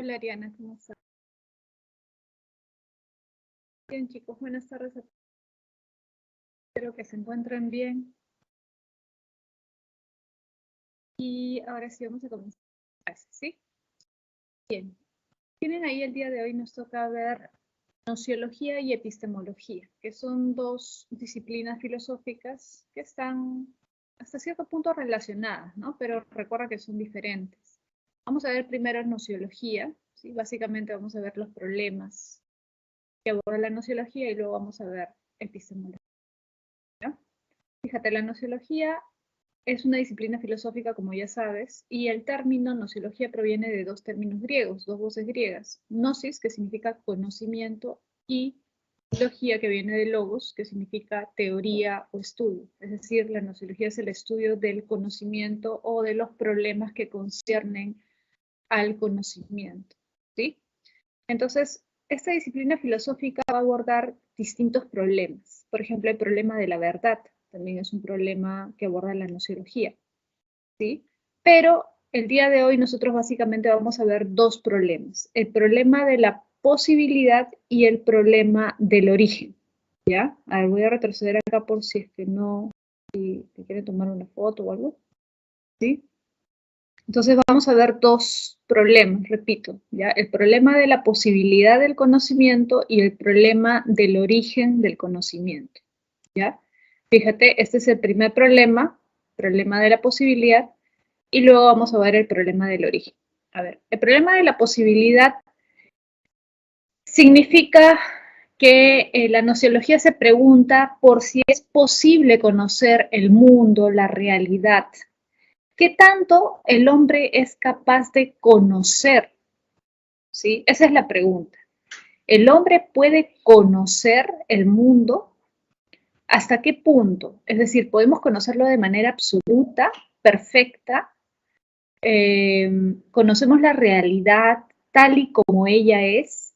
Hola Ariana, ¿cómo estás? Bien chicos, buenas tardes a todos. Espero que se encuentren bien. Y ahora sí vamos a comenzar, ¿sí? Bien. Tienen ahí el día de hoy, nos toca ver nociología y epistemología, que son dos disciplinas filosóficas que están hasta cierto punto relacionadas, ¿no? Pero recuerda que son diferentes. Vamos a ver primero nociología, ¿sí? Básicamente vamos a ver los problemas que aborda la nociología y luego vamos a ver epistemología. Fíjate, la nociología es una disciplina filosófica, como ya sabes, y el término nociología proviene de dos términos griegos, dos voces griegas. Gnosis, que significa conocimiento, y logía, que viene de logos, que significa teoría o estudio. Es decir, la nociología es el estudio del conocimiento o de los problemas que conciernen al conocimiento, ¿sí? Entonces, esta disciplina filosófica va a abordar distintos problemas. Por ejemplo, el problema de la verdad también es un problema que aborda la nociología, ¿sí? Pero el día de hoy nosotros básicamente vamos a ver dos problemas. El problema de la posibilidad y el problema del origen, ¿ya? A ver, voy a retroceder acá por si es que no, si te quieren tomar una foto o algo, ¿sí? Entonces vamos a ver dos problemas, repito, ¿ya? El problema de la posibilidad del conocimiento y el problema del origen del conocimiento, ¿ya? Fíjate, este es el primer problema de la posibilidad, y luego vamos a ver el problema del origen. A ver, el problema de la posibilidad significa que la nociología se pregunta por si es posible conocer el mundo, la realidad. ¿Qué tanto el hombre es capaz de conocer? ¿Sí? Esa es la pregunta. ¿El hombre puede conocer el mundo? ¿Hasta qué punto? Es decir, ¿podemos conocerlo de manera absoluta, perfecta? ¿Conocemos la realidad tal y como ella es?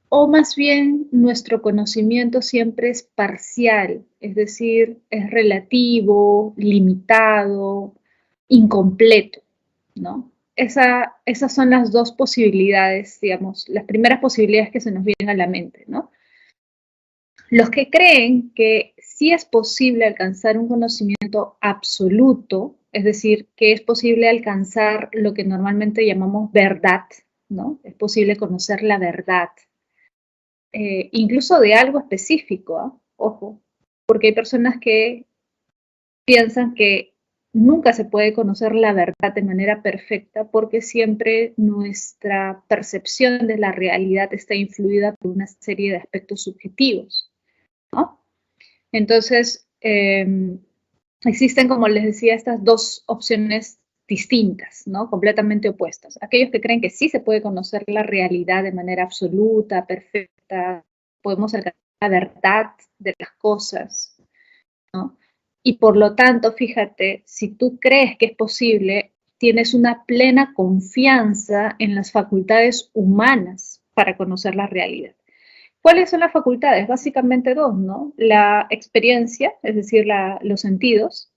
¿O más bien nuestro conocimiento siempre es parcial, es decir, es relativo, limitado, incompleto, ¿no? Esas son las dos posibilidades, digamos, las primeras posibilidades que se nos vienen a la mente, ¿no? Los que creen que sí es posible alcanzar un conocimiento absoluto, es decir, que es posible alcanzar lo que normalmente llamamos verdad, ¿no? Es posible conocer la verdad, incluso de algo específico, ¿eh? Ojo, porque hay personas que piensan que nunca se puede conocer la verdad de manera perfecta porque siempre nuestra percepción de la realidad está influida por una serie de aspectos subjetivos, ¿no? Entonces, existen, como les decía, estas dos opciones distintas, ¿no? Completamente opuestas. Aquellos que creen que sí se puede conocer la realidad de manera absoluta, perfecta, podemos alcanzar la verdad de las cosas, ¿no? Y por lo tanto, fíjate, si tú crees que es posible, tienes una plena confianza en las facultades humanas para conocer la realidad. ¿Cuáles son las facultades? Básicamente dos, ¿no? La experiencia, es decir, los sentidos,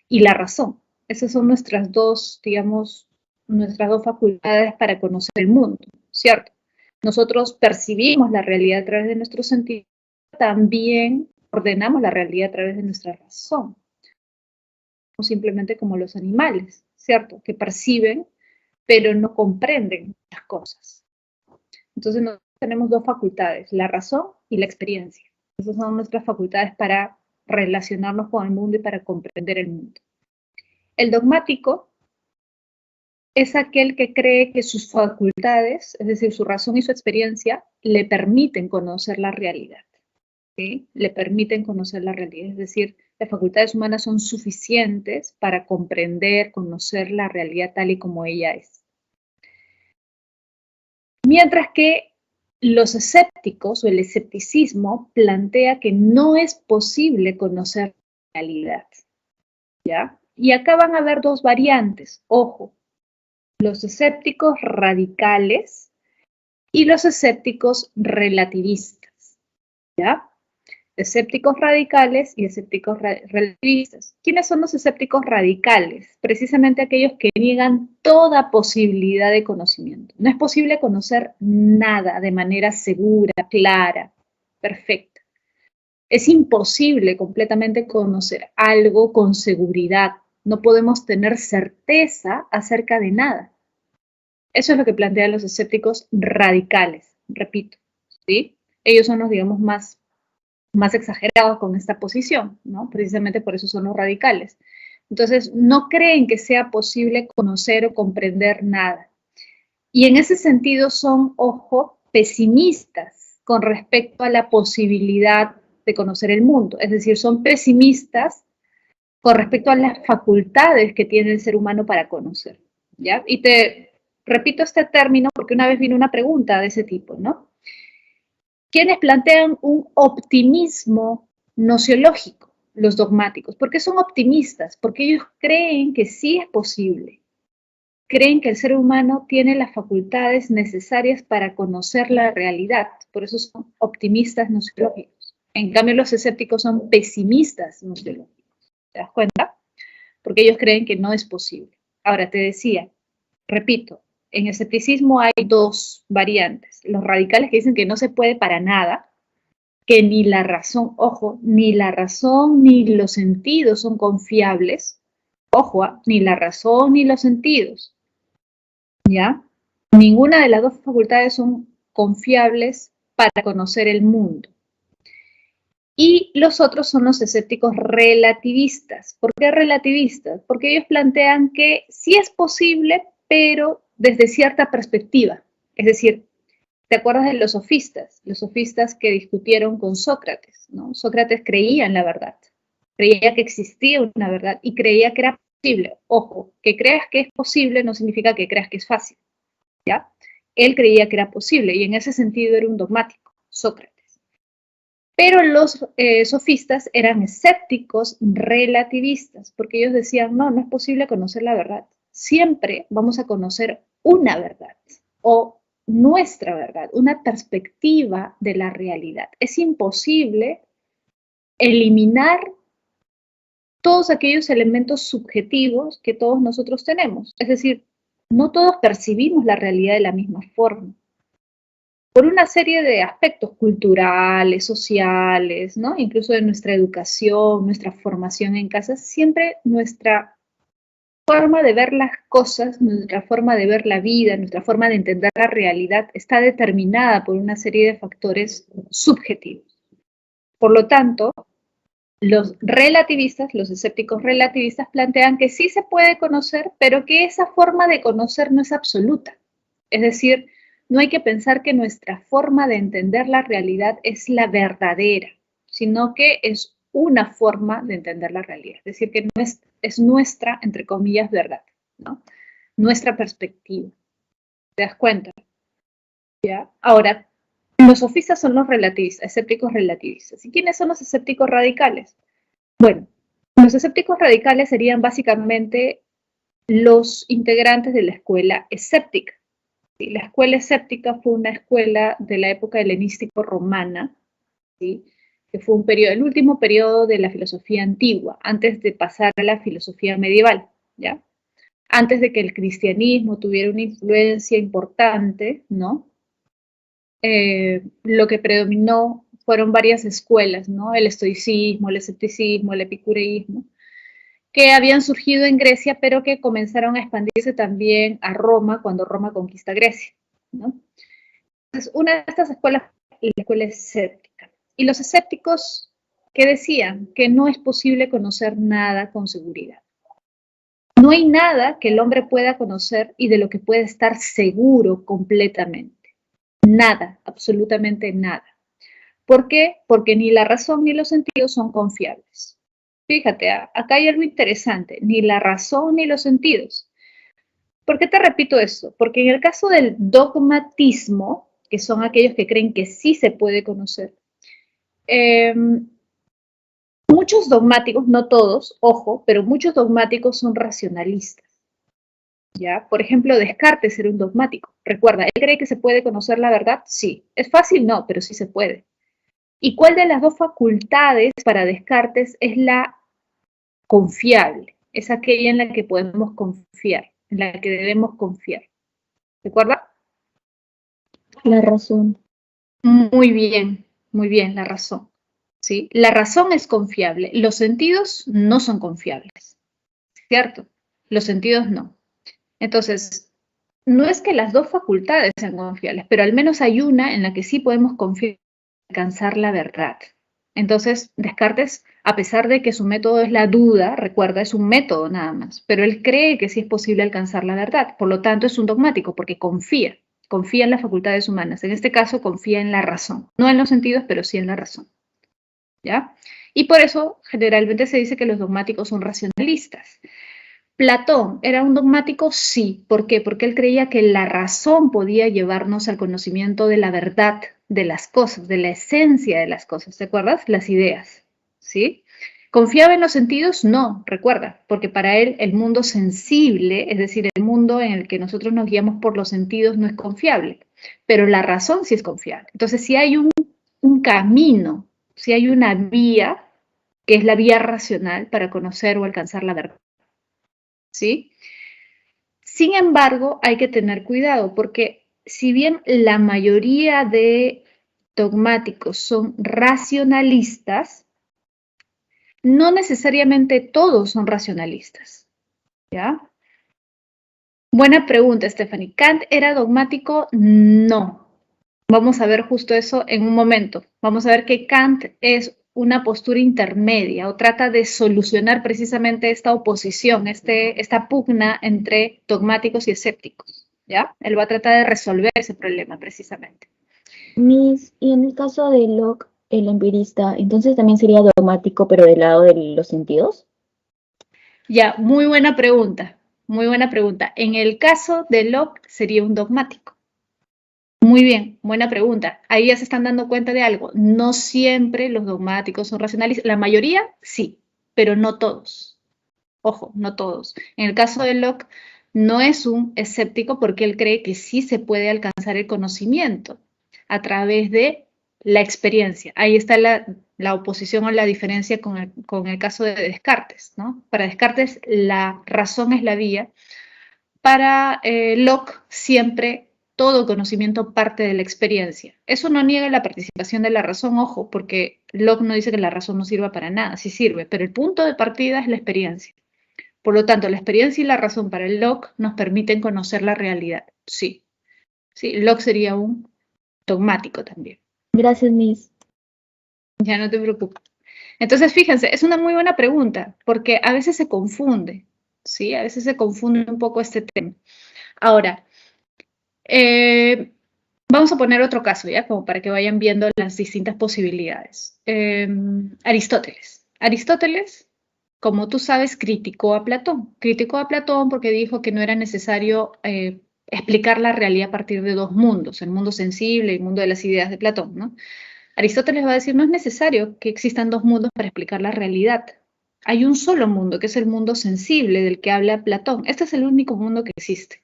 y la razón. Esas son nuestras dos, digamos, nuestras dos facultades para conocer el mundo, ¿cierto? Nosotros percibimos la realidad a través de nuestros sentidos, también ordenamos la realidad a través de nuestra razón, o simplemente como los animales, ¿cierto? Que perciben, pero no comprenden las cosas. Entonces nosotros tenemos dos facultades, la razón y la experiencia. Esas son nuestras facultades para relacionarnos con el mundo y para comprender el mundo. El dogmático es aquel que cree que sus facultades, es decir, su razón y su experiencia, le permiten conocer la realidad, ¿sí? Le permiten conocer la realidad, es decir, las facultades humanas son suficientes para comprender, conocer la realidad tal y como ella es. Mientras que los escépticos o el escepticismo plantea que no es posible conocer la realidad, ¿ya? Y acá van a haber dos variantes, ojo, los escépticos radicales y los escépticos relativistas, ¿ya? escépticos radicales y escépticos relativistas. ¿Quiénes son los escépticos radicales? Precisamente aquellos que niegan toda posibilidad de conocimiento. No es posible conocer nada de manera segura, clara, perfecta. Es imposible completamente conocer algo con seguridad. No podemos tener certeza acerca de nada. Eso es lo que plantean los escépticos radicales, repito, ¿sí? Ellos son los, digamos, más exagerados con esta posición, ¿no? Precisamente por eso son los radicales. Entonces, no creen que sea posible conocer o comprender nada. Y en ese sentido son, ojo, pesimistas con respecto a la posibilidad de conocer el mundo. Es decir, son pesimistas con respecto a las facultades que tiene el ser humano para conocer, ¿ya? Y te repito este término porque una vez vino una pregunta de ese tipo, ¿no? Quienes plantean un optimismo nociológico, los dogmáticos. ¿Por qué son optimistas? Porque ellos creen que sí es posible. Creen que el ser humano tiene las facultades necesarias para conocer la realidad. Por eso son optimistas nociológicos. En cambio, los escépticos son pesimistas nociológicos. ¿Te das cuenta? Porque ellos creen que no es posible. Ahora, te decía, repito, en escepticismo hay dos variantes. Los radicales que dicen que no se puede para nada, que ni la razón, ojo, ni la razón ni los sentidos son confiables. Ojo, ni la razón ni los sentidos. ¿Ya? Ninguna de las dos facultades son confiables para conocer el mundo. Y los otros son los escépticos relativistas. ¿Por qué relativistas? Porque ellos plantean que sí es posible, pero desde cierta perspectiva. Es decir, ¿te acuerdas de los sofistas? Los sofistas que discutieron con Sócrates, ¿no? Sócrates creía en la verdad, creía que existía una verdad y creía que era posible. Ojo, que creas que es posible no significa que creas que es fácil, ¿ya? Él creía que era posible y en ese sentido era un dogmático, Sócrates. Pero los sofistas eran escépticos relativistas, porque ellos decían, no, no es posible conocer la verdad. Siempre vamos a conocer una verdad o nuestra verdad, una perspectiva de la realidad. Es imposible eliminar todos aquellos elementos subjetivos que todos nosotros tenemos. Es decir, no todos percibimos la realidad de la misma forma. Por una serie de aspectos culturales, sociales, ¿no? Incluso de nuestra educación, nuestra formación en casa, siempre nuestra forma de ver las cosas, nuestra forma de ver la vida, nuestra forma de entender la realidad está determinada por una serie de factores subjetivos. Por lo tanto, los relativistas, los escépticos relativistas plantean que sí se puede conocer, pero que esa forma de conocer no es absoluta. Es decir, no hay que pensar que nuestra forma de entender la realidad es la verdadera, sino que es una forma de entender la realidad. Es decir, que no es nuestra, entre comillas, verdad, ¿no? Nuestra perspectiva. ¿Te das cuenta? ¿Ya? Ahora, los sofistas son los relativistas, escépticos relativistas. ¿Y quiénes son los escépticos radicales? Bueno, los escépticos radicales serían básicamente los integrantes de la escuela escéptica. ¿Sí? La escuela escéptica fue una escuela de la época helenístico romana, ¿sí? Que fue el último periodo de la filosofía antigua, antes de pasar a la filosofía medieval, ¿ya? Antes de que el cristianismo tuviera una influencia importante, ¿no? Lo que predominó fueron varias escuelas, ¿no? El estoicismo, el escepticismo, el epicureísmo, que habían surgido en Grecia, pero que comenzaron a expandirse también a Roma cuando Roma conquista Grecia, ¿no? Entonces, una de estas escuelas es la escuela escéptica. Y los escépticos, ¿qué decían? Que no es posible conocer nada con seguridad. No hay nada que el hombre pueda conocer y de lo que pueda estar seguro completamente. Nada, absolutamente nada. ¿Por qué? Porque ni la razón ni los sentidos son confiables. Fíjate, acá hay algo interesante, ni la razón ni los sentidos. ¿Por qué te repito esto? Porque en el caso del dogmatismo, que son aquellos que creen que sí se puede conocer, muchos dogmáticos, no todos, ojo, pero muchos dogmáticos son racionalistas. ¿Ya? Por ejemplo, Descartes era un dogmático. Recuerda, ¿él cree que se puede conocer la verdad? Sí. ¿Es fácil? No, pero sí se puede. ¿Y cuál de las dos facultades para Descartes es la confiable? Es aquella en la que podemos confiar, en la que debemos confiar. ¿De acuerdo? La razón. Muy bien, la razón. ¿Sí? La razón es confiable. Los sentidos no son confiables, ¿cierto? Los sentidos no. Entonces, no es que las dos facultades sean confiables, pero al menos hay una en la que sí podemos confiar y alcanzar la verdad. Entonces, Descartes, a pesar de que su método es la duda, recuerda, es un método nada más, pero él cree que sí es posible alcanzar la verdad. Por lo tanto, es un dogmático porque confía en las facultades humanas. En este caso, confía en la razón. No en los sentidos, pero sí en la razón. ¿Ya? Y por eso, generalmente se dice que los dogmáticos son racionalistas. ¿Platón era un dogmático? Sí. ¿Por qué? Porque él creía que la razón podía llevarnos al conocimiento de la verdad de las cosas, de la esencia de las cosas. ¿Te acuerdas? Las ideas. ¿Sí? ¿Confiaba en los sentidos? No, recuerda, porque para él el mundo sensible, es decir, el mundo en el que nosotros nos guiamos por los sentidos, no es confiable, pero la razón sí es confiable. Entonces, si hay un camino, si hay una vía, que es la vía racional para conocer o alcanzar la verdad. ¿Sí? Sin embargo, hay que tener cuidado porque si bien la mayoría de dogmáticos son racionalistas, no necesariamente todos son racionalistas. ¿Ya? Buena pregunta, Stephanie. ¿Kant era dogmático? No. Vamos a ver justo eso en un momento. Vamos a ver que Kant es una postura intermedia o trata de solucionar precisamente esta oposición, esta pugna entre dogmáticos y escépticos. ¿Ya? Él va a tratar de resolver ese problema precisamente. Y en el caso de Locke, el empirista, entonces también sería dogmático, pero del lado de los sentidos. Ya, muy buena pregunta. Muy buena pregunta. En el caso de Locke sería un dogmático. Muy bien, buena pregunta. Ahí ya se están dando cuenta de algo. No siempre los dogmáticos son racionalistas. La mayoría sí, pero no todos. Ojo, no todos. En el caso de Locke, no es un escéptico porque él cree que sí se puede alcanzar el conocimiento a través de la experiencia. Ahí está la oposición o la diferencia con el caso de Descartes, ¿no? Para Descartes, la razón es la vía. Para Locke, siempre todo conocimiento parte de la experiencia. Eso no niega la participación de la razón, ojo, porque Locke no dice que la razón no sirva para nada, sí sirve, pero el punto de partida es la experiencia. Por lo tanto, la experiencia y la razón para el Locke nos permiten conocer la realidad. Sí, sí, Locke sería un dogmático también. Gracias, Miss. Ya no te preocupes. Entonces, fíjense, es una muy buena pregunta, porque a veces se confunde, ¿sí? A veces se confunde un poco este tema. Ahora, vamos a poner otro caso, ¿ya? Como para que vayan viendo las distintas posibilidades. Aristóteles. Aristóteles, como tú sabes, criticó a Platón. Criticó a Platón porque dijo que no era necesario explicar la realidad a partir de dos mundos, el mundo sensible y el mundo de las ideas de Platón, ¿no? Aristóteles va a decir, no es necesario que existan dos mundos para explicar la realidad. Hay un solo mundo, que es el mundo sensible del que habla Platón. Este es el único mundo que existe.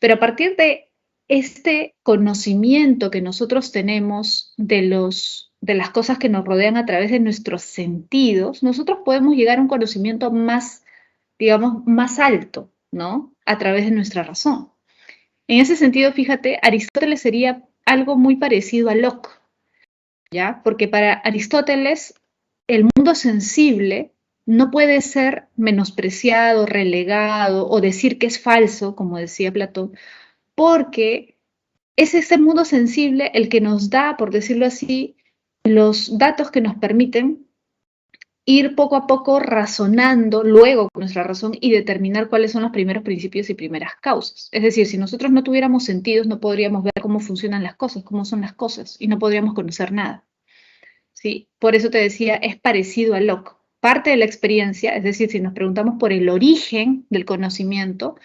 Pero a partir de este conocimiento que nosotros tenemos de las cosas que nos rodean a través de nuestros sentidos, nosotros podemos llegar a un conocimiento más, digamos, más alto, ¿no? A través de nuestra razón. En ese sentido, fíjate, Aristóteles sería algo muy parecido a Locke, ¿ya? Porque para Aristóteles el mundo sensible no puede ser menospreciado, relegado o decir que es falso, como decía Platón, porque es ese mundo sensible el que nos da, por decirlo así, los datos que nos permiten ir poco a poco razonando luego con nuestra razón y determinar cuáles son los primeros principios y primeras causas. Es decir, si nosotros no tuviéramos sentidos, no podríamos ver cómo funcionan las cosas, cómo son las cosas, y no podríamos conocer nada. ¿Sí? Por eso te decía, es parecido a Locke. Parte de la experiencia, es decir, si nos preguntamos por el origen del conocimiento,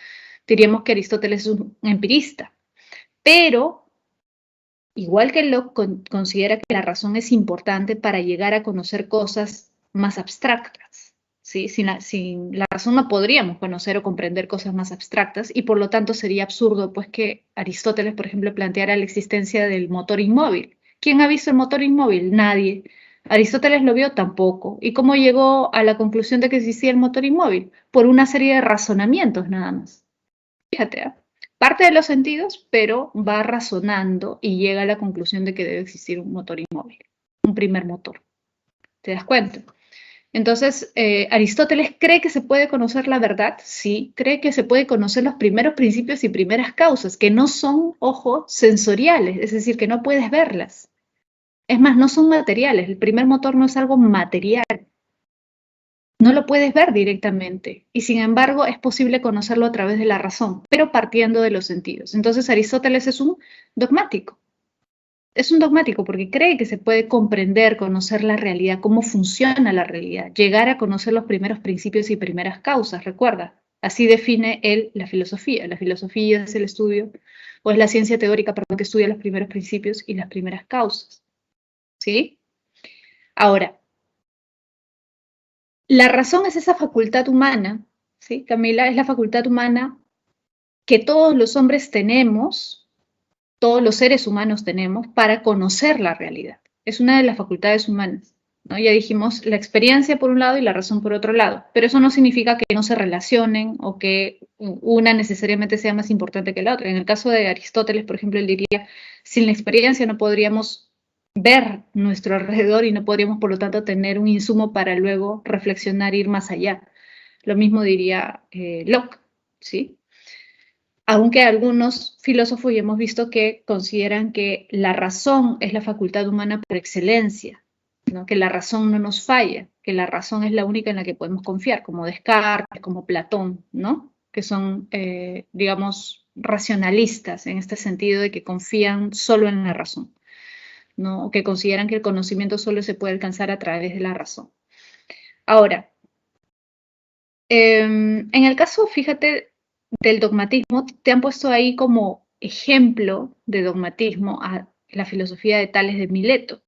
diríamos que Aristóteles es un empirista. Pero, igual que Locke considera que la razón es importante para llegar a conocer cosas más abstractas. ¿Sí? Sin la razón no podríamos conocer o comprender cosas más abstractas y por lo tanto sería absurdo pues, que Aristóteles, por ejemplo, planteara la existencia del motor inmóvil, ¿Quién ha visto el motor inmóvil? Nadie. ¿Aristóteles lo vio? Tampoco. ¿Y cómo llegó a la conclusión de que existía el motor inmóvil? Por una serie de razonamientos nada más. Fíjate, ¿eh? Parte de los sentidos, pero va razonando y llega a la conclusión de que debe existir un motor inmóvil, un primer motor. ¿Te das cuenta? Entonces, ¿Aristóteles cree que se puede conocer la verdad? Sí, cree que se puede conocer los primeros principios y primeras causas, que no son, ojo, sensoriales, es decir, que no puedes verlas. Es más, no son materiales, el primer motor no es algo material. No lo puedes ver directamente y sin embargo es posible conocerlo a través de la razón, pero partiendo de los sentidos. Entonces Aristóteles es un dogmático. Es un dogmático porque cree que se puede comprender, conocer la realidad, cómo funciona la realidad, llegar a conocer los primeros principios y primeras causas, recuerda. Así define él la filosofía. La filosofía es el estudio, o es la ciencia teórica, perdón, que estudia los primeros principios y las primeras causas. ¿Sí? Ahora, la razón es esa facultad humana, ¿sí, Camila? Es la facultad humana que todos los hombres tenemos, todos los seres humanos tenemos para conocer la realidad. Es una de las facultades humanas, ¿no? Ya dijimos la experiencia por un lado y la razón por otro lado, pero eso no significa que no se relacionen o que una necesariamente sea más importante que la otra. En el caso de Aristóteles, por ejemplo, él diría, sin la experiencia no podríamos ver nuestro alrededor y no podríamos, por lo tanto, tener un insumo para luego reflexionar e ir más allá. Lo mismo diría Locke, ¿sí? Aunque algunos filósofos ya hemos visto que consideran que la razón es la facultad humana por excelencia, ¿no? Que la razón no nos falla, que la razón es la única en la que podemos confiar, como Descartes, como Platón, ¿no? Que son, digamos, racionalistas en este sentido de que confían solo en la razón, ¿no? O que consideran que el conocimiento solo se puede alcanzar a través de la razón. Ahora, en el caso, fíjate, del dogmatismo, te han puesto ahí como ejemplo de dogmatismo a la filosofía de Tales de Mileto.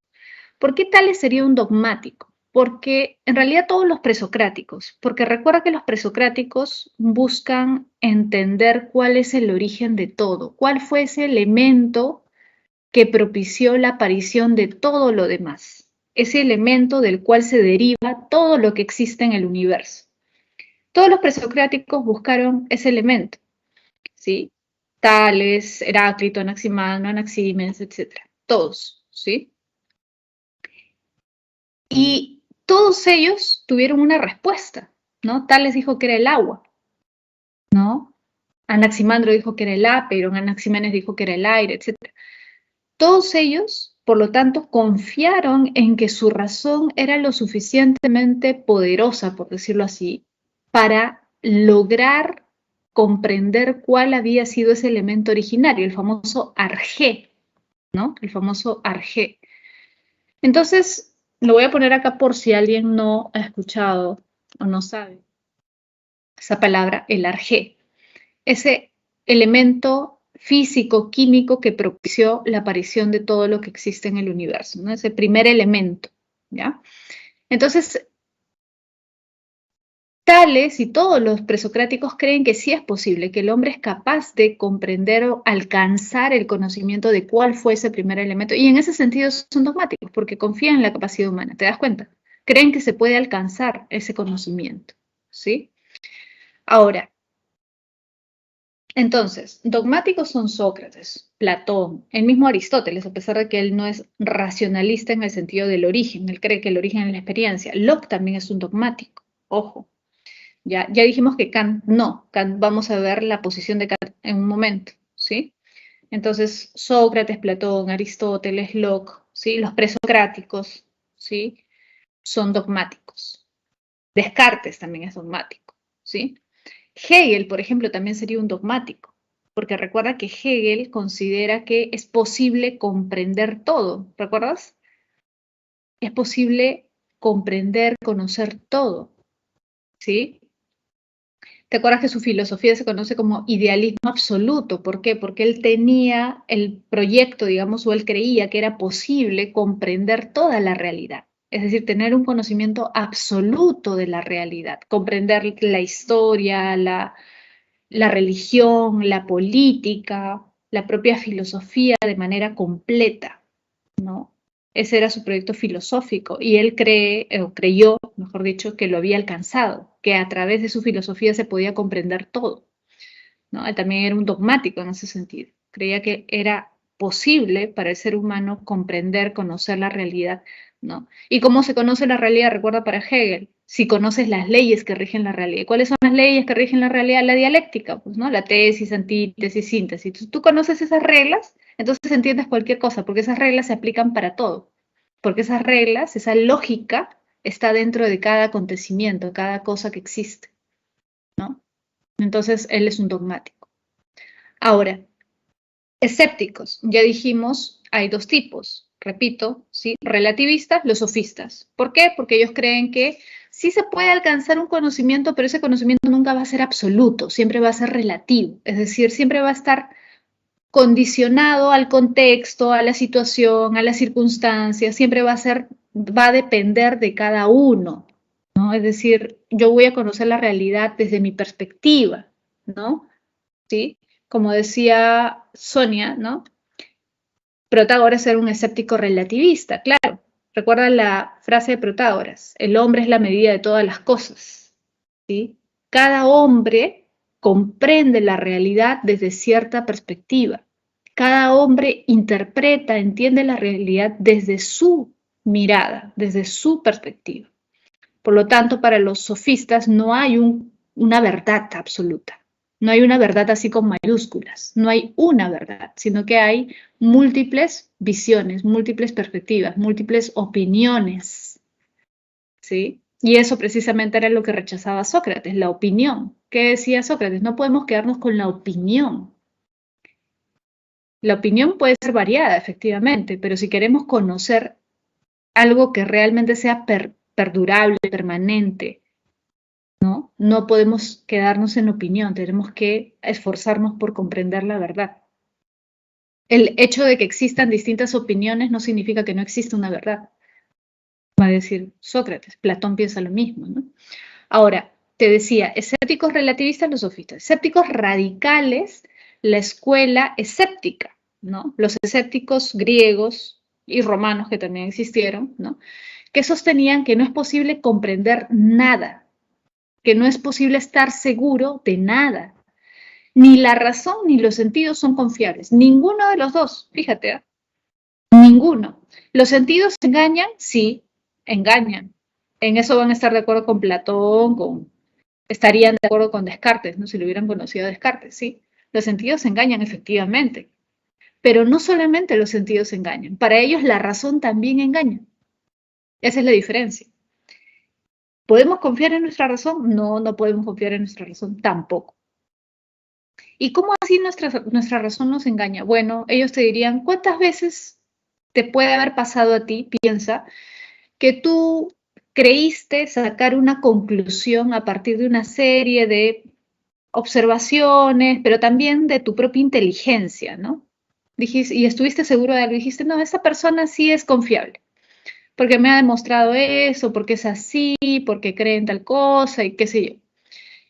¿Por qué Tales sería un dogmático? Porque en realidad todos los presocráticos, porque recuerda que los presocráticos buscan entender cuál es el origen de todo, cuál fue ese elemento que propició la aparición de todo lo demás, ese elemento del cual se deriva todo lo que existe en el universo. Todos los presocráticos buscaron ese elemento, ¿sí? Tales, Heráclito, Anaximandro, Anaxímenes, etc. Todos, ¿sí? Y todos ellos tuvieron una respuesta, ¿no? Tales dijo que era el agua, ¿no? Anaximandro dijo que era el apeiron, Anaxímenes dijo que era el aire, etc. Todos ellos, por lo tanto, confiaron en que su razón era lo suficientemente poderosa, por decirlo así, para lograr comprender cuál había sido ese elemento originario, el famoso arjé, ¿no? El famoso arjé. Entonces, lo voy a poner acá por si alguien no ha escuchado o no sabe esa palabra, el arjé. Ese elemento físico, químico que propició la aparición de todo lo que existe en el universo, ¿no? Ese primer elemento, ¿ya? Entonces, Tales y todos los presocráticos creen que sí es posible, que el hombre es capaz de comprender o alcanzar el conocimiento de cuál fue ese primer elemento, y en ese sentido son dogmáticos, porque confían en la capacidad humana, ¿te das cuenta? Creen que se puede alcanzar ese conocimiento, ¿sí? Ahora, entonces, dogmáticos son Sócrates, Platón, el mismo Aristóteles, a pesar de que él no es racionalista en el sentido del origen, él cree que el origen es la experiencia. Locke también es un dogmático, ojo. Ya dijimos que Kant no, Kant, vamos a ver la posición de Kant en un momento, ¿sí? Entonces, Sócrates, Platón, Aristóteles, Locke, ¿sí? Los presocráticos, ¿sí? Son dogmáticos. Descartes también es dogmático, ¿sí? Hegel, por ejemplo, también sería un dogmático, porque recuerda que Hegel considera que es posible comprender todo, ¿recuerdas? Es posible comprender, conocer todo, ¿sí? ¿Te acuerdas que su filosofía se conoce como idealismo absoluto? ¿Por qué? Porque él tenía el proyecto, digamos, o él creía que era posible comprender toda la realidad. Es decir, tener un conocimiento absoluto de la realidad, comprender la historia, la religión, la política, la propia filosofía de manera completa, ¿no? Ese era su proyecto filosófico y él creyó, mejor dicho, que lo había alcanzado, que a través de su filosofía se podía comprender todo, ¿no? Él también era un dogmático en ese sentido. Creía que era posible para el ser humano comprender, conocer la realidad, ¿no? ¿Y cómo se conoce la realidad? Recuerda para Hegel, si conoces las leyes que rigen la realidad. ¿Cuáles son las leyes que rigen la realidad? La dialéctica, pues, ¿no? La tesis, antítesis, síntesis. Si tú conoces esas reglas, entonces entiendes cualquier cosa, porque esas reglas se aplican para todo. Porque esas reglas, esa lógica, está dentro de cada acontecimiento, cada cosa que existe, ¿no? Entonces, él es un dogmático. Ahora, escépticos, ya dijimos, hay dos tipos, repito, ¿sí? Relativistas, los sofistas. ¿Por qué? Porque ellos creen que sí se puede alcanzar un conocimiento, pero ese conocimiento nunca va a ser absoluto, siempre va a ser relativo, es decir, siempre va a estar condicionado al contexto, a la situación, a las circunstancias, siempre va a depender de cada uno, ¿no? Es decir, yo voy a conocer la realidad desde mi perspectiva, ¿no? ¿Sí? Como decía Sonia, ¿no? Protágoras era un escéptico relativista, claro. Recuerda la frase de Protágoras, el hombre es la medida de todas las cosas, ¿sí? Cada hombre comprende la realidad desde cierta perspectiva. Cada hombre interpreta, entiende la realidad desde su mirada, desde su perspectiva. Por lo tanto, para los sofistas no hay una verdad absoluta. No hay una verdad así con mayúsculas. No hay una verdad, sino que hay múltiples visiones, múltiples perspectivas, múltiples opiniones. ¿Sí? Y eso precisamente era lo que rechazaba Sócrates, la opinión. ¿Qué decía Sócrates? No podemos quedarnos con la opinión. La opinión puede ser variada, efectivamente, pero si queremos conocer algo que realmente sea perdurable, permanente, ¿no? No podemos quedarnos en opinión, tenemos que esforzarnos por comprender la verdad. El hecho de que existan distintas opiniones no significa que no exista una verdad. Va a decir Sócrates, Platón piensa lo mismo, ¿no? Ahora, te decía, escépticos relativistas, los sofistas. Escépticos radicales, la escuela escéptica, ¿no? Los escépticos griegos y romanos que también existieron, ¿no? Que sostenían que no es posible comprender nada, que no es posible estar seguro de nada. Ni la razón ni los sentidos son confiables. Ninguno de los dos, fíjate, ¿eh? Ninguno. ¿Los sentidos engañan? Sí, engañan. En eso van a estar de acuerdo con Platón, estarían de acuerdo con Descartes, ¿no? Si lo hubieran conocido a Descartes, sí. Los sentidos engañan efectivamente. Pero no solamente los sentidos engañan, para ellos la razón también engaña. Esa es la diferencia. ¿Podemos confiar en nuestra razón? No, no podemos confiar en nuestra razón tampoco. ¿Y cómo así nuestra razón nos engaña? Bueno, ellos te dirían, ¿cuántas veces te puede haber pasado a ti, piensa, que tú creíste sacar una conclusión a partir de una serie de observaciones, pero también de tu propia inteligencia, ¿no? Dijiste, y estuviste seguro de algo, dijiste, no, esta persona sí es confiable, porque me ha demostrado eso, porque es así, porque cree en tal cosa y qué sé yo.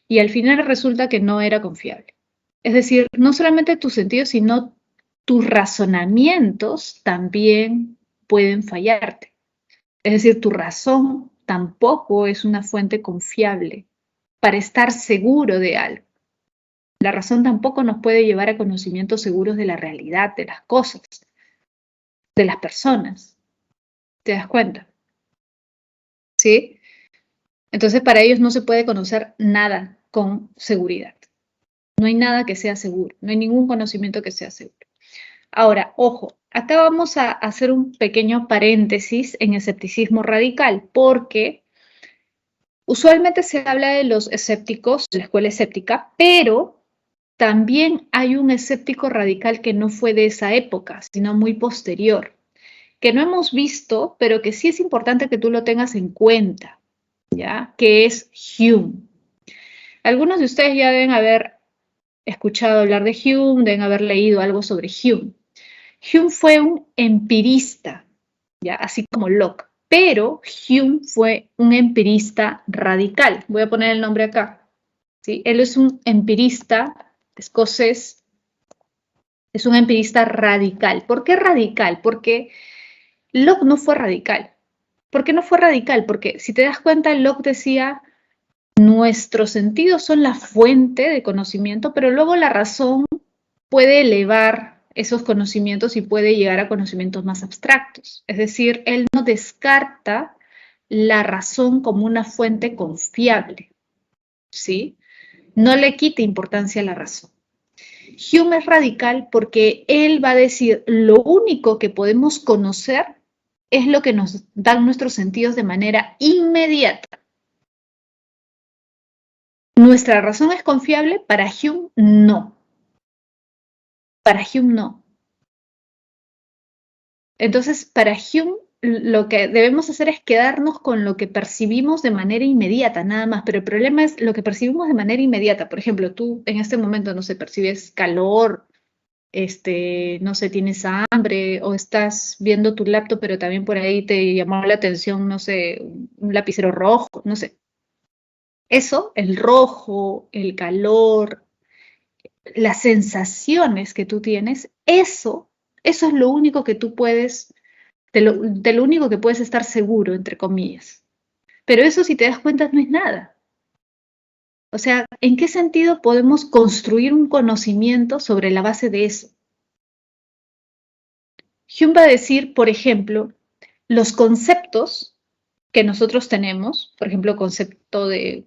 Y al final resulta que no era confiable. Es decir, no solamente tus sentidos, sino tus razonamientos también pueden fallarte. Es decir, tu razón tampoco es una fuente confiable para estar seguro de algo. La razón tampoco nos puede llevar a conocimientos seguros de la realidad, de las cosas, de las personas. ¿Te das cuenta? ¿Sí? Entonces, para ellos no se puede conocer nada con seguridad. No hay nada que sea seguro, no hay ningún conocimiento que sea seguro. Ahora, ojo, acá vamos a hacer un pequeño paréntesis en escepticismo radical, porque usualmente se habla de los escépticos, de la escuela escéptica, pero también hay un escéptico radical que no fue de esa época, sino muy posterior, que no hemos visto, pero que sí es importante que tú lo tengas en cuenta, ¿ya? Que es Hume. Algunos de ustedes ya deben haber escuchado hablar de Hume, deben haber leído algo sobre Hume. Hume fue un empirista, ¿ya? Así como Locke, pero Hume fue un empirista radical. Voy a poner el nombre acá, ¿sí? Él es un empirista escocés, es un empirista radical. ¿Por qué radical? Porque Locke no fue radical. ¿Por qué no fue radical? Porque si te das cuenta, Locke decía, nuestros sentidos son la fuente de conocimiento, pero luego la razón puede elevar esos conocimientos y puede llegar a conocimientos más abstractos. Es decir, él no descarta la razón como una fuente confiable, ¿sí? No le quita importancia a la razón. Hume es radical porque él va a decir, lo único que podemos conocer es lo que nos dan nuestros sentidos de manera inmediata. ¿Nuestra razón es confiable? Para Hume, no. Para Hume, no. Entonces, para Hume, lo que debemos hacer es quedarnos con lo que percibimos de manera inmediata, nada más. Pero el problema es lo que percibimos de manera inmediata. Por ejemplo, tú en este momento, no sé, percibes calor, no sé, tienes hambre o estás viendo tu laptop, pero también por ahí te llamó la atención, no sé, un lapicero rojo, no sé. Eso, el rojo, el calor, las sensaciones que tú tienes, eso es lo único que tú puedes, de lo único que puedes estar seguro, entre comillas. Pero eso, si te das cuenta, no es nada. O sea, ¿en qué sentido podemos construir un conocimiento sobre la base de eso? Hume va a decir, por ejemplo, los conceptos que nosotros tenemos, por ejemplo, concepto de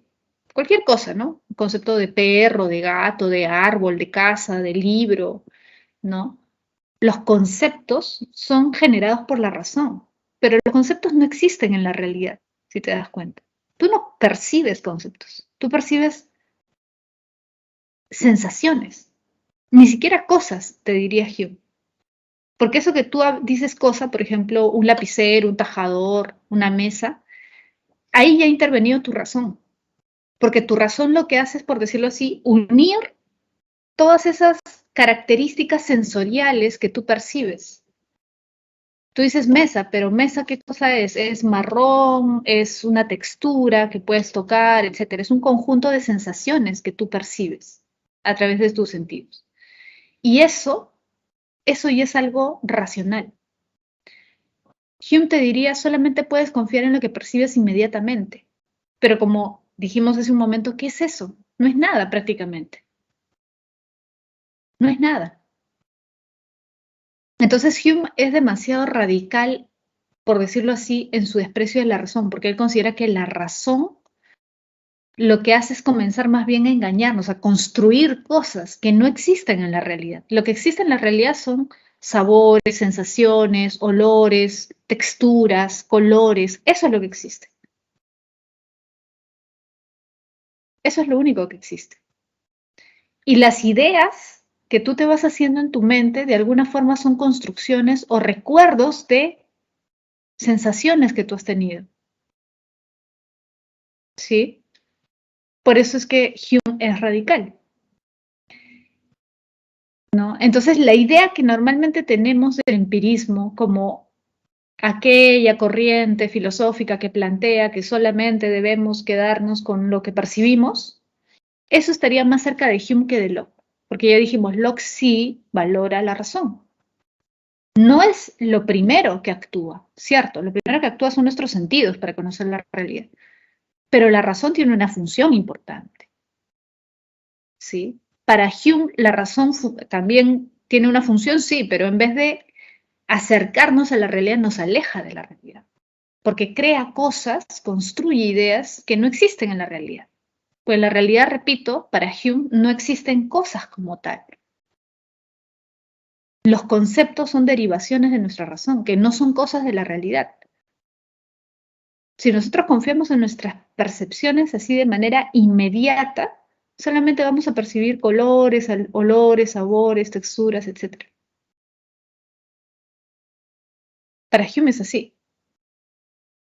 cualquier cosa, ¿no? Concepto de perro, de gato, de árbol, de casa, de libro, ¿no? Los conceptos son generados por la razón, pero los conceptos no existen en la realidad, si te das cuenta. Tú no percibes conceptos, tú percibes sensaciones, ni siquiera cosas, te diría Hume. Porque eso que tú dices cosa, por ejemplo, un lapicero, un tajador, una mesa, ahí ya ha intervenido tu razón. Porque tu razón lo que hace es, por decirlo así, unir todas esas características sensoriales que tú percibes. Tú dices mesa, pero mesa, ¿qué cosa es? Es marrón, es una textura que puedes tocar, etcétera. Es un conjunto de sensaciones que tú percibes a través de tus sentidos. Y eso ya es algo racional. Hume te diría, solamente puedes confiar en lo que percibes inmediatamente. Pero como dijimos hace un momento, ¿qué es eso? No es nada prácticamente. No es nada. Entonces Hume es demasiado radical, por decirlo así, en su desprecio de la razón, porque él considera que la razón lo que hace es comenzar más bien a engañarnos, a construir cosas que no existen en la realidad. Lo que existe en la realidad son sabores, sensaciones, olores, texturas, colores. Eso es lo que existe. Eso es lo único que existe. Y las ideas que tú te vas haciendo en tu mente, de alguna forma son construcciones o recuerdos de sensaciones que tú has tenido. ¿Sí? Por eso es que Hume es radical. ¿No? Entonces, la idea que normalmente tenemos del empirismo como aquella corriente filosófica que plantea que solamente debemos quedarnos con lo que percibimos, eso estaría más cerca de Hume que de Locke, porque ya dijimos, Locke sí valora la razón. No es lo primero que actúa, ¿cierto? Lo primero que actúa son nuestros sentidos para conocer la realidad, pero la razón tiene una función importante, ¿sí? Para Hume, la razón también tiene una función, sí, pero en vez de acercarnos a la realidad, nos aleja de la realidad, porque crea cosas, construye ideas que no existen en la realidad. Pues en la realidad, repito, para Hume no existen cosas como tal. Los conceptos son derivaciones de nuestra razón, que no son cosas de la realidad. Si nosotros confiamos en nuestras percepciones así de manera inmediata, solamente vamos a percibir colores, olores, sabores, texturas, etc. Para Hume es así.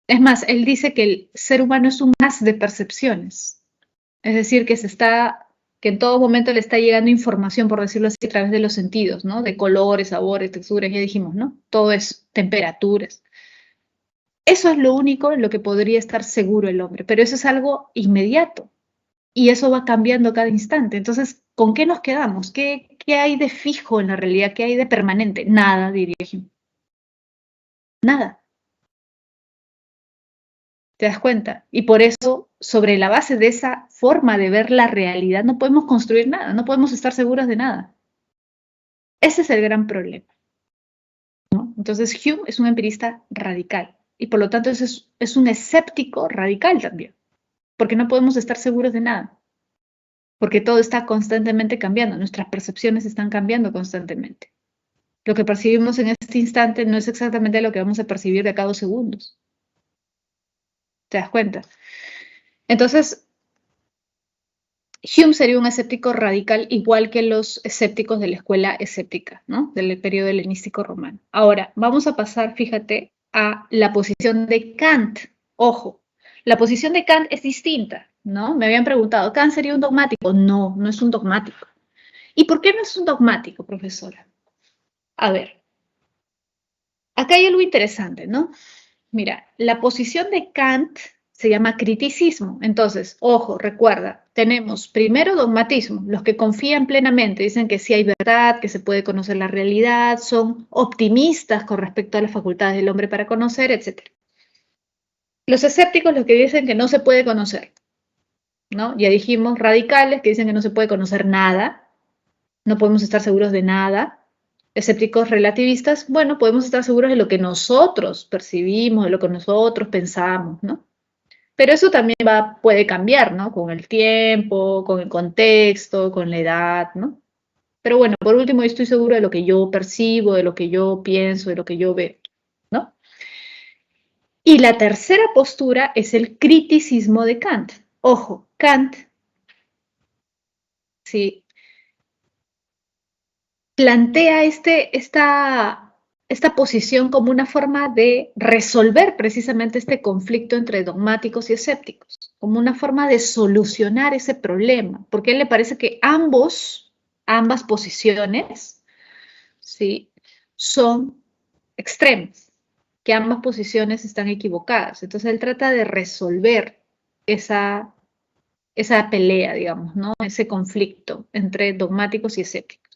Es más, él dice que el ser humano es un haz de percepciones. Es decir, que en todo momento le está llegando información, por decirlo así, a través de los sentidos, ¿no? De colores, sabores, texturas, ya dijimos, ¿no? Todo es temperaturas. Eso es lo único en lo que podría estar seguro el hombre, pero eso es algo inmediato y eso va cambiando cada instante. Entonces, ¿con qué nos quedamos? ¿Qué hay de fijo en la realidad? ¿Qué hay de permanente? Nada, diría Hume. Nada. ¿Te das cuenta? Y por eso, sobre la base de esa forma de ver la realidad, no podemos construir nada, no podemos estar seguros de nada. Ese es el gran problema, ¿no? Entonces Hume es un empirista radical y por lo tanto es un escéptico radical también, porque no podemos estar seguros de nada, porque todo está constantemente cambiando, nuestras percepciones están cambiando constantemente. Lo que percibimos en este instante no es exactamente lo que vamos a percibir de cada 2 segundos. ¿Te das cuenta? Entonces, Hume sería un escéptico radical igual que los escépticos de la escuela escéptica, ¿no? Del periodo helenístico romano. Ahora, vamos a pasar, fíjate, a la posición de Kant. Ojo, la posición de Kant es distinta, ¿no? Me habían preguntado, ¿Kant sería un dogmático? No, no es un dogmático. ¿Y por qué no es un dogmático, profesora? A ver, acá hay algo interesante, ¿no? Mira, la posición de Kant se llama criticismo. Entonces, ojo, recuerda, tenemos primero dogmatismo, los que confían plenamente, dicen que sí hay verdad, que se puede conocer la realidad, son optimistas con respecto a las facultades del hombre para conocer, etc. Los escépticos, los que dicen que no se puede conocer, ¿no? Ya dijimos, radicales, que dicen que no se puede conocer nada, no podemos estar seguros de nada. Escépticos relativistas, bueno, podemos estar seguros de lo que nosotros percibimos, de lo que nosotros pensamos, ¿no? Pero eso también puede cambiar, ¿no? Con el tiempo, con el contexto, con la edad, ¿no? Pero bueno, por último, yo estoy seguro de lo que yo percibo, de lo que yo pienso, de lo que yo veo, ¿no? Y la tercera postura es el criticismo de Kant. Ojo, Kant, sí, plantea esta posición como una forma de resolver precisamente este conflicto entre dogmáticos y escépticos, como una forma de solucionar ese problema, porque a él le parece que ambas posiciones, ¿sí?, son extremas, que ambas posiciones están equivocadas. Entonces él trata de resolver esa pelea, digamos, ¿no? Ese conflicto entre dogmáticos y escépticos.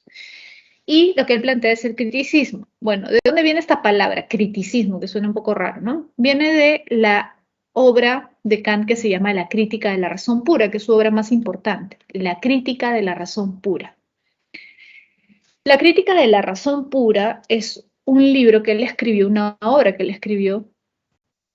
Y lo que él plantea es el criticismo. Bueno, ¿de dónde viene esta palabra? Criticismo, que suena un poco raro, ¿no? Viene de la obra de Kant que se llama La crítica de la razón pura, que es su obra más importante, La crítica de la razón pura. La crítica de la razón pura es un libro que él escribió, una obra que él escribió,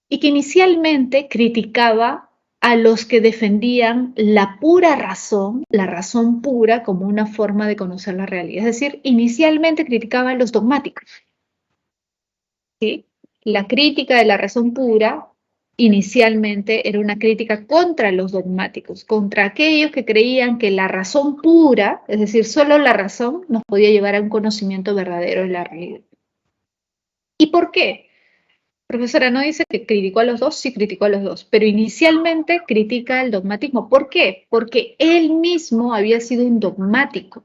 y que inicialmente criticaba a los que defendían la pura razón, la razón pura, como una forma de conocer la realidad. Es decir, inicialmente criticaba a los dogmáticos, ¿sí? La crítica de la razón pura inicialmente era una crítica contra los dogmáticos, contra aquellos que creían que la razón pura, es decir, solo la razón, nos podía llevar a un conocimiento verdadero de la realidad. ¿Y por qué? Profesora, no dice que criticó a los dos, sí criticó a los dos, pero inicialmente critica el dogmatismo. ¿Por qué? Porque él mismo había sido un dogmático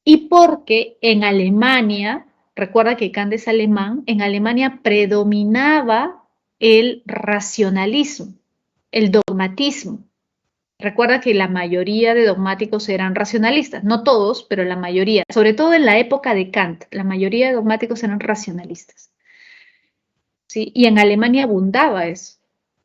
y porque en Alemania, recuerda que Kant es alemán, en Alemania predominaba el racionalismo, el dogmatismo. Recuerda que la mayoría de dogmáticos eran racionalistas, no todos, pero la mayoría, sobre todo en la época de Kant, la mayoría de dogmáticos eran racionalistas. ¿Sí? Y en Alemania abundaba eso,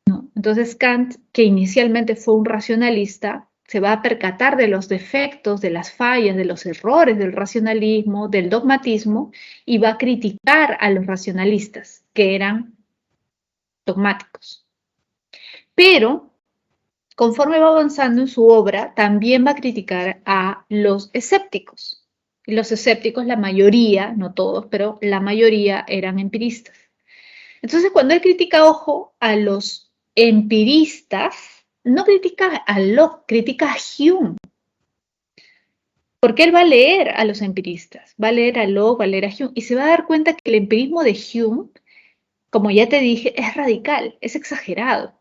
¿no? Entonces Kant, que inicialmente fue un racionalista, se va a percatar de los defectos, de las fallas, de los errores del racionalismo, del dogmatismo, y va a criticar a los racionalistas, que eran dogmáticos. Pero, conforme va avanzando en su obra, también va a criticar a los escépticos. Y los escépticos, la mayoría, no todos, pero la mayoría eran empiristas. Entonces, cuando él critica, ojo, a los empiristas, no critica a Locke, critica a Hume. Porque él va a leer a los empiristas, va a leer a Locke, va a leer a Hume, y se va a dar cuenta que el empirismo de Hume, como ya te dije, es radical, es exagerado.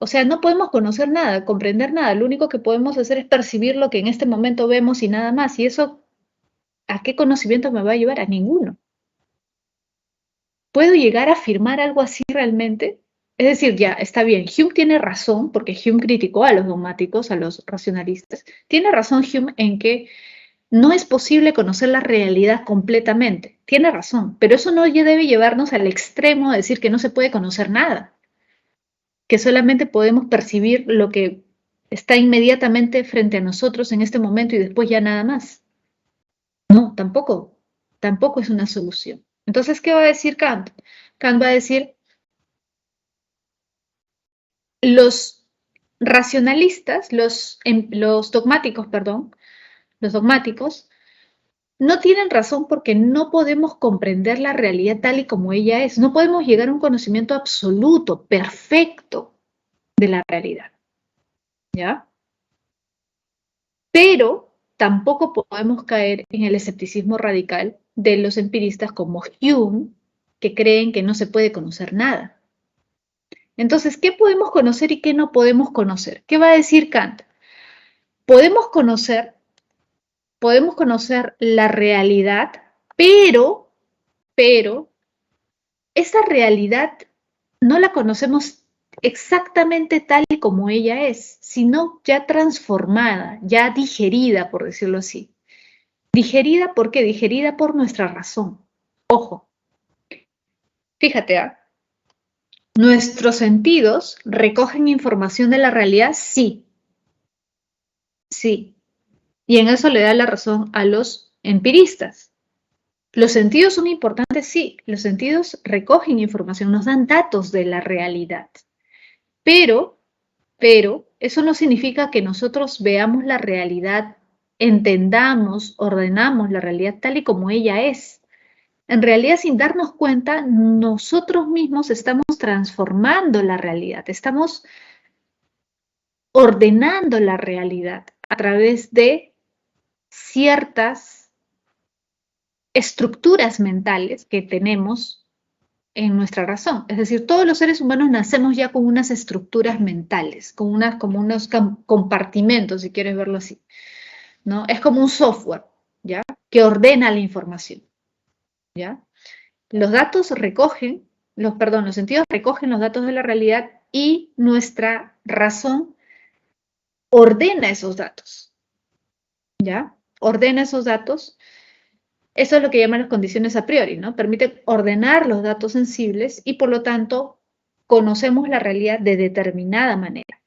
O sea, no podemos conocer nada, comprender nada, lo único que podemos hacer es percibir lo que en este momento vemos y nada más. Y eso, ¿a qué conocimiento me va a llevar? A ninguno. ¿Puedo llegar a afirmar algo así realmente? Es decir, ya, está bien, Hume tiene razón, porque Hume criticó a los dogmáticos, a los racionalistas. Tiene razón Hume en que no es posible conocer la realidad completamente. Tiene razón, pero eso no debe llevarnos al extremo de decir que no se puede conocer nada, que solamente podemos percibir lo que está inmediatamente frente a nosotros en este momento y después ya nada más. No, tampoco es una solución. Entonces, ¿qué va a decir Kant? Kant va a decir, los racionalistas, los dogmáticos, perdón, los dogmáticos, no tienen razón porque no podemos comprender la realidad tal y como ella es. No podemos llegar a un conocimiento absoluto, perfecto de la realidad. ¿Ya? Pero tampoco podemos caer en el escepticismo radical de los empiristas como Hume, que creen que no se puede conocer nada. Entonces, ¿qué podemos conocer y qué no podemos conocer? ¿Qué va a decir Kant? Podemos conocer la realidad, pero esa realidad no la conocemos exactamente tal y como ella es, sino ya transformada, ya digerida, por decirlo así. ¿Digerida por qué? Digerida por nuestra razón. Ojo, fíjate, ¿nuestros sentidos recogen información de la realidad? Sí, sí. Y en eso le da la razón a los empiristas. ¿Los sentidos son importantes? Sí, los sentidos recogen información, nos dan datos de la realidad. Pero eso no significa que nosotros veamos la realidad, entendamos, ordenamos la realidad tal y como ella es. En realidad, sin darnos cuenta, nosotros mismos estamos transformando la realidad, estamos ordenando la realidad a través de ciertas estructuras mentales que tenemos en nuestra razón. Es decir, todos los seres humanos nacemos ya con unas estructuras mentales, como unos compartimentos, si quieres verlo así, ¿no? Es como un software, ¿ya? Que ordena la información, ¿ya? Los datos recogen, los sentidos recogen los datos de la realidad y nuestra razón ordena esos datos, ¿ya? Ordena esos datos. Eso es lo que llaman las condiciones a priori, ¿no? Permite ordenar los datos sensibles y por lo tanto conocemos la realidad de determinada manera.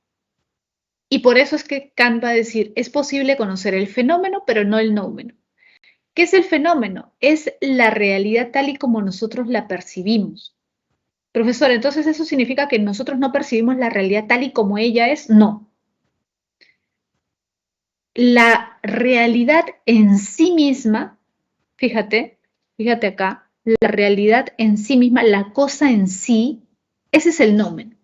Y por eso es que Kant va a decir, es posible conocer el fenómeno, pero no el noumeno. ¿Qué es el fenómeno? Es la realidad tal y como nosotros la percibimos. Profesor, entonces ¿eso significa que nosotros no percibimos la realidad tal y como ella es? No. La realidad en sí misma, fíjate acá, la realidad en sí misma, la cosa en sí, ese es el nomen.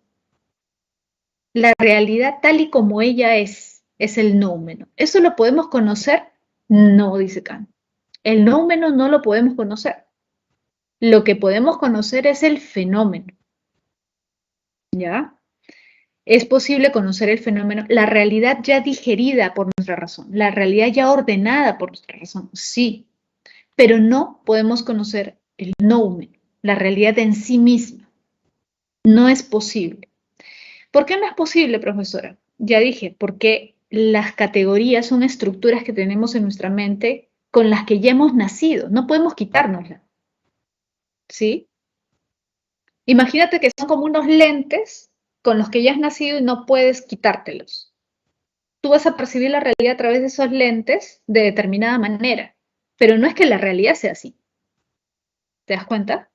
La realidad tal y como ella es el noumeno. ¿Eso lo podemos conocer? No, dice Kant. El noumeno no lo podemos conocer. Lo que podemos conocer es el fenómeno. ¿Ya? Es posible conocer el fenómeno, la realidad ya digerida por nuestra razón, la realidad ya ordenada por nuestra razón, sí, pero no podemos conocer el noumen, la realidad en sí misma. No es posible. ¿Por qué no es posible, profesora? Ya dije, porque las categorías son estructuras que tenemos en nuestra mente con las que ya hemos nacido, no podemos quitárnoslas. ¿Sí? Imagínate que son como unos lentes con los que ya has nacido y no puedes quitártelos. Tú vas a percibir la realidad a través de esos lentes de determinada manera, pero no es que la realidad sea así. ¿Te das cuenta?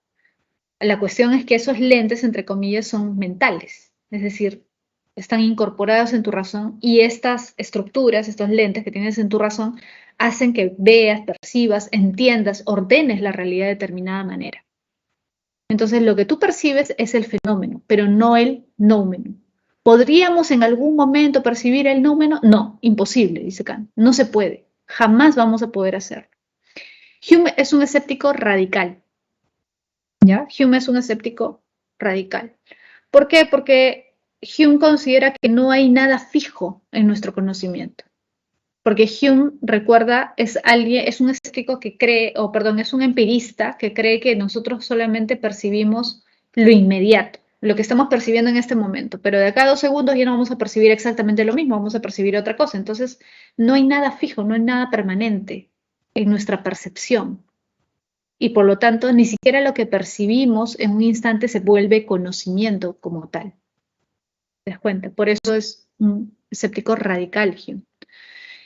La cuestión es que esos lentes, entre comillas, son mentales, es decir, están incorporados en tu razón y estas estructuras, estos lentes que tienes en tu razón, hacen que veas, percibas, entiendas, ordenes la realidad de determinada manera. Entonces, lo que tú percibes es el fenómeno, pero no el noumeno. ¿Podríamos en algún momento percibir el noumeno? No, imposible, dice Kant. No se puede. Jamás vamos a poder hacerlo. Hume es un escéptico radical. ¿Ya? Hume es un escéptico radical. ¿Por qué? Porque Hume considera que no hay nada fijo en nuestro conocimiento. Porque Hume, recuerda, es un escéptico que cree, es un empirista que cree que nosotros solamente percibimos lo inmediato, lo que estamos percibiendo en este momento, pero de acá a 2 segundos ya no vamos a percibir exactamente lo mismo, vamos a percibir otra cosa. Entonces, no hay nada fijo, no hay nada permanente en nuestra percepción. Y por lo tanto, ni siquiera lo que percibimos en un instante se vuelve conocimiento como tal. ¿Te das cuenta? Por eso es un escéptico radical, Hume.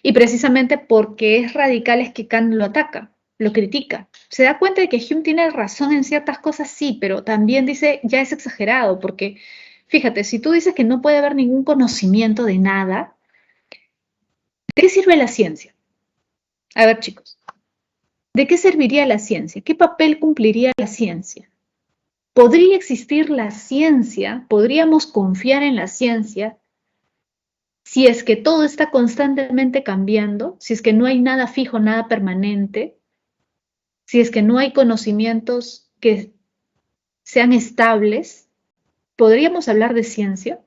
Y precisamente porque es radical es que Kant lo ataca, lo critica. Se da cuenta de que Hume tiene razón en ciertas cosas, sí, pero también dice, ya es exagerado, porque fíjate, si tú dices que no puede haber ningún conocimiento de nada, ¿de qué sirve la ciencia? A ver, chicos, ¿de qué serviría la ciencia? ¿Qué papel cumpliría la ciencia? ¿Podría existir la ciencia? ¿Podríamos confiar en la ciencia si es que todo está constantemente cambiando? Si es que no hay nada fijo, nada permanente, si es que no hay conocimientos que sean estables, ¿podríamos hablar de ciencia?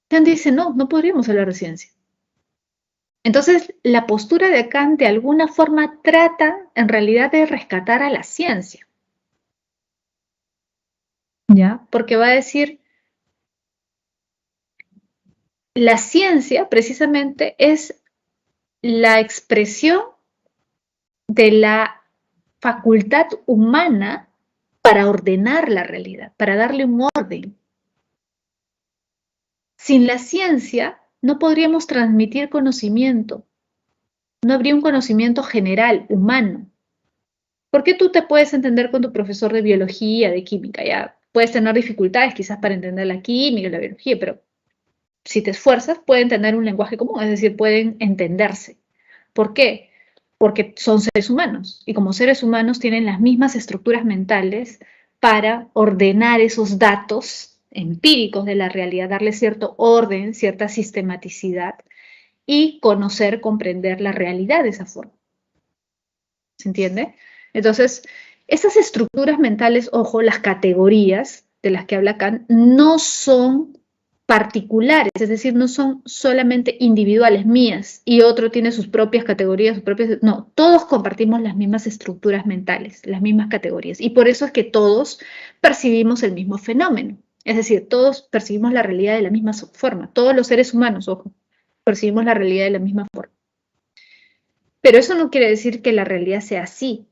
Kant dice, no, no podríamos hablar de ciencia. Entonces, la postura de Kant de alguna forma trata en realidad de rescatar a la ciencia. ¿Ya? Porque va a decir, la ciencia precisamente es la expresión de la facultad humana para ordenar la realidad, para darle un orden. Sin la ciencia no podríamos transmitir conocimiento, no habría un conocimiento general, humano. ¿Por qué tú te puedes entender con tu profesor de biología, de química? Ya puedes tener dificultades quizás para entender la química y la biología, pero si te esfuerzas pueden tener un lenguaje común, es decir, pueden entenderse. ¿Por qué? Porque son seres humanos y como seres humanos tienen las mismas estructuras mentales para ordenar esos datos empíricos de la realidad, darle cierto orden, cierta sistematicidad y conocer, comprender la realidad de esa forma. ¿Se entiende? Entonces, esas estructuras mentales, ojo, las categorías de las que habla Kant, no son particulares, es decir, no son solamente individuales mías y otro tiene sus propias categorías, sus propias... No, todos compartimos las mismas estructuras mentales, las mismas categorías y por eso es que todos percibimos el mismo fenómeno, es decir, todos percibimos la realidad de la misma forma, todos los seres humanos, ojo, percibimos la realidad de la misma forma. Pero eso no quiere decir que la realidad sea así.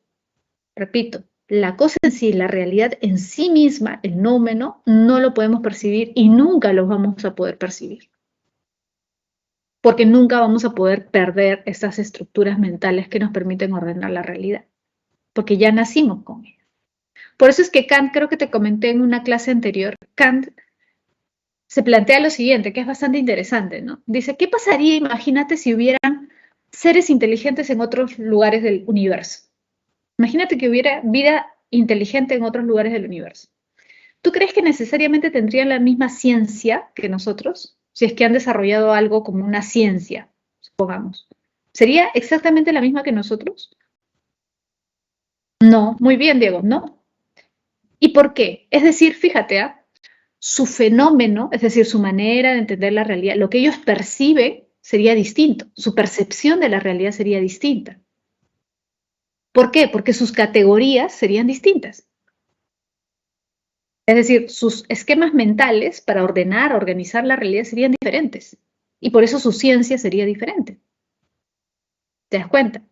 Repito, la cosa en sí, la realidad en sí misma, el nómeno, no lo podemos percibir y nunca lo vamos a poder percibir. Porque nunca vamos a poder perder estas estructuras mentales que nos permiten ordenar la realidad. Porque ya nacimos con ellas. Por eso es que Kant, creo que te comenté en una clase anterior, Kant se plantea lo siguiente, que es bastante interesante, ¿no? Dice, ¿qué pasaría, imagínate, si hubieran seres inteligentes en otros lugares del universo? Imagínate que hubiera vida inteligente en otros lugares del universo. ¿Tú crees que necesariamente tendrían la misma ciencia que nosotros? Si es que han desarrollado algo como una ciencia, supongamos. ¿Sería exactamente la misma que nosotros? No, muy bien, Diego, no. ¿Y por qué? Es decir, fíjate, su fenómeno, es decir, su manera de entender la realidad, lo que ellos perciben sería distinto, su percepción de la realidad sería distinta. ¿Por qué? Porque sus categorías serían distintas. Es decir, sus esquemas mentales para ordenar, organizar la realidad serían diferentes. Y por eso su ciencia sería diferente. ¿Te das cuenta?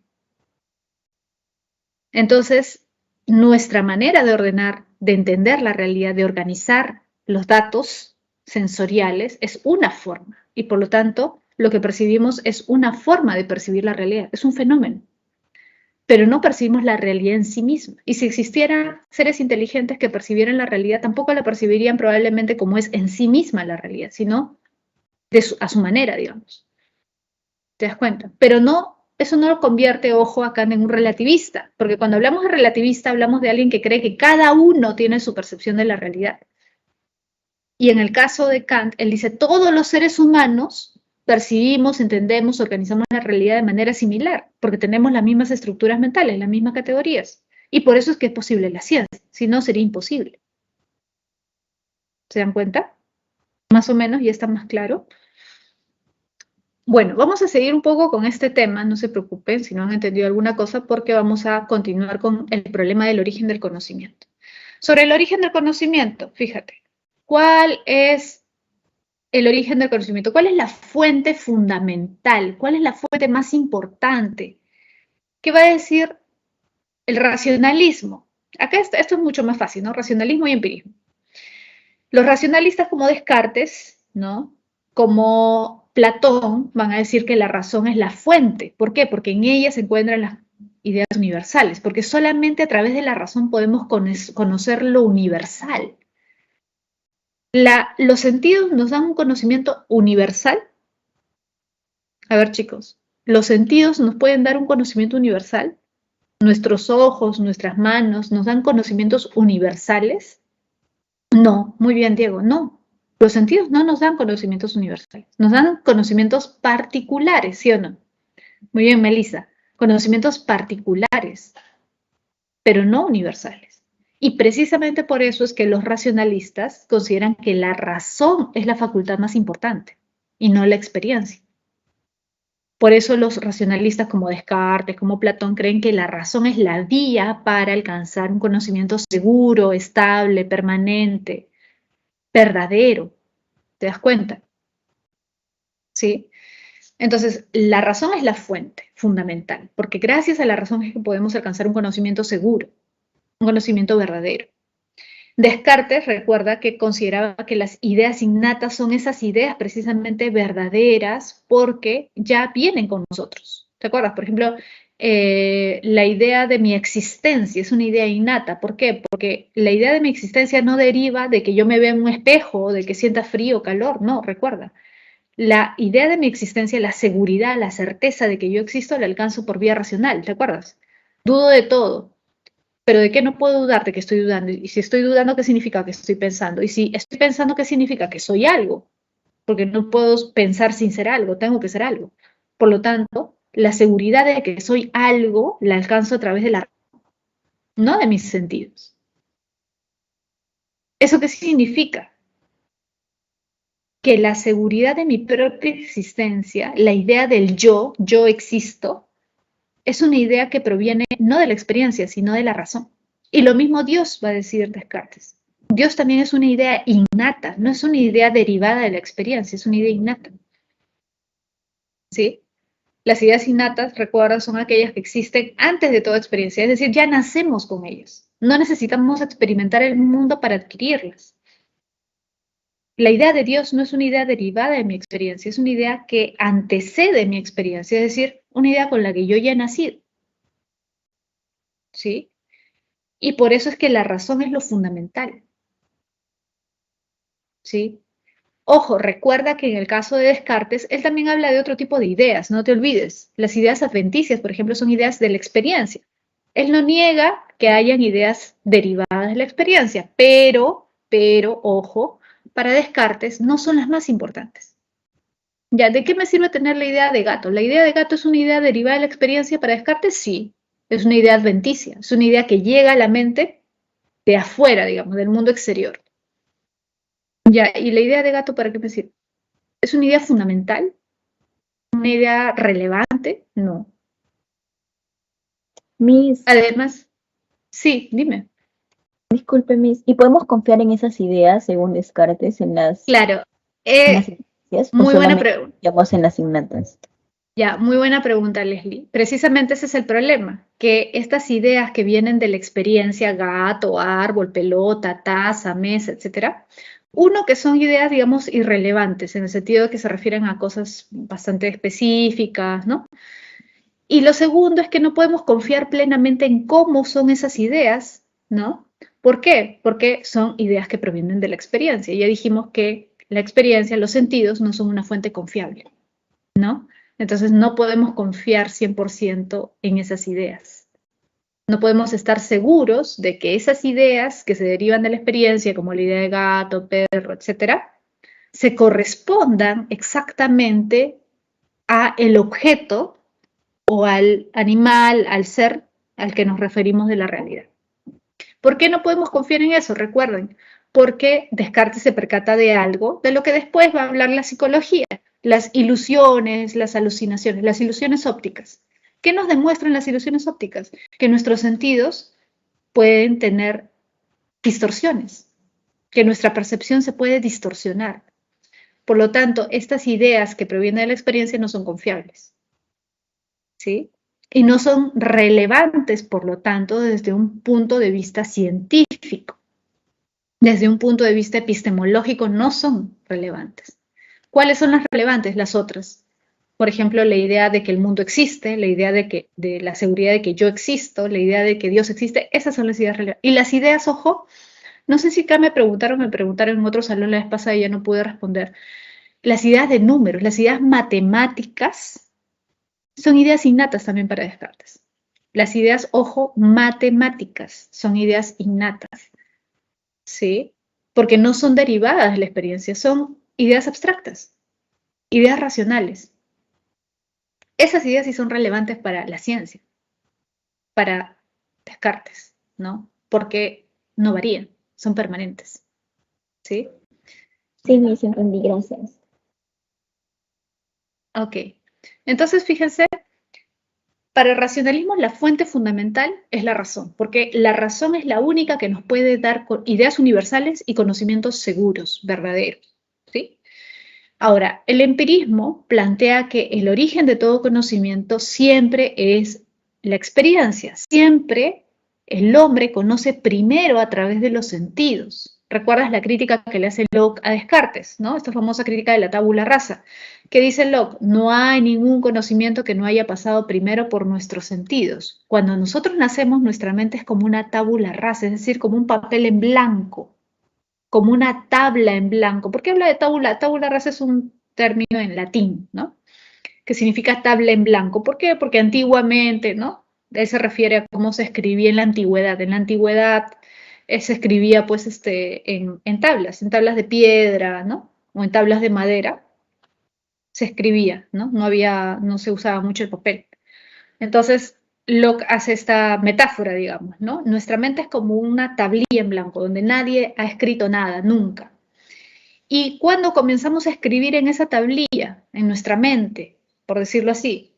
Entonces, nuestra manera de ordenar, de entender la realidad, de organizar los datos sensoriales es una forma. Y por lo tanto, lo que percibimos es una forma de percibir la realidad. Es un fenómeno. Pero no percibimos la realidad en sí misma. Y si existieran seres inteligentes que percibieran la realidad, tampoco la percibirían probablemente como es en sí misma la realidad, sino a su manera, digamos. ¿Te das cuenta? Pero no, eso no lo convierte, ojo, acá en un relativista, porque cuando hablamos de relativista hablamos de alguien que cree que cada uno tiene su percepción de la realidad. Y en el caso de Kant, él dice, todos los seres humanos percibimos, entendemos, organizamos la realidad de manera similar, porque tenemos las mismas estructuras mentales, las mismas categorías. Y por eso es que es posible la ciencia, si no sería imposible. ¿Se dan cuenta? Más o menos, ya está más claro. Bueno, vamos a seguir un poco con este tema, no se preocupen si no han entendido alguna cosa, porque vamos a continuar con el problema del origen del conocimiento. Sobre el origen del conocimiento, fíjate, ¿cuál es el origen del conocimiento? ¿Cuál es la fuente fundamental? ¿Cuál es la fuente más importante? ¿Qué va a decir el racionalismo? Acá esto es mucho más fácil, ¿no? Racionalismo y empirismo. Los racionalistas como Descartes, ¿no? Como Platón, van a decir que la razón es la fuente. ¿Por qué? Porque en ella se encuentran las ideas universales, porque solamente a través de la razón podemos conocer lo universal. Los sentidos nos dan un conocimiento universal. A ver, chicos, ¿los sentidos nos pueden dar un conocimiento universal? ¿Nuestros ojos, nuestras manos nos dan conocimientos universales? No, muy bien, Diego, no. Los sentidos no nos dan conocimientos universales, nos dan conocimientos particulares, ¿sí o no? Muy bien, Melissa, conocimientos particulares, pero no universales. Y precisamente por eso es que los racionalistas consideran que la razón es la facultad más importante y no la experiencia. Por eso los racionalistas como Descartes, como Platón, creen que la razón es la vía para alcanzar un conocimiento seguro, estable, permanente, verdadero. ¿Te das cuenta? ¿Sí? Entonces, la razón es la fuente fundamental, porque gracias a la razón es que podemos alcanzar un conocimiento seguro, un conocimiento verdadero. Descartes recuerda que consideraba que las ideas innatas son esas ideas precisamente verdaderas porque ya vienen con nosotros. ¿Te acuerdas? Por ejemplo, la idea de mi existencia es una idea innata. ¿Por qué? Porque la idea de mi existencia no deriva de que yo me vea en un espejo, de que sienta frío o calor. No, recuerda. La idea de mi existencia, la seguridad, la certeza de que yo existo, la alcanzo por vía racional. ¿Te acuerdas? Dudo de todo. Pero ¿de qué no puedo dudar? De que estoy dudando. Y si estoy dudando, ¿qué significa que estoy pensando? Y si estoy pensando, ¿qué significa? Que soy algo. Porque no puedo pensar sin ser algo, tengo que ser algo. Por lo tanto, la seguridad de que soy algo la alcanzo a través de la, no de mis sentidos. ¿Eso qué significa? Que la seguridad de mi propia existencia, la idea del yo existo, es una idea que proviene no de la experiencia, sino de la razón. Y lo mismo Dios va a decir Descartes. Dios también es una idea innata, no es una idea derivada de la experiencia, es una idea innata. ¿Sí? Las ideas innatas, recuerda, son aquellas que existen antes de toda experiencia, es decir, ya nacemos con ellas. No necesitamos experimentar el mundo para adquirirlas. La idea de Dios no es una idea derivada de mi experiencia, es una idea que antecede mi experiencia, es decir, una idea con la que yo ya he nacido. ¿Sí? Y por eso es que la razón es lo fundamental. ¿Sí? Ojo, recuerda que en el caso de Descartes, él también habla de otro tipo de ideas, no te olvides. Las ideas adventicias, por ejemplo, son ideas de la experiencia. Él no niega que hayan ideas derivadas de la experiencia, pero, ojo, para Descartes no son las más importantes. Ya, ¿de qué me sirve tener la idea de gato? ¿La idea de gato es una idea derivada de la experiencia para Descartes? Sí, es una idea adventicia, es una idea que llega a la mente de afuera, digamos, del mundo exterior. Ya, ¿y la idea de gato para qué me sirve? ¿Es una idea fundamental? ¿Una idea relevante? No. Miss, Además, sí, dime. disculpe, Miss, ¿y podemos confiar en esas ideas, según Descartes, Claro, en las ciencias, o muy buena solamente pregunta. confiamos en las innatas? Ya, muy buena pregunta, Leslie. Precisamente ese es el problema, que estas ideas que vienen de la experiencia, gato, árbol, pelota, taza, mesa, etcétera, uno que son ideas, digamos, irrelevantes, en el sentido de que se refieren a cosas bastante específicas, ¿no? Y lo segundo es que no podemos confiar plenamente en cómo son esas ideas, ¿no? ¿Por qué? Porque son ideas que provienen de la experiencia. Ya dijimos que la experiencia, los sentidos, no son una fuente confiable, ¿no? Entonces no podemos confiar 100% en esas ideas. No podemos estar seguros de que esas ideas que se derivan de la experiencia, como la idea de gato, perro, etcétera, se correspondan exactamente a el objeto o al animal, al ser al que nos referimos de la realidad. ¿Por qué no podemos confiar en eso? Recuerden, porque Descartes se percata de algo, de lo que después va a hablar la psicología, las ilusiones, las alucinaciones, las ilusiones ópticas. ¿Qué nos demuestran las ilusiones ópticas? Que nuestros sentidos pueden tener distorsiones, que nuestra percepción se puede distorsionar. Por lo tanto, estas ideas que provienen de la experiencia no son confiables. ¿Sí? y no son relevantes, por lo tanto, desde un punto de vista científico. Desde un punto de vista epistemológico no son relevantes. ¿Cuáles son las relevantes? Las otras. Por ejemplo, la idea de que el mundo existe, la idea de la seguridad de que yo existo, la idea de que Dios existe, esas son las ideas relevantes. Y las ideas, ojo, no sé si acá me preguntaron en otro salón la vez pasada y ya no pude responder. Las ideas de números, las ideas matemáticas, son ideas innatas también para Descartes. Las ideas, ojo, matemáticas, son ideas innatas, ¿sí? Porque no son derivadas de la experiencia, son ideas abstractas, ideas racionales. Esas ideas sí son relevantes para la ciencia, para Descartes, ¿no? Porque no varían, son permanentes, ¿sí? Sí, me entendí, gracias. Ok. Entonces, fíjense, para el racionalismo la fuente fundamental es la razón, porque la razón es la única que nos puede dar ideas universales y conocimientos seguros, verdaderos, ¿sí? Ahora, el empirismo plantea que el origen de todo conocimiento siempre es la experiencia. Siempre el hombre conoce primero a través de los sentidos. ¿Recuerdas la crítica que le hace Locke a Descartes, ¿no? Esta famosa crítica de la tabula rasa, que dice Locke, no hay ningún conocimiento que no haya pasado primero por nuestros sentidos. Cuando nosotros nacemos, nuestra mente es como una tabula rasa, es decir, como un papel en blanco, como una tabla en blanco. ¿Por qué habla de tabula? Tabula rasa es un término en latín, ¿no? Que significa tabla en blanco. ¿Por qué? Porque antiguamente, ¿no? Él se refiere a cómo se escribía en la antigüedad. En la antigüedad se escribía pues en tablas de piedra, ¿no? O en tablas de madera. Se escribía, ¿no? No se usaba mucho el papel. Entonces, Locke hace esta metáfora, digamos, ¿no? Nuestra mente es como una tablilla en blanco, donde nadie ha escrito nada, nunca. Y cuando comenzamos a escribir en esa tablilla, en nuestra mente, por decirlo así,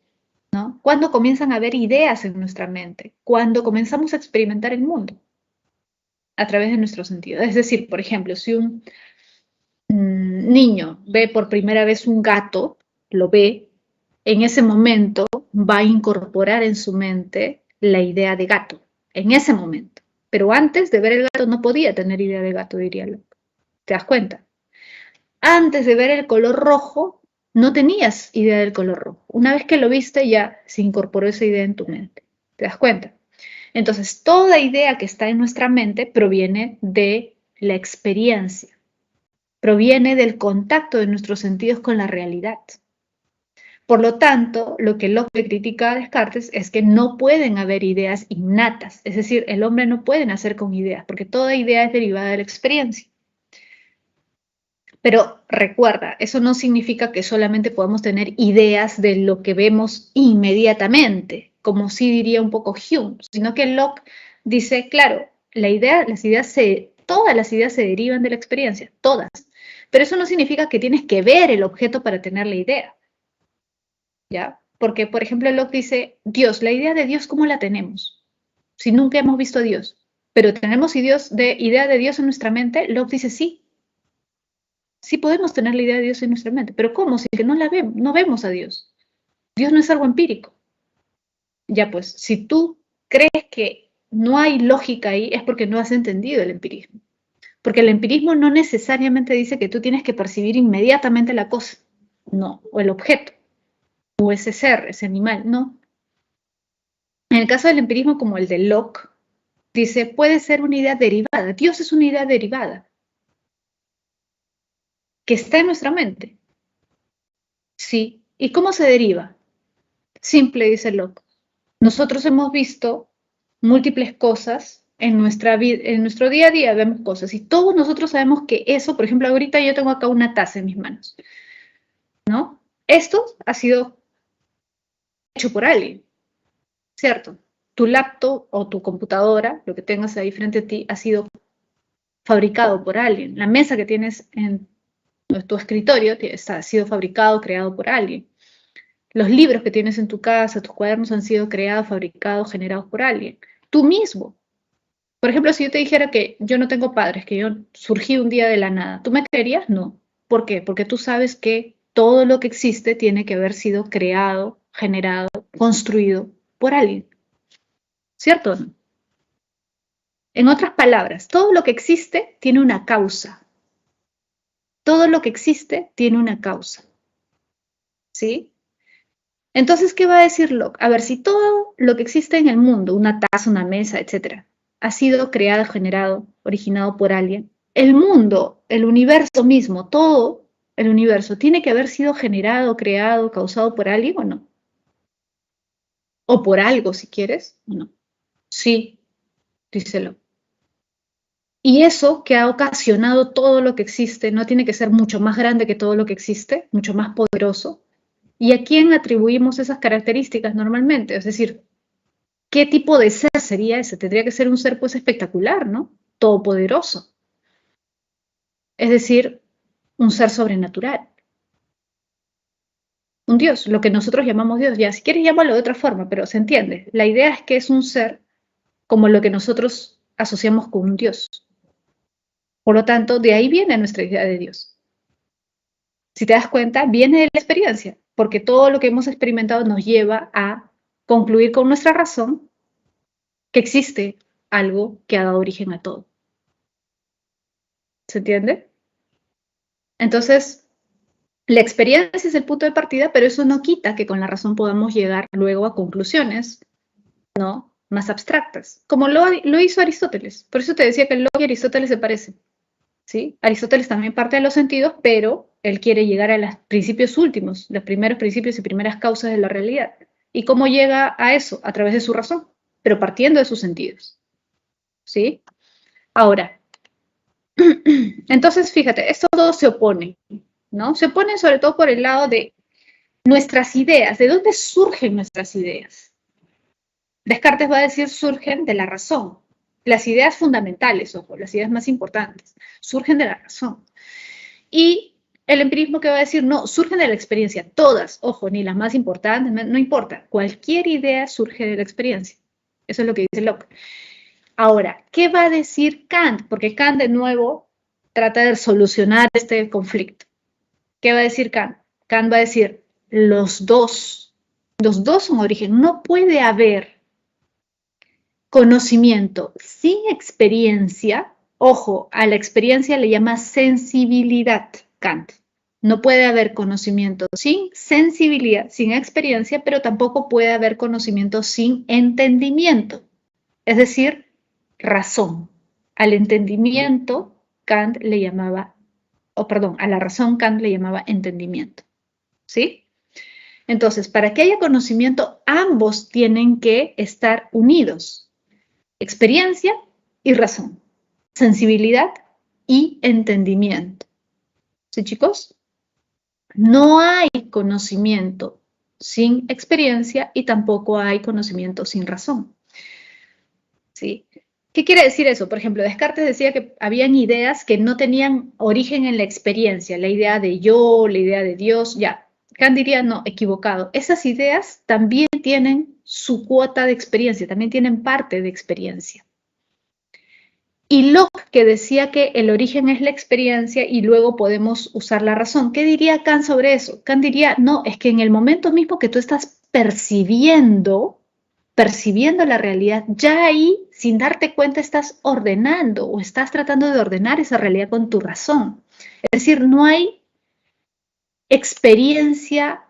¿no? Cuando comienzan a haber ideas en nuestra mente, cuando comenzamos a experimentar el mundo a través de nuestros sentidos. Es decir, por ejemplo, si un niño ve por primera vez un gato, lo ve, en ese momento va a incorporar en su mente la idea de gato, en ese momento. Pero antes de ver el gato no podía tener idea de gato, diría Locke. ¿Te das cuenta? Antes de ver el color rojo, no tenías idea del color rojo. Una vez que lo viste, ya se incorporó esa idea en tu mente. ¿Te das cuenta? Entonces, toda idea que está en nuestra mente proviene de la experiencia, proviene del contacto de nuestros sentidos con la realidad. Por lo tanto, lo que Locke critica a Descartes es que no pueden haber ideas innatas, es decir, el hombre no puede nacer con ideas, porque toda idea es derivada de la experiencia. Pero recuerda, eso no significa que solamente podamos tener ideas de lo que vemos inmediatamente, como sí diría un poco Hume, sino que Locke dice, claro, todas las ideas se derivan de la experiencia, todas. Pero eso no significa que tienes que ver el objeto para tener la idea, ¿ya? Porque, por ejemplo, Locke dice, Dios, la idea de Dios, ¿cómo la tenemos? Si nunca hemos visto a Dios, pero tenemos idea de Dios en nuestra mente, Locke dice, sí. Sí podemos tener la idea de Dios en nuestra mente, pero ¿cómo? Si que no vemos a Dios. Dios no es algo empírico. Ya pues, si tú crees que no hay lógica ahí, es porque no has entendido el empirismo. Porque el empirismo no necesariamente dice que tú tienes que percibir inmediatamente la cosa, no, o el objeto, o ese ser, ese animal, no. En el caso del empirismo como el de Locke, dice, puede ser una idea derivada. Dios es una idea derivada, que está en nuestra mente. Sí. ¿Y cómo se deriva? Simple, dice Locke. Nosotros hemos visto múltiples cosas en nuestra vida, en nuestro día a día vemos cosas y todos nosotros sabemos que eso, por ejemplo, ahorita yo tengo acá una taza en mis manos, ¿no? Esto ha sido hecho por alguien, ¿cierto? Tu laptop o tu computadora, lo que tengas ahí frente a ti, ha sido fabricado por alguien. La mesa que tienes en tu escritorio ha sido fabricado, creado por alguien. Los libros que tienes en tu casa, tus cuadernos han sido creados, fabricados, generados por alguien. Tú mismo. Por ejemplo, si yo te dijera que yo no tengo padres, que yo surgí un día de la nada, ¿tú me creerías? No. ¿Por qué? Porque tú sabes que todo lo que existe tiene que haber sido creado, generado, construido por alguien. ¿Cierto o no? En otras palabras, todo lo que existe tiene una causa. Todo lo que existe tiene una causa. ¿Sí? Entonces, ¿qué va a decir Locke? A ver, si todo lo que existe en el mundo, una taza, una mesa, etcétera, ha sido creado, generado, originado por alguien, el mundo, el universo mismo, todo el universo, ¿tiene que haber sido generado, creado, causado por alguien o no? O por algo, si quieres, ¿o no? Sí, dice Locke. Y eso que ha ocasionado todo lo que existe, ¿no tiene que ser mucho más grande que todo lo que existe, mucho más poderoso? ¿Y a quién atribuimos esas características normalmente? Es decir, ¿qué tipo de ser sería ese? Tendría que ser un ser pues espectacular, ¿no? Todopoderoso. Es decir, un ser sobrenatural. Un Dios, lo que nosotros llamamos Dios. Ya, si quieres llámalo de otra forma, pero se entiende. La idea es que es un ser como lo que nosotros asociamos con un Dios. Por lo tanto, de ahí viene nuestra idea de Dios. Si te das cuenta, viene de la experiencia, porque todo lo que hemos experimentado nos lleva a concluir con nuestra razón que existe algo que ha dado origen a todo. ¿Se entiende? Entonces, la experiencia es el punto de partida, pero eso no quita que con la razón podamos llegar luego a conclusiones, ¿no?, más abstractas, como lo hizo Aristóteles. Por eso te decía que Locke y Aristóteles se parecen. ¿Sí? Aristóteles también parte de los sentidos, pero él quiere llegar a los principios últimos, los primeros principios y primeras causas de la realidad. ¿Y cómo llega a eso? A través de su razón, pero partiendo de sus sentidos. ¿Sí? Ahora, entonces fíjate, estos dos se oponen, ¿no? Se oponen sobre todo por el lado de nuestras ideas. ¿De dónde surgen nuestras ideas? Descartes va a decir surgen de la razón. Las ideas fundamentales, ojo, las ideas más importantes, surgen de la razón. Y el empirismo que va a decir, no, surgen de la experiencia, todas, ojo, ni las más importantes, no importa, cualquier idea surge de la experiencia. Eso es lo que dice Locke. Ahora, ¿qué va a decir Kant? Porque Kant, de nuevo, trata de solucionar este conflicto. ¿Qué va a decir Kant? Kant va a decir, los dos son origen. No puede haber conocimiento sin experiencia. Ojo, a la experiencia le llama sensibilidad, Kant. No puede haber conocimiento sin sensibilidad, sin experiencia, pero tampoco puede haber conocimiento sin entendimiento, es decir, razón. Al entendimiento, Kant le llamaba, a la razón Kant le llamaba entendimiento. ¿Sí? Entonces, para que haya conocimiento, ambos tienen que estar unidos. Experiencia y razón, sensibilidad y entendimiento. ¿Sí, chicos? No hay conocimiento sin experiencia y tampoco hay conocimiento sin razón. ¿Sí? ¿Qué quiere decir eso? Por ejemplo, Descartes decía que habían ideas que no tenían origen en la experiencia, la idea de yo, la idea de Dios, ya. Kant diría, no, equivocado. Esas ideas también tienen su cuota de experiencia, también tienen parte de experiencia. Y Locke, que decía que el origen es la experiencia y luego podemos usar la razón. ¿Qué diría Kant sobre eso? Kant diría, no, es que en el momento mismo que tú estás percibiendo la realidad, ya ahí, sin darte cuenta, estás ordenando o estás tratando de ordenar esa realidad con tu razón. Es decir, no hay experiencia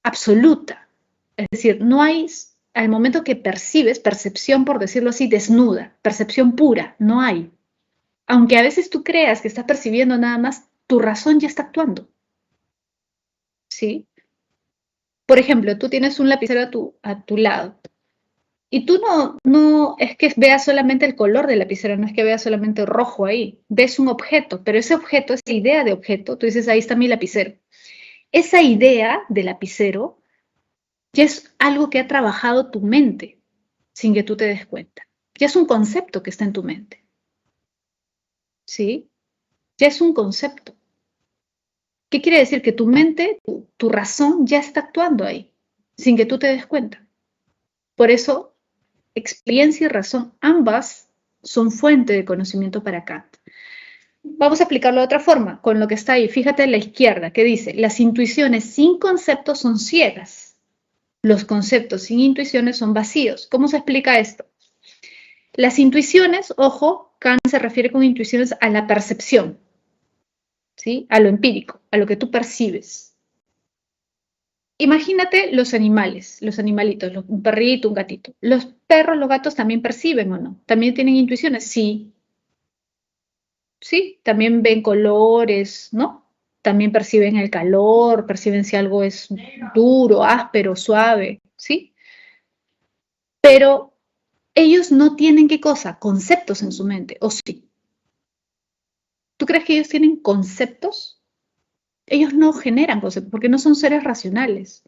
absoluta. Es decir, no hay, al momento que percibes, percepción, por decirlo así, desnuda, percepción pura, no hay. Aunque a veces tú creas que estás percibiendo nada más, tu razón ya está actuando. ¿Sí? Por ejemplo, tú tienes un lapicero a tu lado y tú no es que veas solamente el color del lapicero, no es que veas solamente rojo ahí. Ves un objeto, pero ese objeto, esa idea de objeto, tú dices, ahí está mi lapicero. Esa idea de lapicero ya es algo que ha trabajado tu mente sin que tú te des cuenta. Ya es un concepto que está en tu mente. ¿Sí? Ya es un concepto. ¿Qué quiere decir? Que tu mente, tu razón ya está actuando ahí, sin que tú te des cuenta. Por eso, experiencia y razón, ambas son fuente de conocimiento para Kant. Vamos a aplicarlo de otra forma, con lo que está ahí. Fíjate en la izquierda, que dice, las intuiciones sin conceptos son ciegas. Los conceptos sin intuiciones son vacíos. ¿Cómo se explica esto? Las intuiciones, ojo, Kant se refiere con intuiciones a la percepción, ¿sí? A lo empírico, a lo que tú percibes. Imagínate los animales, los animalitos, un perrito, un gatito. ¿Los perros, los gatos también perciben o no? ¿También tienen intuiciones? Sí. Sí, también ven colores, ¿no? También perciben el calor, perciben si algo es duro, áspero, suave, ¿sí? Pero ellos no tienen, ¿qué cosa? Conceptos en su mente, ¿o sí? ¿Tú crees que ellos tienen conceptos? Ellos no generan conceptos porque no son seres racionales.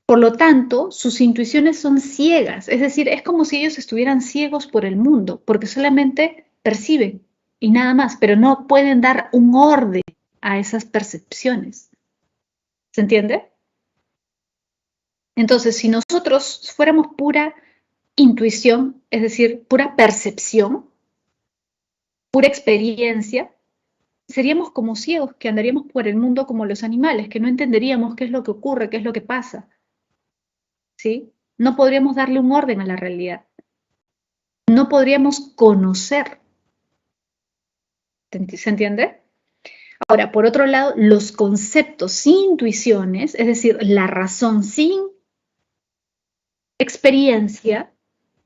Por lo tanto, sus intuiciones son ciegas, es decir, es como si ellos estuvieran ciegos por el mundo, porque solamente perciben y nada más, pero no pueden dar un orden a esas percepciones. ¿Se entiende? Entonces, si nosotros fuéramos pura intuición, es decir, pura percepción, pura experiencia, seríamos como ciegos que andaríamos por el mundo como los animales, que no entenderíamos qué es lo que ocurre, qué es lo que pasa. ¿Sí? No podríamos darle un orden a la realidad. No podríamos conocer. ¿Se entiende? Ahora, por otro lado, los conceptos sin intuiciones, es decir, la razón sin experiencia,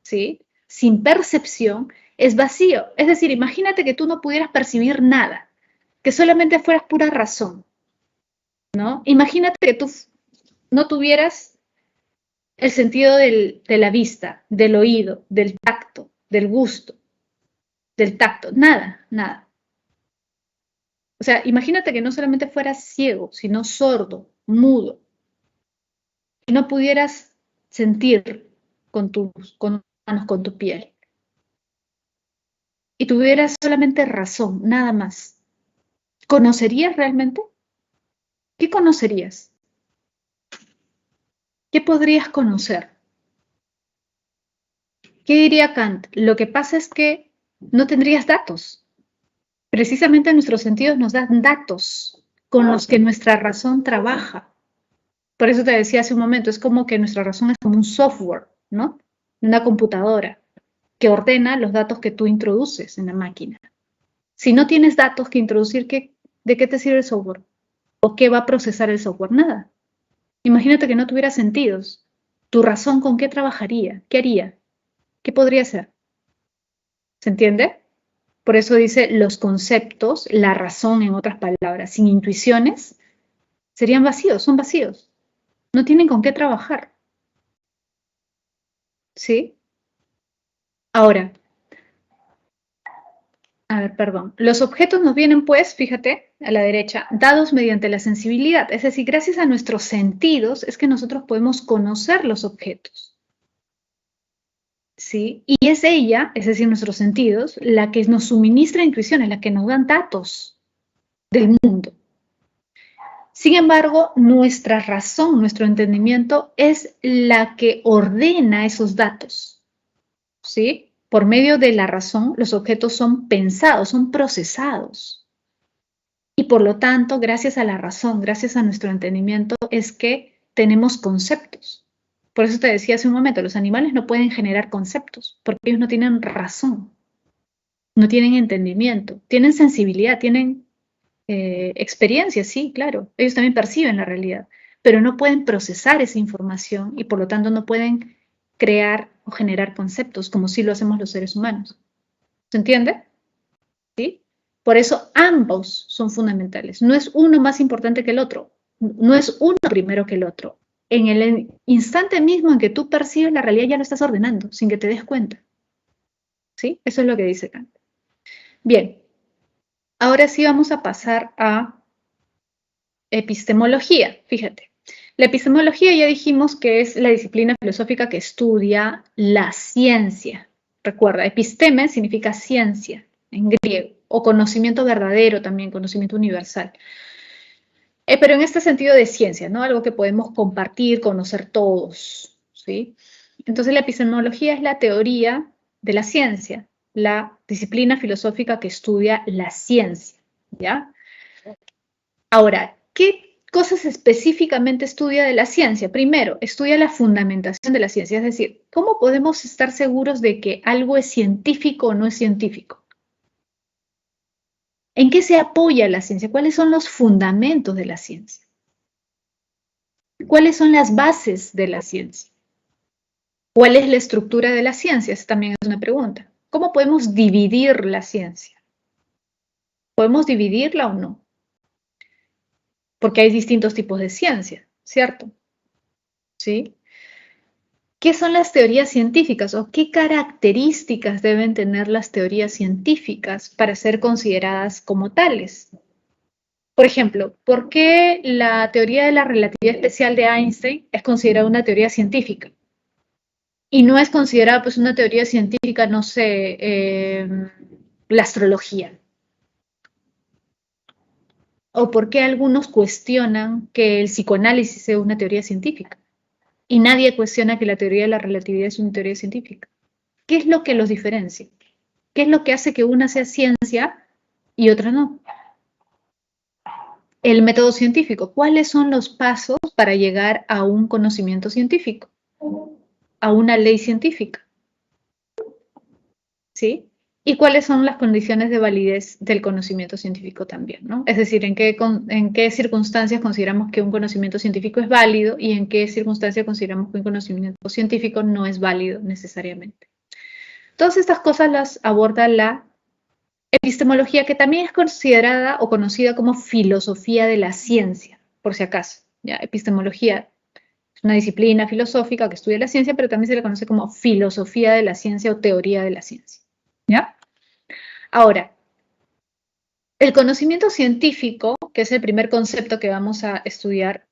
¿sí? Sin percepción, es vacío. Es decir, imagínate que tú no pudieras percibir nada, que solamente fueras pura razón, ¿no? Imagínate que tú no tuvieras el sentido de la vista, del oído, del tacto, del gusto, del tacto, nada, nada. O sea, imagínate que no solamente fueras ciego, sino sordo, mudo, y no pudieras sentir con tus manos, con tu piel, y tuvieras solamente razón, nada más. ¿Conocerías realmente? ¿Qué conocerías? ¿Qué podrías conocer? ¿Qué diría Kant? Lo que pasa es que no tendrías datos. Precisamente nuestros sentidos nos dan datos con los que nuestra razón trabaja. Por eso te decía hace un momento, es como que nuestra razón es como un software, ¿no? Una computadora que ordena los datos que tú introduces en la máquina. Si no tienes datos que introducir, ¿de qué te sirve el software? ¿O qué va a procesar el software? Nada. Imagínate que no tuviera sentidos. ¿Tu razón con qué trabajaría? ¿Qué haría? ¿Qué podría hacer? ¿Se entiende? Por eso dice los conceptos, la razón en otras palabras, sin intuiciones, serían vacíos, son vacíos. No tienen con qué trabajar. ¿Sí? Ahora, a ver, perdón. Los objetos nos vienen, pues, fíjate, a la derecha, dados mediante la sensibilidad. Es decir, gracias a nuestros sentidos es que nosotros podemos conocer los objetos. ¿Sí? Y es ella, es decir, nuestros sentidos, la que nos suministra intuiciones, la que nos dan datos del mundo. Sin embargo, nuestra razón, nuestro entendimiento es la que ordena esos datos. ¿Sí? Por medio de la razón, los objetos son pensados, son procesados. Y por lo tanto, gracias a la razón, gracias a nuestro entendimiento, es que tenemos conceptos. Por eso te decía hace un momento, los animales no pueden generar conceptos, porque ellos no tienen razón, no tienen entendimiento, tienen sensibilidad, tienen experiencia, sí, claro. Ellos también perciben la realidad, pero no pueden procesar esa información y por lo tanto no pueden crear o generar conceptos como sí lo hacemos los seres humanos. ¿Se entiende? ¿Sí? Por eso ambos son fundamentales. No es uno más importante que el otro. No es uno primero que el otro. En el instante mismo en que tú percibes la realidad ya lo estás ordenando, sin que te des cuenta. ¿Sí? Eso es lo que dice Kant. Bien, ahora sí vamos a pasar a epistemología. Fíjate. La epistemología ya dijimos que es la disciplina filosófica que estudia la ciencia. Recuerda, episteme significa ciencia en griego, o conocimiento verdadero también, conocimiento universal. Pero en este sentido de ciencia, ¿no? Algo que podemos compartir, conocer todos, ¿sí? Entonces la epistemología es la teoría de la ciencia, la disciplina filosófica que estudia la ciencia, ¿ya? Ahora, cosas específicamente estudia de la ciencia? Primero, estudia la fundamentación de la ciencia, es decir, ¿cómo podemos estar seguros de que algo es científico o no es científico? ¿En qué se apoya la ciencia? ¿Cuáles son los fundamentos de la ciencia? ¿Cuáles son las bases de la ciencia? ¿Cuál es la estructura de la ciencia? Esa también es una pregunta. ¿Cómo podemos dividir la ciencia? ¿Podemos dividirla o no? Porque hay distintos tipos de ciencia, ¿cierto? ¿Sí? ¿Qué son las teorías científicas o qué características deben tener las teorías científicas para ser consideradas como tales? Por ejemplo, ¿por qué la teoría de la relatividad especial de Einstein es considerada una teoría científica? Y no es considerada pues una teoría científica, no sé, la astrología. ¿O por qué algunos cuestionan que el psicoanálisis sea una teoría científica? Y nadie cuestiona que la teoría de la relatividad es una teoría científica. ¿Qué es lo que los diferencia? ¿Qué es lo que hace que una sea ciencia y otra no? El método científico. ¿Cuáles son los pasos para llegar a un conocimiento científico? A una ley científica. ¿Sí? ¿Y cuáles son las condiciones de validez del conocimiento científico también, ¿no? Es decir, ¿en qué circunstancias consideramos que un conocimiento científico es válido y en qué circunstancias consideramos que un conocimiento científico no es válido necesariamente? Todas estas cosas las aborda la epistemología, que también es considerada o conocida como filosofía de la ciencia, por si acaso. ¿Ya? Epistemología es una disciplina filosófica que estudia la ciencia, pero también se le conoce como filosofía de la ciencia o teoría de la ciencia. ¿Ya? Ahora, el conocimiento científico, que es el primer concepto que vamos a estudiar,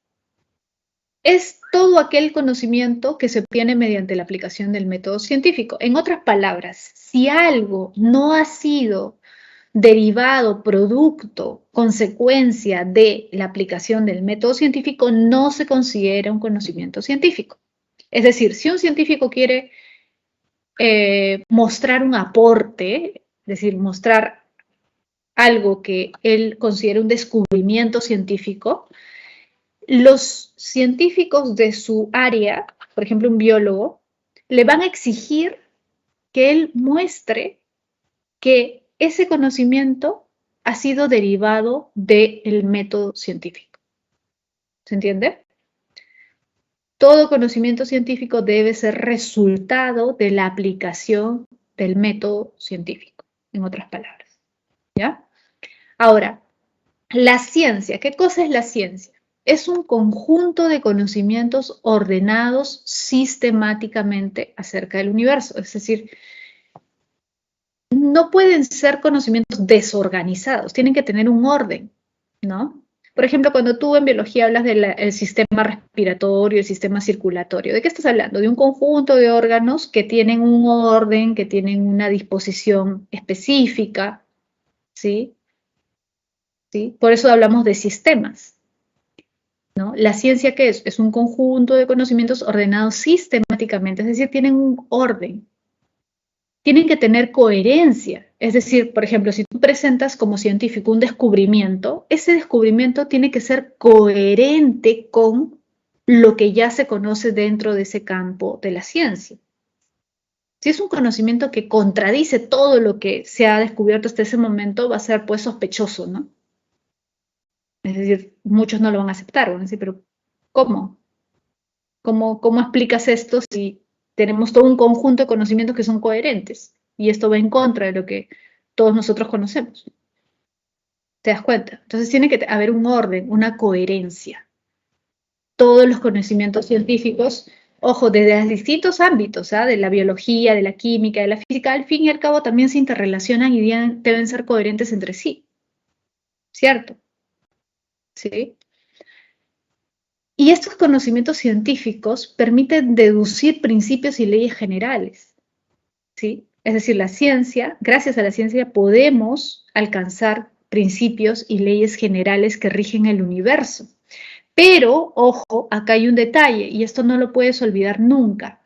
es todo aquel conocimiento que se obtiene mediante la aplicación del método científico. En otras palabras, si algo no ha sido derivado, producto, consecuencia de la aplicación del método científico, no se considera un conocimiento científico. Es decir, si un científico quiere mostrar un aporte, es decir, mostrar algo que él considera un descubrimiento científico, los científicos de su área, por ejemplo, un biólogo, le van a exigir que él muestre que ese conocimiento ha sido derivado del método científico. ¿Se entiende? Todo conocimiento científico debe ser resultado de la aplicación del método científico, en otras palabras. ¿Ya? Ahora, la ciencia, ¿qué cosa es la ciencia? Es un conjunto de conocimientos ordenados sistemáticamente acerca del universo. Es decir, no pueden ser conocimientos desorganizados, tienen que tener un orden, ¿no? Por ejemplo, cuando tú en biología hablas del sistema respiratorio, el sistema circulatorio, ¿de qué estás hablando? De un conjunto de órganos que tienen un orden, que tienen una disposición específica, ¿sí? ¿Sí? Por eso hablamos de sistemas, ¿no? La ciencia, ¿qué es? Es un conjunto de conocimientos ordenados sistemáticamente, es decir, tienen un orden. Tienen que tener coherencia. Es decir, por ejemplo, si tú presentas como científico un descubrimiento, ese descubrimiento tiene que ser coherente con lo que ya se conoce dentro de ese campo de la ciencia. Si es un conocimiento que contradice todo lo que se ha descubierto hasta ese momento, va a ser pues sospechoso, ¿no? Es decir, muchos no lo van a aceptar, van a decir, pero ¿cómo? ¿Cómo explicas esto si tenemos todo un conjunto de conocimientos que son coherentes? Y esto va en contra de lo que todos nosotros conocemos. ¿Te das cuenta? Entonces tiene que haber un orden, una coherencia. Todos los conocimientos científicos, ojo, desde los distintos ámbitos, ¿eh? De la biología, de la química, de la física, al fin y al cabo también se interrelacionan y deben ser coherentes entre sí. ¿Cierto? ¿Sí? Y estos conocimientos científicos permiten deducir principios y leyes generales, ¿sí? Es decir, la ciencia, gracias a la ciencia podemos alcanzar principios y leyes generales que rigen el universo. Pero, ojo, acá hay un detalle y esto no lo puedes olvidar nunca.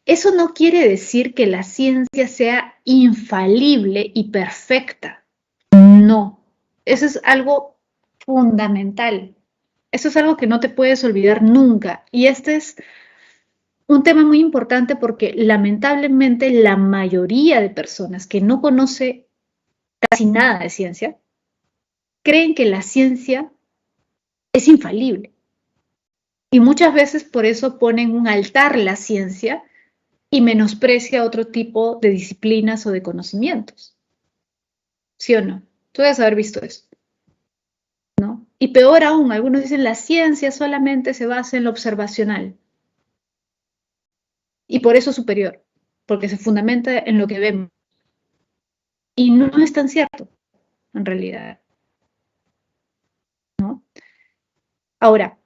Eso no quiere decir que la ciencia sea infalible y perfecta. No, eso es algo fundamental. Eso es algo que no te puedes olvidar nunca. Y este es un tema muy importante porque lamentablemente la mayoría de personas que no conoce casi nada de ciencia creen que la ciencia es infalible. Y muchas veces por eso ponen un altar la ciencia y menosprecia otro tipo de disciplinas o de conocimientos. ¿Sí o no? Tú debes haber visto eso, ¿no? Y peor aún, algunos dicen la ciencia solamente se basa en lo observacional. Y por eso es superior, porque se fundamenta en lo que vemos. Y no es tan cierto, en realidad, ¿no? Ahora,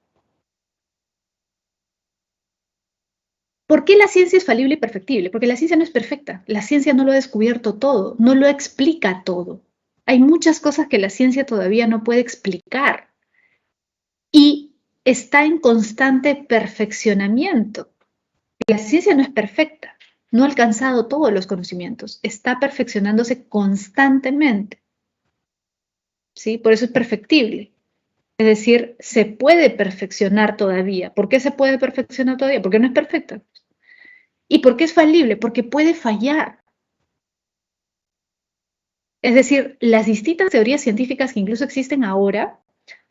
¿por qué la ciencia es falible y perfectible? Porque la ciencia no es perfecta. La ciencia no lo ha descubierto todo, no lo explica todo. Hay muchas cosas que la ciencia todavía no puede explicar y está en constante perfeccionamiento. La ciencia no es perfecta, no ha alcanzado todos los conocimientos, está perfeccionándose constantemente, ¿sí? Por eso es perfectible. Es decir, se puede perfeccionar todavía. ¿Por qué se puede perfeccionar todavía? Porque no es perfecta. ¿Y por qué es falible? Porque puede fallar. Es decir, las distintas teorías científicas que incluso existen ahora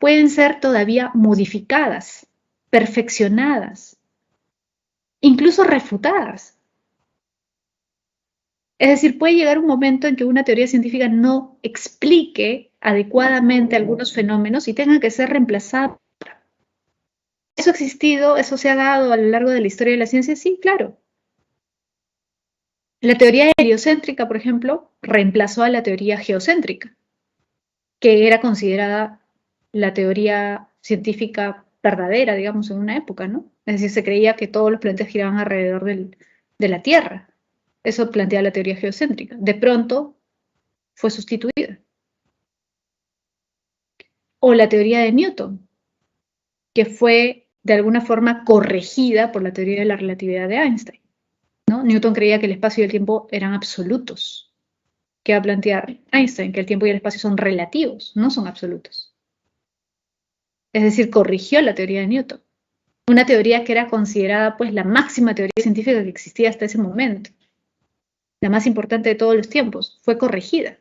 pueden ser todavía modificadas, perfeccionadas, incluso refutadas. Es decir, puede llegar un momento en que una teoría científica no explique adecuadamente algunos fenómenos y tenga que ser reemplazada. ¿Eso ha existido? ¿Eso se ha dado a lo largo de la historia de la ciencia? Sí, claro. La teoría heliocéntrica, por ejemplo, reemplazó a la teoría geocéntrica, que era considerada la teoría científica verdadera, digamos, en una época, ¿no? Es decir, se creía que todos los planetas giraban alrededor de la Tierra. Eso plantea la teoría geocéntrica. De pronto fue sustituida. O la teoría de Newton, que fue de alguna forma corregida por la teoría de la relatividad de Einstein, ¿no? Newton creía que el espacio y el tiempo eran absolutos. ¿Qué va a plantear Einstein? Que el tiempo y el espacio son relativos, no son absolutos. Es decir, corrigió la teoría de Newton. Una teoría que era considerada pues la máxima teoría científica que existía hasta ese momento. La más importante de todos los tiempos. Fue corregida.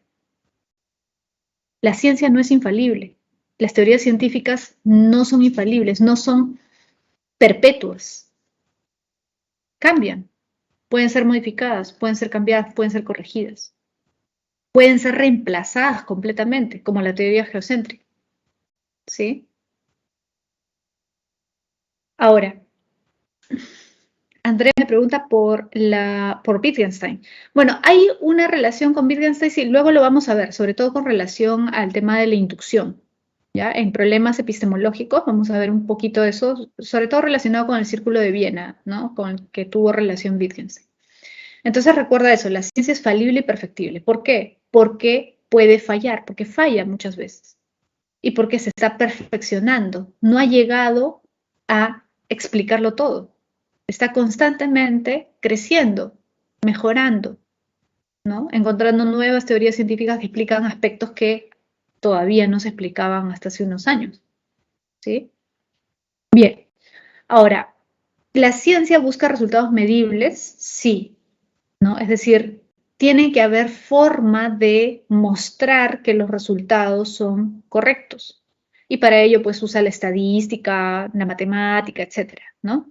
La ciencia no es infalible. Las teorías científicas no son infalibles, no son perpetuas. Cambian. Pueden ser modificadas, pueden ser cambiadas, pueden ser corregidas. Pueden ser reemplazadas completamente, como la teoría geocéntrica. ¿Sí? Ahora, Andrea me pregunta por Wittgenstein. Bueno, hay una relación con Wittgenstein, sí, luego lo vamos a ver, sobre todo con relación al tema de la inducción. ¿Ya? En problemas epistemológicos vamos a ver un poquito de eso, sobre todo relacionado con el Círculo de Viena, ¿no? Con el que tuvo relación Wittgenstein. Entonces recuerda eso, la ciencia es falible y perfectible. ¿Por qué? Porque puede fallar, porque falla muchas veces. Y porque se está perfeccionando. No ha llegado a explicarlo todo. Está constantemente creciendo, mejorando, ¿no? Encontrando nuevas teorías científicas que explican aspectos que todavía no se explicaban hasta hace unos años. ¿Sí? Bien. Ahora, ¿la ciencia busca resultados medibles? Sí, ¿no? Es decir, tiene que haber forma de mostrar que los resultados son correctos. Y para ello, pues, usa la estadística, la matemática, etcétera, ¿no?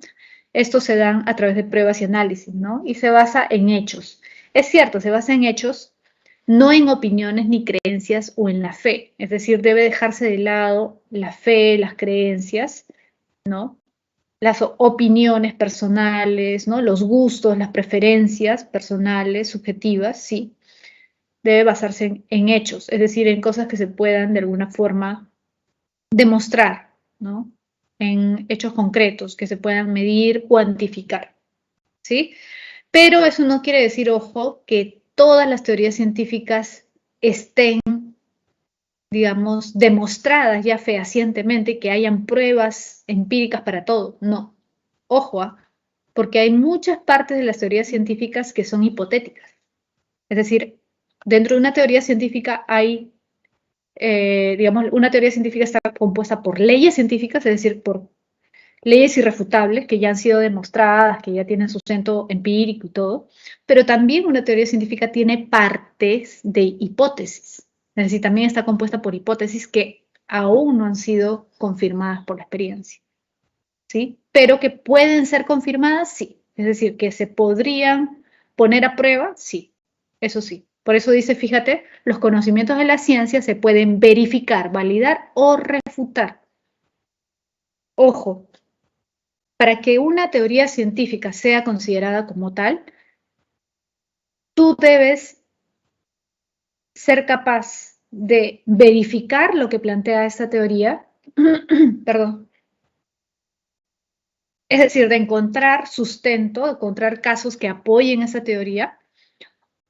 Estos se dan a través de pruebas y análisis, ¿no? Y se basa en hechos. Es cierto, se basa en hechos, no en opiniones ni creencias o en la fe. Es decir, debe dejarse de lado la fe, las creencias, ¿no? Las opiniones personales, ¿no? Los gustos, las preferencias personales, subjetivas, sí. Debe basarse en hechos, es decir, en cosas que se puedan de alguna forma demostrar, ¿no? En hechos concretos que se puedan medir, cuantificar, ¿sí? Pero eso no quiere decir, ojo, que todas las teorías científicas estén, digamos, demostradas ya fehacientemente, que hayan pruebas empíricas para todo. No. Ojo, porque hay muchas partes de las teorías científicas que son hipotéticas. Es decir, dentro de una teoría científica hay digamos, una teoría científica está compuesta por leyes científicas, es decir, por leyes irrefutables que ya han sido demostradas, que ya tienen sustento empírico y todo, pero también una teoría científica tiene partes de hipótesis, es decir, también está compuesta por hipótesis que aún no han sido confirmadas por la experiencia, ¿sí? Pero que pueden ser confirmadas, sí, es decir, que se podrían poner a prueba, sí, eso sí. Por eso dice, fíjate, los conocimientos de la ciencia se pueden verificar, validar o refutar. Ojo, para que una teoría científica sea considerada como tal, tú debes ser capaz de verificar lo que plantea esta teoría, perdón, es decir, de encontrar sustento, de encontrar casos que apoyen esa teoría,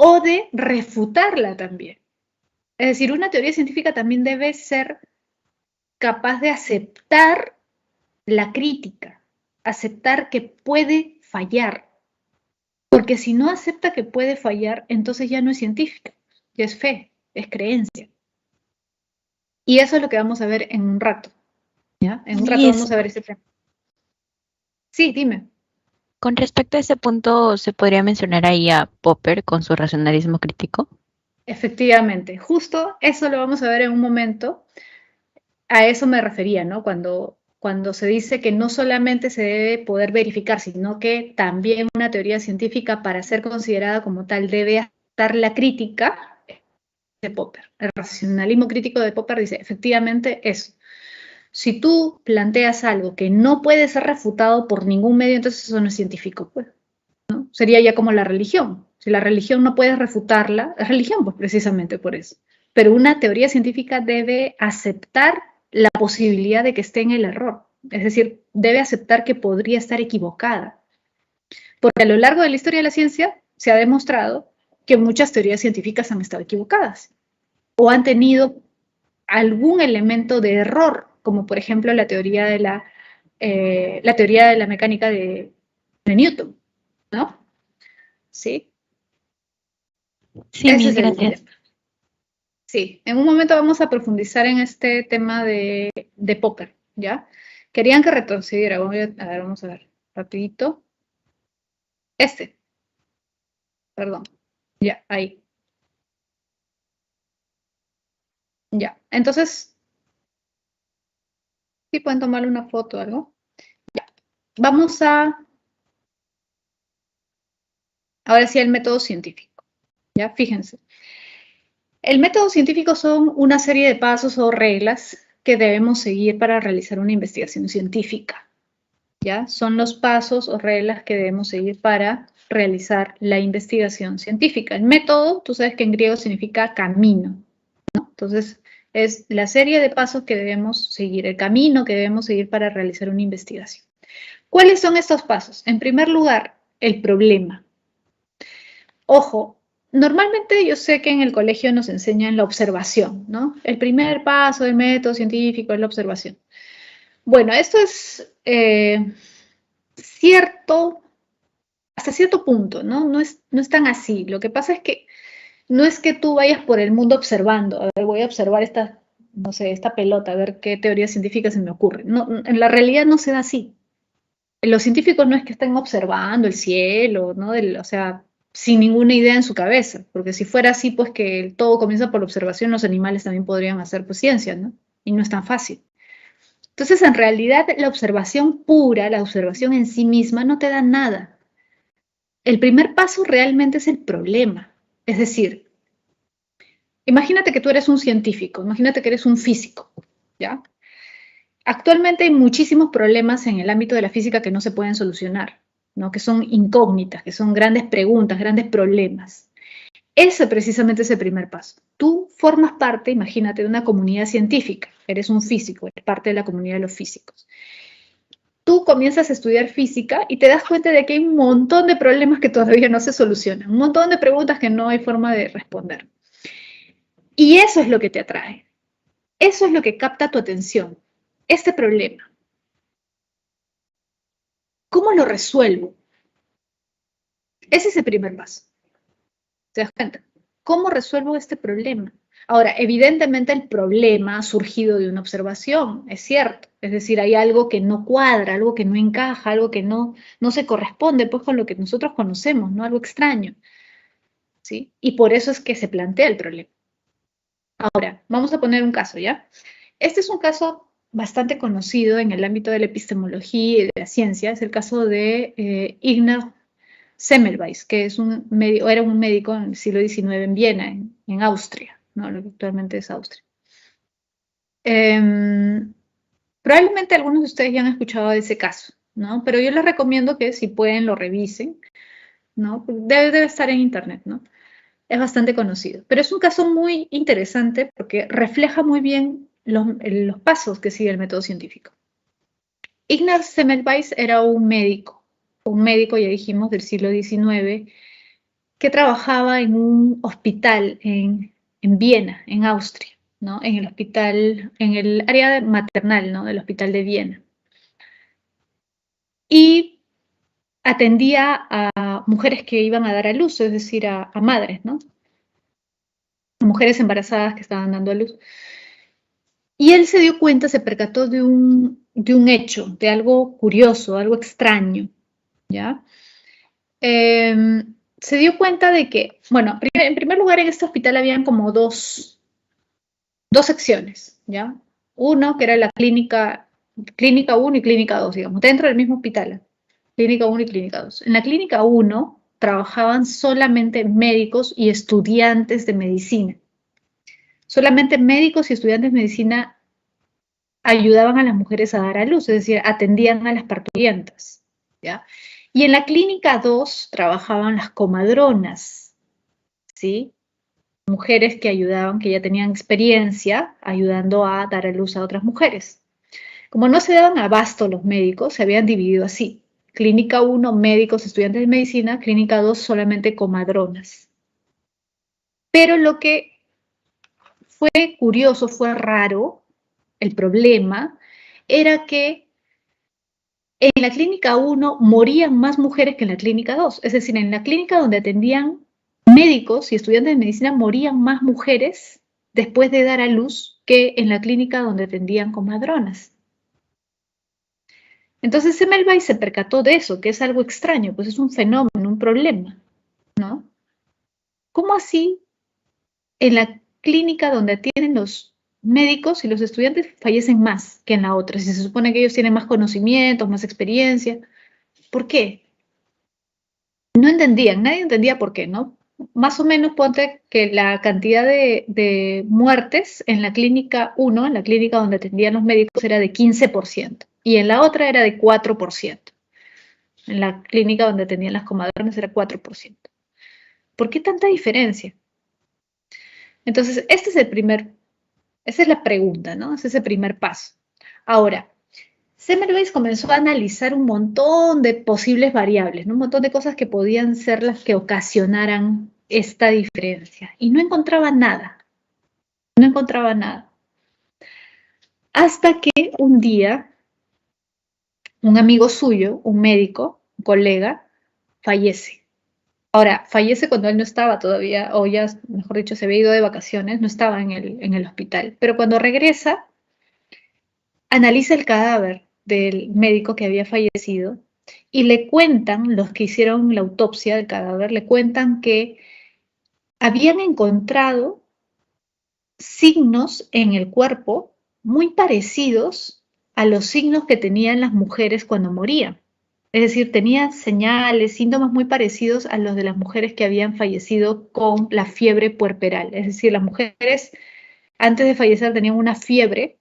o de refutarla también. Es decir, una teoría científica también debe ser capaz de aceptar la crítica, aceptar que puede fallar, porque si no acepta que puede fallar, entonces ya no es científica, ya es fe, es creencia. Y eso es lo que vamos a ver en un rato, ¿ya? En un rato vamos a ver ese tema. Sí, dime. Con respecto a ese punto, ¿se podría mencionar ahí a Popper con su racionalismo crítico? Efectivamente, justo eso lo vamos a ver en un momento. A eso me refería, ¿no? Cuando se dice que no solamente se debe poder verificar, sino que también una teoría científica, para ser considerada como tal, debe aceptar la crítica de Popper. El racionalismo crítico de Popper dice efectivamente eso. Si tú planteas algo que no puede ser refutado por ningún medio, entonces eso no es científico, pues, ¿no? Sería ya como la religión. Si la religión no puedes refutarla, es religión, pues precisamente por eso. Pero una teoría científica debe aceptar la posibilidad de que esté en el error. Es decir, debe aceptar que podría estar equivocada. Porque a lo largo de la historia de la ciencia se ha demostrado que muchas teorías científicas han estado equivocadas o han tenido algún elemento de error, como por ejemplo la teoría de la mecánica de Newton, ¿no? ¿Sí? Sí, Ese mil es el gracias. tema. Sí, en un momento vamos a profundizar en este tema de Popper, ¿ya? Querían que retrocediera. Vamos a ver, rapidito. Perdón. Ya, ahí. Ya. Entonces, sí pueden tomarle una foto o algo. Ya. Vamos a, ahora sí, el método científico. Ya, fíjense. El método científico son una serie de pasos o reglas que debemos seguir para realizar una investigación científica. ¿Ya? Son los pasos o reglas que debemos seguir para realizar la investigación científica. El método, tú sabes que en griego significa camino, ¿no? Entonces, es la serie de pasos que debemos seguir, el camino que debemos seguir para realizar una investigación. ¿Cuáles son estos pasos? En primer lugar, el problema. Ojo, normalmente yo sé que en el colegio nos enseñan la observación, ¿no? El primer paso del método científico es la observación. Bueno, esto es cierto, hasta cierto punto, ¿no? No es tan así. Lo que pasa es que no es que tú vayas por el mundo observando, a ver, voy a observar esta, no sé, esta pelota, a ver qué teoría científica se me ocurre. No, en la realidad no se da así. Los científicos no es que estén observando el cielo, ¿no? O sea, sin ninguna idea en su cabeza, porque si fuera así, pues que todo comienza por la observación, los animales también podrían hacer pues ciencia, ¿no? Y no es tan fácil. Entonces, en realidad, la observación pura, la observación en sí misma, no te da nada. El primer paso realmente es el problema. Es decir, imagínate que tú eres un científico, imagínate que eres un físico, ¿ya? Actualmente hay muchísimos problemas en el ámbito de la física que no se pueden solucionar, ¿no? Que son incógnitas, que son grandes preguntas, grandes problemas. Ese precisamente es el primer paso. Tú formas parte, imagínate, de una comunidad científica. Eres un físico, eres parte de la comunidad de los físicos. Tú comienzas a estudiar física y te das cuenta de que hay un montón de problemas que todavía no se solucionan, un montón de preguntas que no hay forma de responder. Y eso es lo que te atrae. Eso es lo que capta tu atención. Este problema. ¿Cómo lo resuelvo? Ese es el primer paso. ¿Te das cuenta? ¿Cómo resuelvo este problema? Ahora, evidentemente el problema ha surgido de una observación, es cierto. Es decir, hay algo que no cuadra, algo que no encaja, algo que no se corresponde pues, con lo que nosotros conocemos, ¿no? Algo extraño. ¿Sí? Y por eso es que se plantea el problema. Ahora, vamos a poner un caso, ¿ya? Este es un caso bastante conocido en el ámbito de la epistemología y de la ciencia. Es el caso de Ignaz Semmelweis, que es era un médico en el siglo XIX en Viena, en Austria, ¿no? Lo que actualmente es Austria. Probablemente algunos de ustedes ya han escuchado de ese caso, ¿no? Pero yo les recomiendo que si pueden lo revisen, ¿no? Debe estar en internet, ¿no? Es bastante conocido. Pero es un caso muy interesante porque refleja muy bien los pasos que sigue el método científico. Ignaz Semmelweis era un médico, ya dijimos, del siglo XIX, que trabajaba en un hospital en Viena, en Austria, ¿no? En el hospital, en el área maternal, ¿no? Del hospital de Viena. Y atendía a mujeres que iban a dar a luz, es decir, a madres, ¿no? A mujeres embarazadas que estaban dando a luz. Y él se dio cuenta, se percató de un hecho, de algo curioso, algo extraño, ¿ya? Se dio cuenta de que, bueno, en primer lugar en este hospital habían como dos secciones, ¿ya? Uno que era la clínica 1 y clínica 2, digamos, dentro del mismo hospital, clínica 1 y clínica 2. En la clínica 1 trabajaban solamente médicos y estudiantes de medicina. Solamente médicos y estudiantes de medicina ayudaban a las mujeres a dar a luz, es decir, atendían a las parturientas, ¿ya? Y en la clínica 2 trabajaban las comadronas, ¿sí? Mujeres que ayudaban, que ya tenían experiencia ayudando a dar a luz a otras mujeres. Como no se daban abasto los médicos, se habían dividido así. Clínica 1, médicos, estudiantes de medicina, clínica 2, solamente comadronas. Pero lo que fue curioso, fue raro, el problema, era que en la clínica 1 morían más mujeres que en la clínica 2. Es decir, en la clínica donde atendían médicos y estudiantes de medicina morían más mujeres después de dar a luz que en la clínica donde atendían comadronas. Entonces Semmelweis se percató de eso, que es algo extraño, pues es un fenómeno, un problema, ¿no? ¿Cómo así en la clínica donde atienden los médicos y los estudiantes fallecen más que en la otra? Si se supone que ellos tienen más conocimientos, más experiencia, ¿por qué? No entendían, nadie entendía por qué, ¿no? Más o menos ponte que la cantidad de muertes en la clínica 1, en la clínica donde atendían los médicos, era de 15%, y en la otra era de 4%. En la clínica donde atendían las comadronas era 4%. ¿Por qué tanta diferencia? Entonces, esa es la pregunta, ¿no? Ese es el primer paso. Ahora, Semmelweis comenzó a analizar un montón de posibles variables, ¿no? Un montón de cosas que podían ser las que ocasionaran esta diferencia. Y no encontraba nada. No encontraba nada. Hasta que un día, un amigo suyo, un médico, un colega, fallece. Ahora, fallece cuando él no estaba todavía, o ya, mejor dicho, se había ido de vacaciones, no estaba en el hospital. Pero cuando regresa, analiza el cadáver del médico que había fallecido y le cuentan, los que hicieron la autopsia del cadáver, le cuentan que habían encontrado signos en el cuerpo muy parecidos a los signos que tenían las mujeres cuando morían. Es decir, tenían señales, síntomas muy parecidos a los de las mujeres que habían fallecido con la fiebre puerperal. Es decir, las mujeres antes de fallecer tenían una fiebre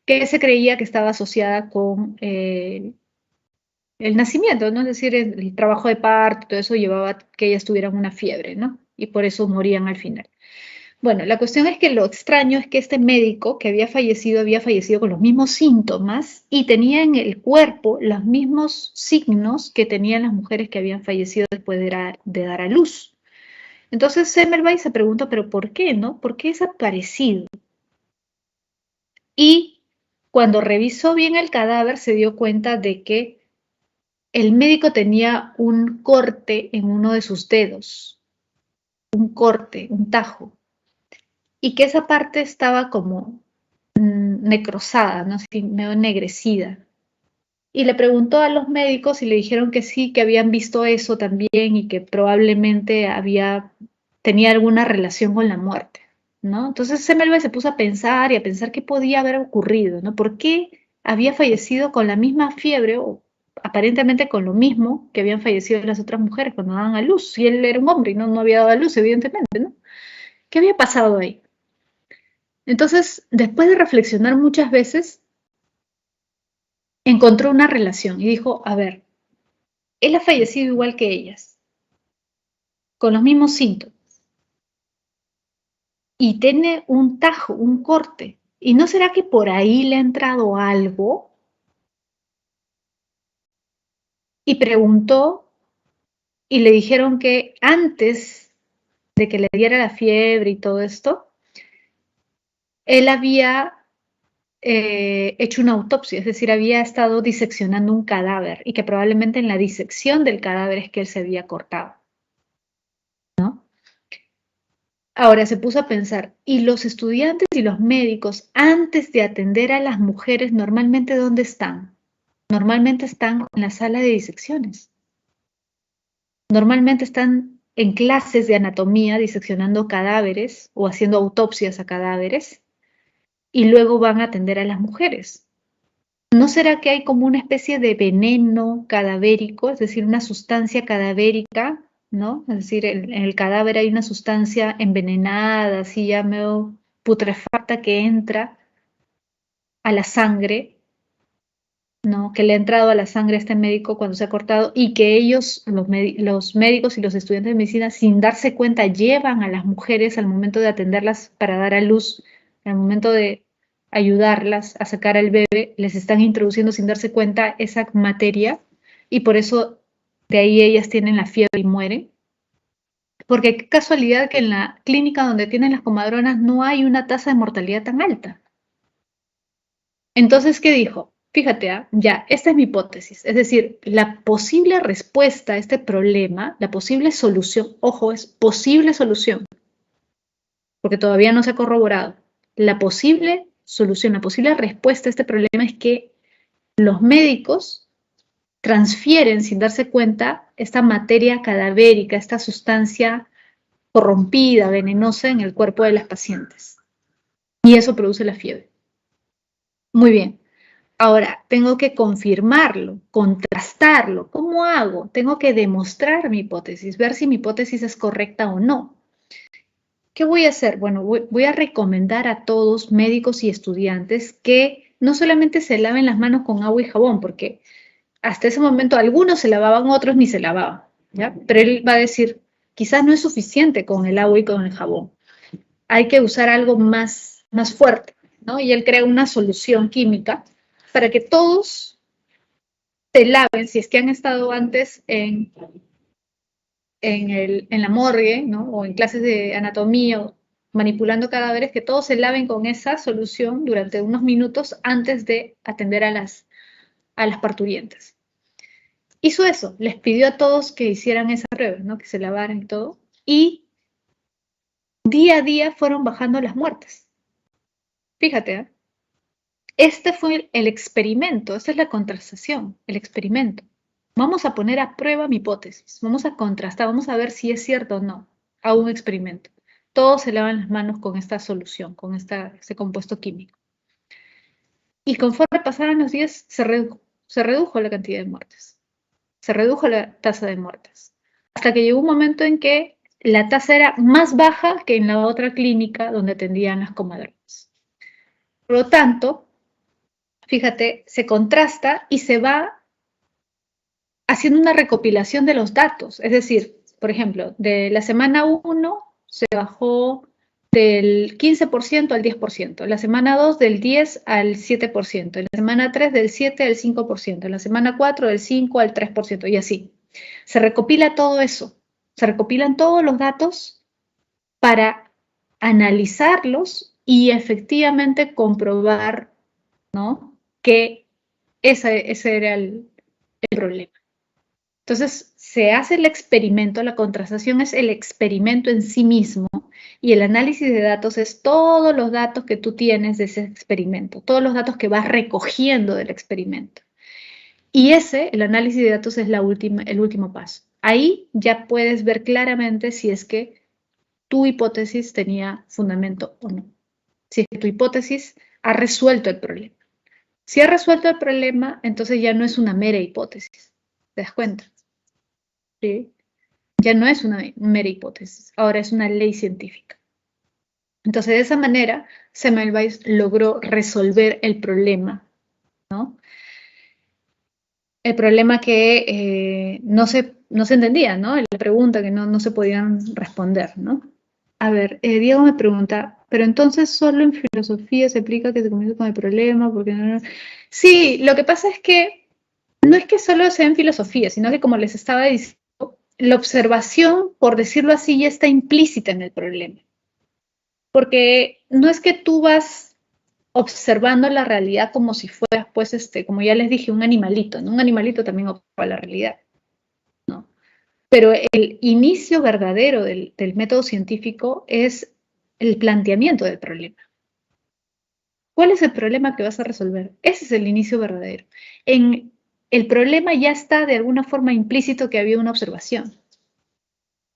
que se creía que estaba asociada con el nacimiento, ¿no? Es decir, el trabajo de parto, todo eso llevaba a que ellas tuvieran una fiebre, ¿no? Y por eso morían al final. Bueno, la cuestión es que lo extraño es que este médico que había fallecido con los mismos síntomas y tenía en el cuerpo los mismos signos que tenían las mujeres que habían fallecido después de dar a luz. Entonces Semmelweis se pregunta, ¿pero por qué, no? ¿Por qué es parecido? Y cuando revisó bien el cadáver se dio cuenta de que el médico tenía un corte en uno de sus dedos, un corte, un tajo. y que esa parte estaba como necrosada, ¿no? Así, medio ennegrecida. Y le preguntó a los médicos y le dijeron que sí, que habían visto eso también y que probablemente tenía alguna relación con la muerte, ¿no? Entonces Semmelweis se puso a pensar y a pensar qué podía haber ocurrido, ¿no? ¿Por qué había fallecido con la misma fiebre o aparentemente con lo mismo que habían fallecido las otras mujeres cuando daban a luz? Si él era un hombre y no había dado a luz, evidentemente, ¿no? ¿Qué había pasado ahí? Entonces, después de reflexionar muchas veces, encontró una relación y dijo, a ver, él ha fallecido igual que ellas, con los mismos síntomas, y tiene un tajo, un corte. ¿Y no será que por ahí le ha entrado algo? Y preguntó y le dijeron que antes de que le diera la fiebre y todo esto, él había hecho una autopsia, es decir, había estado diseccionando un cadáver y que probablemente en la disección del cadáver es que él se había cortado, ¿no? Ahora se puso a pensar, ¿y los estudiantes y los médicos antes de atender a las mujeres normalmente dónde están? Normalmente están en la sala de disecciones. Normalmente están en clases de anatomía diseccionando cadáveres o haciendo autopsias a cadáveres y luego van a atender a las mujeres. ¿No será que hay como una especie de veneno cadavérico, es decir, una sustancia cadavérica, ¿no? Es decir, en el cadáver hay una sustancia envenenada, así ya medio putrefacta que entra a la sangre, ¿no? Que le ha entrado a la sangre a este médico cuando se ha cortado y que ellos, los médicos y los estudiantes de medicina, sin darse cuenta, llevan a las mujeres al momento de atenderlas para dar a luz, al momento de ayudarlas a sacar al bebé, les están introduciendo sin darse cuenta esa materia y por eso de ahí ellas tienen la fiebre y mueren. Porque qué casualidad que en la clínica donde tienen las comadronas no hay una tasa de mortalidad tan alta. Entonces, ¿qué dijo? Fíjate, ya, esta es mi hipótesis. Es decir, la posible respuesta a este problema, la posible solución, ojo, es posible solución, porque todavía no se ha corroborado. La posible solución, la posible respuesta a este problema es que los médicos transfieren sin darse cuenta esta materia cadavérica, esta sustancia corrompida, venenosa en el cuerpo de las pacientes. Y eso produce la fiebre. Muy bien. Ahora, tengo que confirmarlo, contrastarlo. ¿Cómo hago? Tengo que demostrar mi hipótesis, ver si mi hipótesis es correcta o no. ¿Qué voy a hacer? Bueno, voy a recomendar a todos, médicos y estudiantes, que no solamente se laven las manos con agua y jabón, porque hasta ese momento algunos se lavaban, otros ni se lavaban, ¿ya? Pero él va a decir, quizás no es suficiente con el agua y con el jabón. Hay que usar algo más fuerte, ¿no? Y él crea una solución química para que todos se laven, si es que han estado antes en la morgue, ¿no? O en clases de anatomía, o manipulando cadáveres, que todos se laven con esa solución durante unos minutos antes de atender a las parturientas. Hizo eso, les pidió a todos que hicieran esa prueba, ¿no? Que se lavaran y todo, y día a día fueron bajando las muertes. Fíjate, ¿eh? Este fue el experimento, esta es la contrastación, el experimento. Vamos a poner a prueba mi hipótesis, vamos a contrastar, vamos a ver si es cierto o no. Hago un experimento. Todos se lavan las manos con esta solución, con este compuesto químico. Y conforme pasaron los días, se redujo la cantidad de muertes. Se redujo la tasa de muertes. Hasta que llegó un momento en que la tasa era más baja que en la otra clínica donde atendían las comadronas. Por lo tanto, fíjate, se contrasta y se va haciendo una recopilación de los datos. Es decir, por ejemplo, de la semana 1 se bajó del 15% al 10%, la semana 2 del 10 al 7%, en la semana 3 del 7 al 5%, en la semana 4 del 5 al 3% y así. Se recopila todo eso, se recopilan todos los datos para analizarlos y efectivamente comprobar, ¿no?, que ese era el problema. Entonces, se hace el experimento, la contrastación es el experimento en sí mismo, Y el análisis de datos es todos los datos que tú tienes de ese experimento, todos los datos que vas recogiendo del experimento. Y el análisis de datos es el último paso. Ahí ya puedes ver claramente si es que tu hipótesis tenía fundamento o no. Si es que tu hipótesis ha resuelto el problema. Si ha resuelto el problema, entonces ya no es una mera hipótesis. ¿Te das cuenta? ¿Sí? Ya no es una mera hipótesis, ahora es una ley científica. Entonces, de esa manera, Semmelweis logró resolver el problema, ¿no? El problema que no se entendía, ¿no? La pregunta que no se podían responder, ¿no? A ver, Diego me pregunta, pero entonces solo en filosofía se aplica que se comienza con el problema, porque no. Sí, lo que pasa es que no es que solo sea en filosofía, sino que como les estaba diciendo, la observación, por decirlo así, ya está implícita en el problema. Porque no es que tú vas observando la realidad como si fueras, pues, como ya les dije, un animalito, ¿no? Un animalito también observa la realidad, ¿no? Pero el inicio verdadero del método científico es el planteamiento del problema. ¿Cuál es el problema que vas a resolver? Ese es el inicio verdadero. En el problema ya está de alguna forma implícito que había una observación,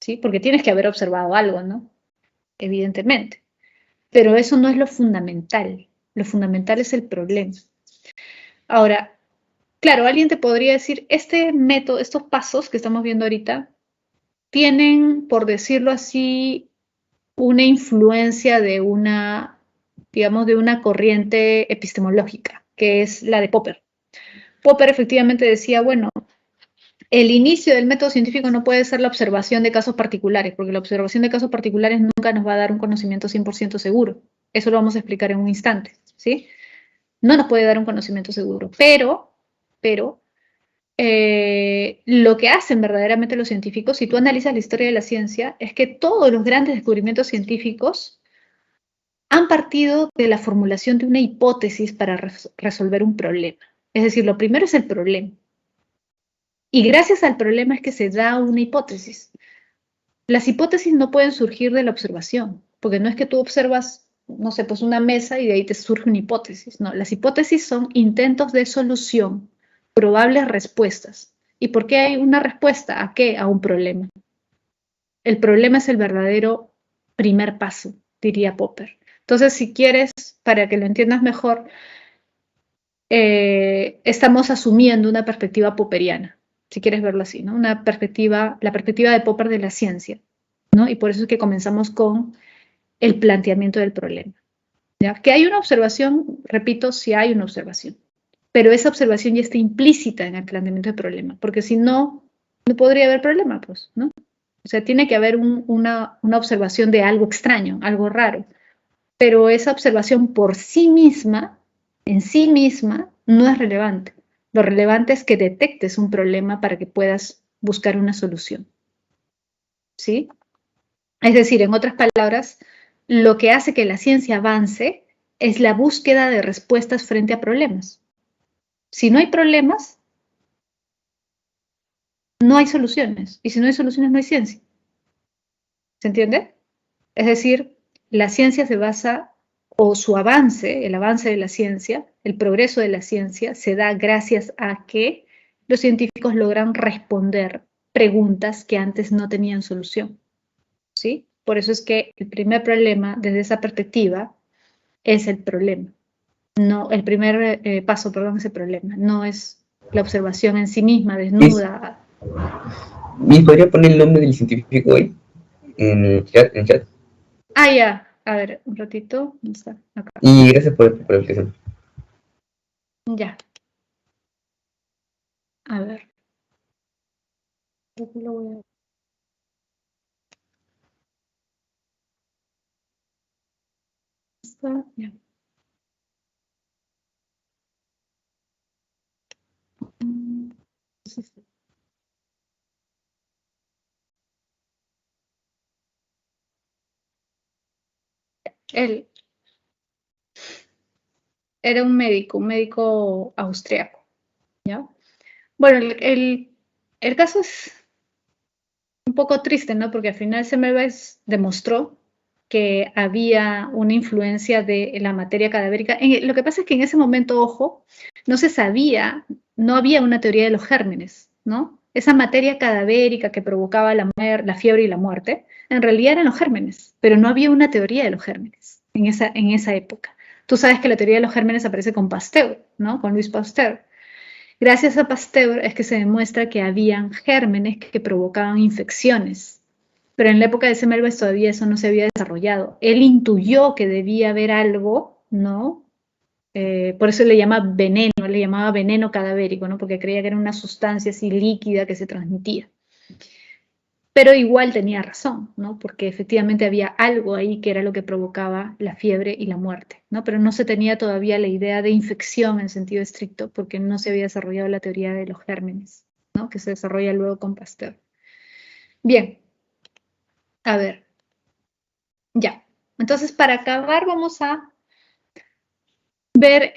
¿sí? Porque tienes que haber observado algo, ¿no? Evidentemente. Pero eso no es lo fundamental. Lo fundamental es el problema. Ahora, claro, alguien te podría decir, este método, estos pasos que estamos viendo ahorita, tienen, por decirlo así, una influencia de una, digamos, de una corriente epistemológica, que es la de Popper. Popper efectivamente decía, bueno, el inicio del método científico no puede ser la observación de casos particulares, porque la observación de casos particulares nunca nos va a dar un conocimiento 100% seguro. Eso lo vamos a explicar en un instante, ¿sí? No nos puede dar un conocimiento seguro, pero lo que hacen verdaderamente los científicos, si tú analizas la historia de la ciencia, es que todos los grandes descubrimientos científicos han partido de la formulación de una hipótesis para resolver un problema. Es decir, lo primero es el problema. Y gracias al problema es que se da una hipótesis. Las hipótesis no pueden surgir de la observación, porque no es que tú observas, no sé, pues una mesa y de ahí te surge una hipótesis. No, las hipótesis son intentos de solución, probables respuestas. ¿Y por qué hay una respuesta? ¿A qué? A un problema. El problema es el verdadero primer paso, diría Popper. Entonces, si quieres, para que lo entiendas mejor, estamos asumiendo una perspectiva popperiana, si quieres verlo así, ¿no? La perspectiva de Popper de la ciencia, ¿no? Y por eso es que comenzamos con el planteamiento del problema. ¿Ya? Que hay una observación, repito, sí hay una observación, pero esa observación ya está implícita en el planteamiento del problema, porque si no, no podría haber problema, pues, ¿no? O sea, tiene que haber una observación de algo extraño, algo raro, pero esa observación por sí misma, en sí misma, no es relevante. Lo relevante es que detectes un problema para que puedas buscar una solución. ¿Sí? Es decir, en otras palabras, lo que hace que la ciencia avance es la búsqueda de respuestas frente a problemas. Si no hay problemas, no hay soluciones. Y si no hay soluciones, no hay ciencia. ¿Se entiende? Es decir, la ciencia se basa, o su avance, el avance de la ciencia, el progreso de la ciencia, se da gracias a que los científicos logran responder preguntas que antes no tenían solución. ¿Sí? Por eso es que el primer problema, desde esa perspectiva, es el problema. No, el primer paso, perdón, es el problema. No es la observación en sí misma, desnuda. ¿Me podría poner el nombre del científico hoy en el chat? Ah, ya. A ver, un ratito. ¿Dónde está? Acá. Y gracias por la explicación. Ya. A ver. Aquí lo voy a... Está, ya. Él era un médico austriaco, ¿ya? Bueno, el caso es un poco triste, ¿no? Porque al final Semmelweis demostró que había una influencia de la materia cadavérica. Lo que pasa es que en ese momento, ojo, no se sabía, no había una teoría de los gérmenes, ¿no? Esa materia cadavérica que provocaba la fiebre y la muerte, en realidad eran los gérmenes, pero no había una teoría de los gérmenes en esa época. Tú sabes que la teoría de los gérmenes aparece con Pasteur, ¿no? Con Louis Pasteur. Gracias a Pasteur es que se demuestra que habían gérmenes que provocaban infecciones. Pero en la época de Semmelweis todavía eso no se había desarrollado. Él intuyó que debía haber algo, ¿no? Por eso le llamaba veneno cadavérico, ¿no? Porque creía que era una sustancia así líquida que se transmitía. Pero igual tenía razón, ¿no? Porque efectivamente había algo ahí que era lo que provocaba la fiebre y la muerte, ¿no? Pero no se tenía todavía la idea de infección en sentido estricto, porque no se había desarrollado la teoría de los gérmenes, ¿no? Que se desarrolla luego con Pasteur. Bien. A ver, ya. Entonces, para acabar, vamos a ver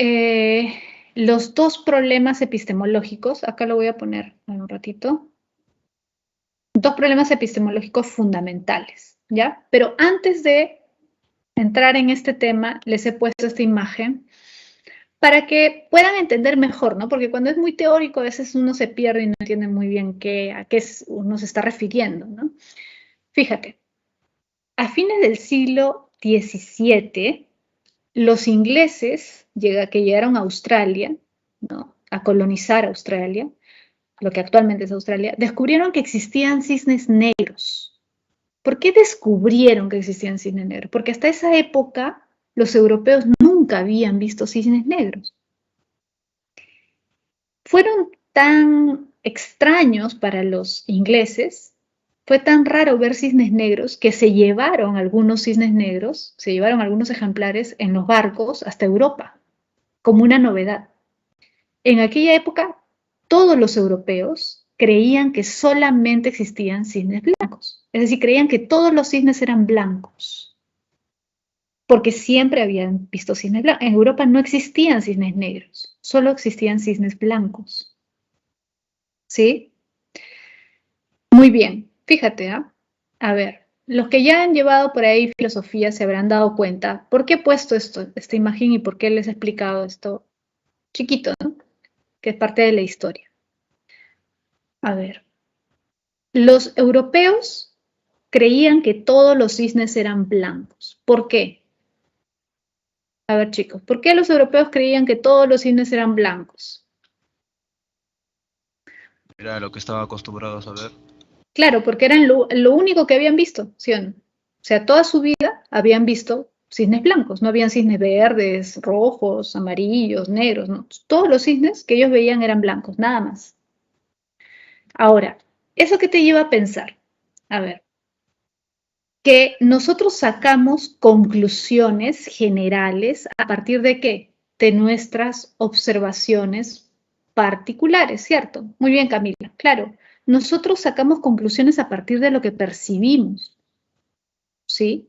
los dos problemas epistemológicos. Acá lo voy a poner en un ratito. Dos problemas epistemológicos fundamentales, ¿ya? Pero antes de entrar en este tema, les he puesto esta imagen para que puedan entender mejor, ¿no? Porque cuando es muy teórico, a veces uno se pierde y no entiende muy bien a qué uno se está refiriendo, ¿no? Fíjate. A fines del siglo XVII, los ingleses que llegaron a Australia, ¿no? A colonizar Australia, lo que actualmente es Australia, descubrieron que existían cisnes negros. ¿Por qué descubrieron que existían cisnes negros? Porque hasta esa época los europeos nunca habían visto cisnes negros. Fueron tan extraños para los ingleses, fue tan raro ver cisnes negros que se llevaron algunos cisnes negros, se llevaron algunos ejemplares en los barcos hasta Europa, como una novedad. En aquella época, todos los europeos creían que solamente existían cisnes blancos. Es decir, creían que todos los cisnes eran blancos, porque siempre habían visto cisnes blancos. En Europa no existían cisnes negros, solo existían cisnes blancos. ¿Sí? Muy bien, fíjate, ¿eh? A ver, los que ya han llevado por ahí filosofía se habrán dado cuenta por qué he puesto esta imagen y por qué les he explicado esto chiquito, ¿no? Que es parte de la historia. A ver, los europeos creían que todos los cisnes eran blancos. ¿Por qué? A ver, chicos, ¿por qué los europeos creían que todos los cisnes eran blancos? Era lo que estaba acostumbrados a ver. Claro, porque eran lo único que habían visto, ¿sí o no? O sea, toda su vida habían visto cisnes blancos, no habían cisnes verdes, rojos, amarillos, negros, no. Todos los cisnes que ellos veían eran blancos, nada más. Ahora, ¿eso qué te lleva a pensar? A ver, que nosotros sacamos conclusiones generales a partir de qué? De nuestras observaciones particulares, ¿cierto? Muy bien, Camila, claro. Nosotros sacamos conclusiones a partir de lo que percibimos, ¿sí?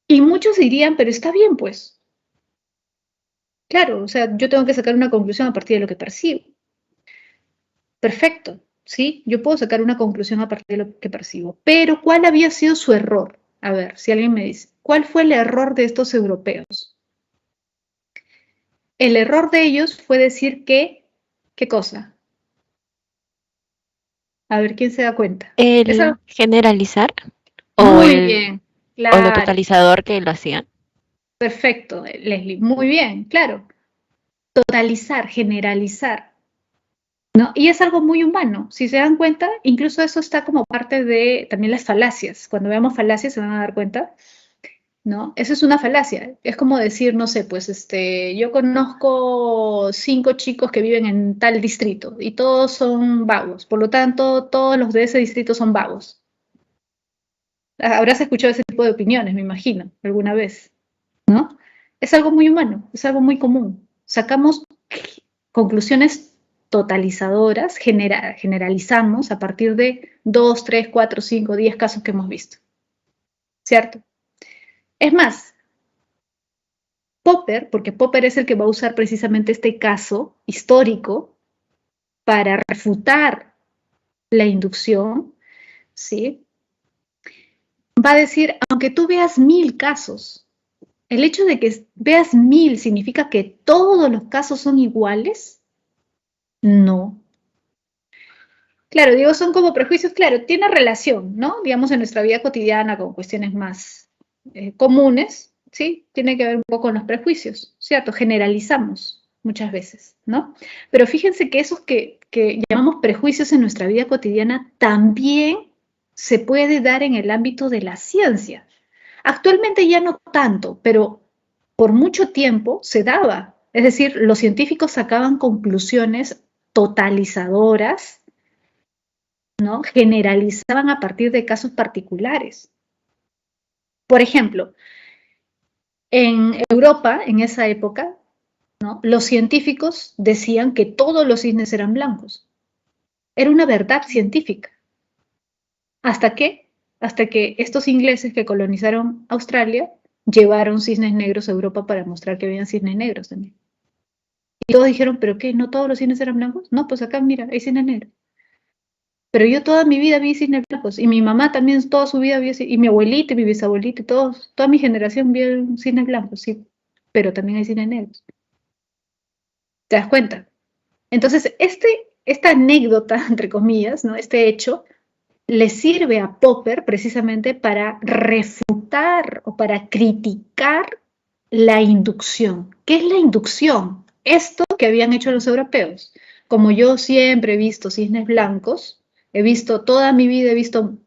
Y muchos dirían, pero está bien, pues. Claro, o sea, yo tengo que sacar una conclusión a partir de lo que percibo. Perfecto, ¿sí? Yo puedo sacar una conclusión a partir de lo que percibo. Pero, ¿cuál había sido su error? A ver, si alguien me dice, ¿cuál fue el error de estos europeos? El error de ellos fue decir que, ¿qué cosa? A ver, ¿quién se da cuenta? El generalizar Muy bien, o lo claro, totalizador que lo hacían. perfecto, Leslie, muy bien, claro. Totalizar, generalizar, ¿no? Y es algo muy humano, si se dan cuenta, incluso eso está como parte de también las falacias. Cuando veamos falacias se van a dar cuenta, ¿no? Eso es una falacia. Es como decir, no sé, pues yo conozco 5 chicos que viven en tal distrito y todos son vagos, por lo tanto, todos los de ese distrito son vagos. Habrás escuchado ese tipo de opiniones, me imagino, alguna vez, ¿no? Es algo muy humano, es algo muy común. Sacamos conclusiones totalizadoras, generalizamos a partir de 2, 3, 4, 5, 10 casos que hemos visto, ¿cierto? Es más, Popper, porque Popper es el que va a usar precisamente este caso histórico para refutar la inducción, ¿sí? va a decir, aunque tú veas 1000 casos, ¿el hecho de que veas 1000 significa que todos los casos son iguales? No. Claro, digo, son como prejuicios, claro, tiene relación, ¿no? Digamos, en nuestra vida cotidiana con cuestiones más comunes, ¿sí? Tiene que ver un poco con los prejuicios, ¿cierto? Generalizamos muchas veces, ¿no? Pero fíjense que esos que llamamos prejuicios en nuestra vida cotidiana también se puede dar en el ámbito de la ciencia. Actualmente ya no tanto, pero por mucho tiempo se daba. Es decir, los científicos sacaban conclusiones totalizadoras, ¿no? Generalizaban a partir de casos particulares. Por ejemplo, en Europa, en esa época, ¿no? Los científicos decían que todos los cisnes eran blancos. Era una verdad científica. ¿Hasta qué? Hasta que estos ingleses que colonizaron Australia llevaron cisnes negros a Europa para mostrar que habían cisnes negros también. Y todos dijeron, ¿pero qué? ¿No todos los cisnes eran blancos? No, pues acá, mira, hay cisnes negros. Pero yo toda mi vida vi cisnes blancos, y mi mamá también toda su vida vio, y mi abuelita, y mi bisabuelita, y toda mi generación vio cisnes blancos, sí, pero también hay cisnes negros. ¿Te das cuenta? Entonces, esta anécdota, entre comillas, ¿no? Este hecho, le sirve a Popper precisamente para refutar o para criticar la inducción. ¿Qué es la inducción? Esto que habían hecho los europeos. Como yo siempre he visto cisnes blancos, he visto toda mi vida, he visto,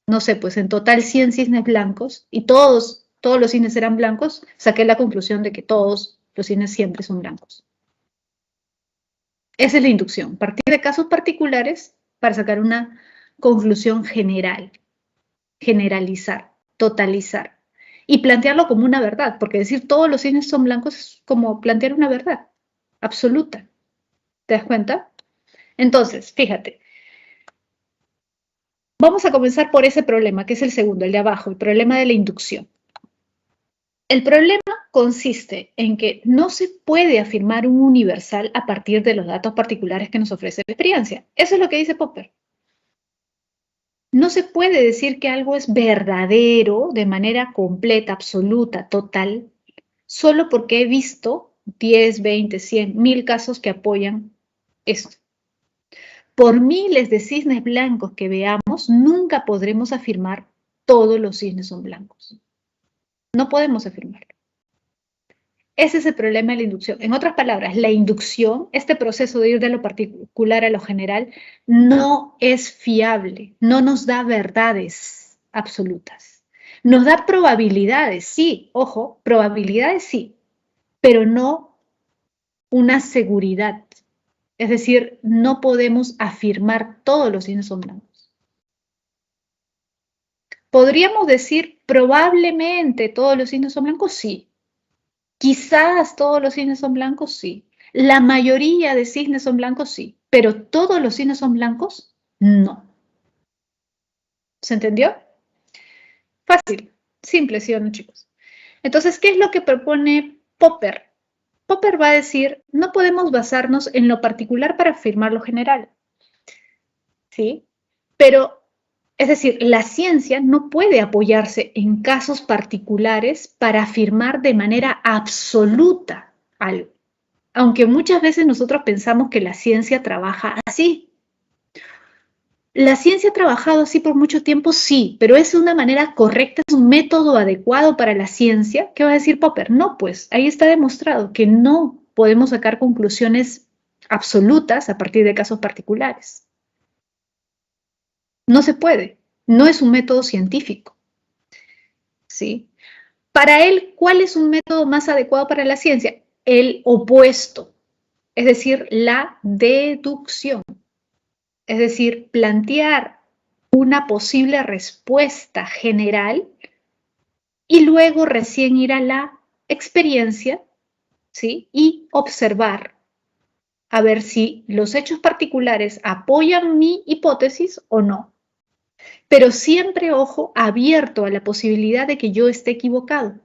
no sé, pues en total 100 cisnes blancos, y todos los cisnes eran blancos, saqué la conclusión de que todos los cisnes siempre son blancos. Esa es la inducción, partir de casos particulares para sacar una conclusión general, generalizar, totalizar, y plantearlo como una verdad, porque decir todos los cisnes son blancos es como plantear una verdad absoluta. ¿Te das cuenta? Entonces, fíjate, vamos a comenzar por ese problema, que es el segundo, el de abajo, el problema de la inducción. El problema consiste en que no se puede afirmar un universal a partir de los datos particulares que nos ofrece la experiencia. Eso es lo que dice Popper. No se puede decir que algo es verdadero de manera completa, absoluta, total, solo porque he visto 10, 20, 100, 1000 casos que apoyan esto. Por miles de cisnes blancos que veamos, nunca podremos afirmar todos los cisnes son blancos. No podemos afirmarlo. Ese es el problema de la inducción. En otras palabras, la inducción, este proceso de ir de lo particular a lo general, no es fiable, no nos da verdades absolutas. Nos da probabilidades, sí, ojo, probabilidades sí, pero no una seguridad. Es decir, no podemos afirmar todos los cisnes son blancos. ¿Podríamos decir probablemente todos los cisnes son blancos? Sí. Quizás todos los cisnes son blancos, sí. La mayoría de cisnes son blancos, sí. Pero todos los cisnes son blancos, no. ¿Se entendió? Fácil, simple, ¿sí o no, chicos? Entonces, ¿qué es lo que propone Popper? Popper va a decir, no podemos basarnos en lo particular para afirmar lo general. ¿Sí? Pero, es decir, la ciencia no puede apoyarse en casos particulares para afirmar de manera absoluta algo. Aunque muchas veces nosotros pensamos que la ciencia trabaja así. La ciencia ha trabajado así por mucho tiempo, sí, pero es una manera correcta, es un método adecuado para la ciencia. ¿Qué va a decir Popper? No, pues ahí está demostrado que no podemos sacar conclusiones absolutas a partir de casos particulares. No se puede, no es un método científico. ¿Sí? Para él, ¿cuál es un método más adecuado para la ciencia? El opuesto, es decir, la deducción. Es decir, plantear una posible respuesta general y luego recién ir a la experiencia, ¿sí? Y observar a ver si los hechos particulares apoyan mi hipótesis o no. Pero siempre, ojo, abierto a la posibilidad de que yo esté equivocado.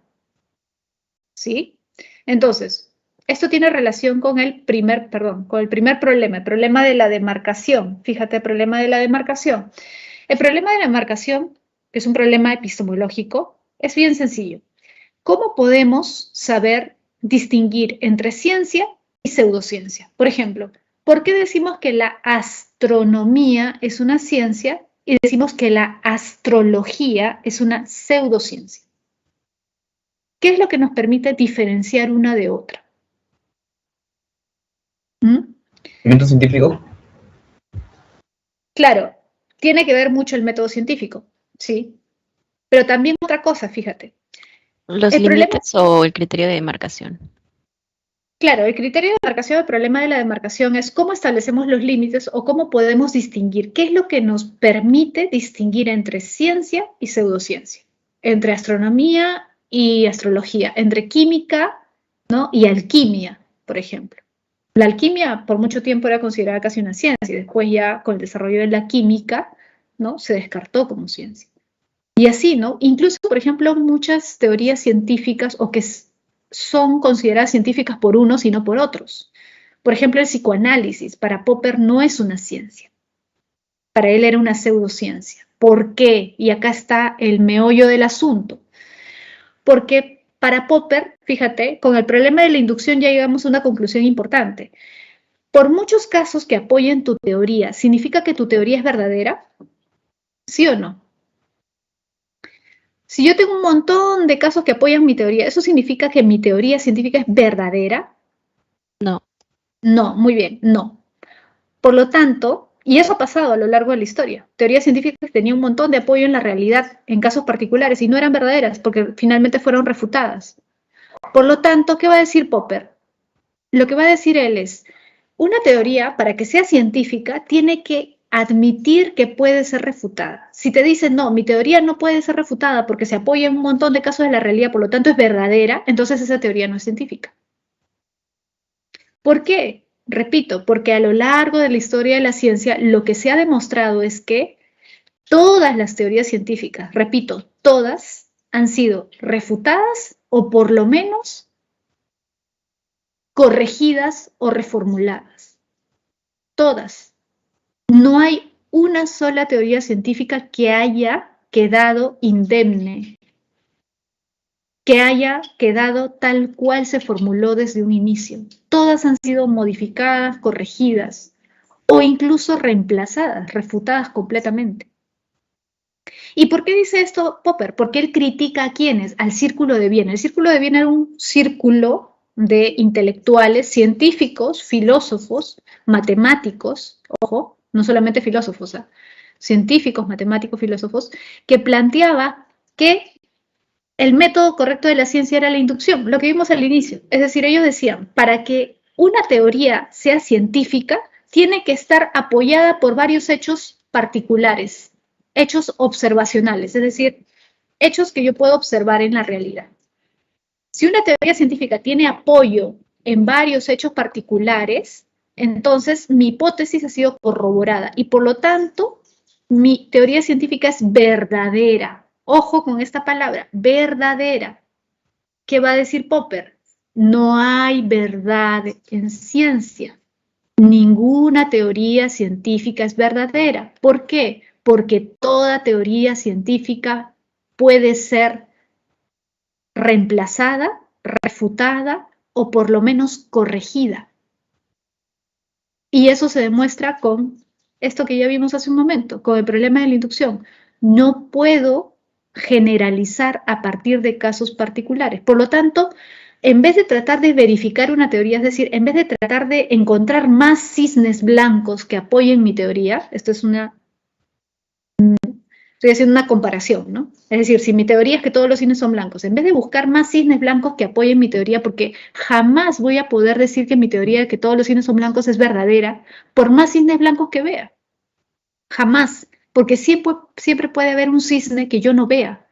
¿Sí? Entonces, esto tiene relación con el primer problema, el problema de la demarcación. Fíjate, el problema de la demarcación. El problema de la demarcación es un problema epistemológico, es bien sencillo. ¿Cómo podemos saber distinguir entre ciencia y pseudociencia? Por ejemplo, ¿por qué decimos que la astronomía es una ciencia y decimos que la astrología es una pseudociencia? ¿Qué es lo que nos permite diferenciar una de otra? ¿Método científico? Claro, tiene que ver mucho el método científico, ¿sí? Pero también otra cosa, fíjate. ¿Los El problema, límites o el criterio de demarcación? claro, el criterio de demarcación, el problema de la demarcación es cómo establecemos los límites o cómo podemos distinguir, qué es lo que nos permite distinguir entre ciencia y pseudociencia, entre astronomía y astrología, entre química, ¿no?, y alquimia, por ejemplo. La alquimia por mucho tiempo era considerada casi una ciencia y después ya con el desarrollo de la química, ¿no?, se descartó como ciencia. Y así, ¿no? Incluso, por ejemplo, muchas teorías científicas o que son consideradas científicas por unos y no por otros. Por ejemplo, el psicoanálisis para Popper no es una ciencia. Para él era una pseudociencia. ¿Por qué? Y acá está el meollo del asunto. Porque para Popper, fíjate, con el problema de la inducción ya llegamos a una conclusión importante. Por muchos casos que apoyen tu teoría, ¿significa que tu teoría es verdadera? ¿Sí o no? Si yo tengo un montón de casos que apoyan mi teoría, ¿eso significa que mi teoría científica es verdadera? No. No, muy bien, no. Por lo tanto, y eso ha pasado a lo largo de la historia, teorías científicas que tenían un montón de apoyo en la realidad en casos particulares y no eran verdaderas porque finalmente fueron refutadas. Por lo tanto, ¿qué va a decir Popper? Lo que va a decir él es, una teoría, para que sea científica, tiene que admitir que puede ser refutada. Si te dicen, no, mi teoría no puede ser refutada porque se apoya en un montón de casos de la realidad, por lo tanto es verdadera, entonces esa teoría no es científica. ¿Por qué? Repito, porque a lo largo de la historia de la ciencia lo que se ha demostrado es que todas las teorías científicas, repito, todas han sido refutadas o por lo menos corregidas o reformuladas. Todas. No hay una sola teoría científica que haya quedado indemne, que haya quedado tal cual se formuló desde un inicio. Todas han sido modificadas, corregidas o incluso reemplazadas, refutadas completamente. ¿Y por qué dice esto Popper? Porque él critica a quiénes, al Círculo de Viena. El Círculo de Viena era un círculo de intelectuales, científicos, filósofos, matemáticos, ojo, no solamente filósofos, científicos, matemáticos, filósofos, que planteaba que el método correcto de la ciencia era la inducción, lo que vimos al inicio. Es decir, ellos decían, para que una teoría sea científica, tiene que estar apoyada por varios hechos particulares, hechos observacionales, es decir, hechos que yo puedo observar en la realidad. Si una teoría científica tiene apoyo en varios hechos particulares, entonces mi hipótesis ha sido corroborada y por lo tanto mi teoría científica es verdadera. Ojo con esta palabra, verdadera. ¿Qué va a decir Popper? No hay verdad en ciencia. Ninguna teoría científica es verdadera. ¿Por qué? Porque toda teoría científica puede ser reemplazada, refutada o por lo menos corregida. Y eso se demuestra con esto que ya vimos hace un momento, con el problema de la inducción. No puedo generalizar a partir de casos particulares. Por lo tanto, en vez de tratar de verificar una teoría, es decir, en vez de tratar de encontrar más cisnes blancos que apoyen mi teoría, esto es estoy haciendo una comparación, ¿no? Es decir, si mi teoría es que todos los cisnes son blancos, en vez de buscar más cisnes blancos que apoyen mi teoría, porque jamás voy a poder decir que mi teoría de que todos los cisnes son blancos es verdadera, por más cisnes blancos que vea. Jamás, porque siempre puede haber un cisne que yo no vea,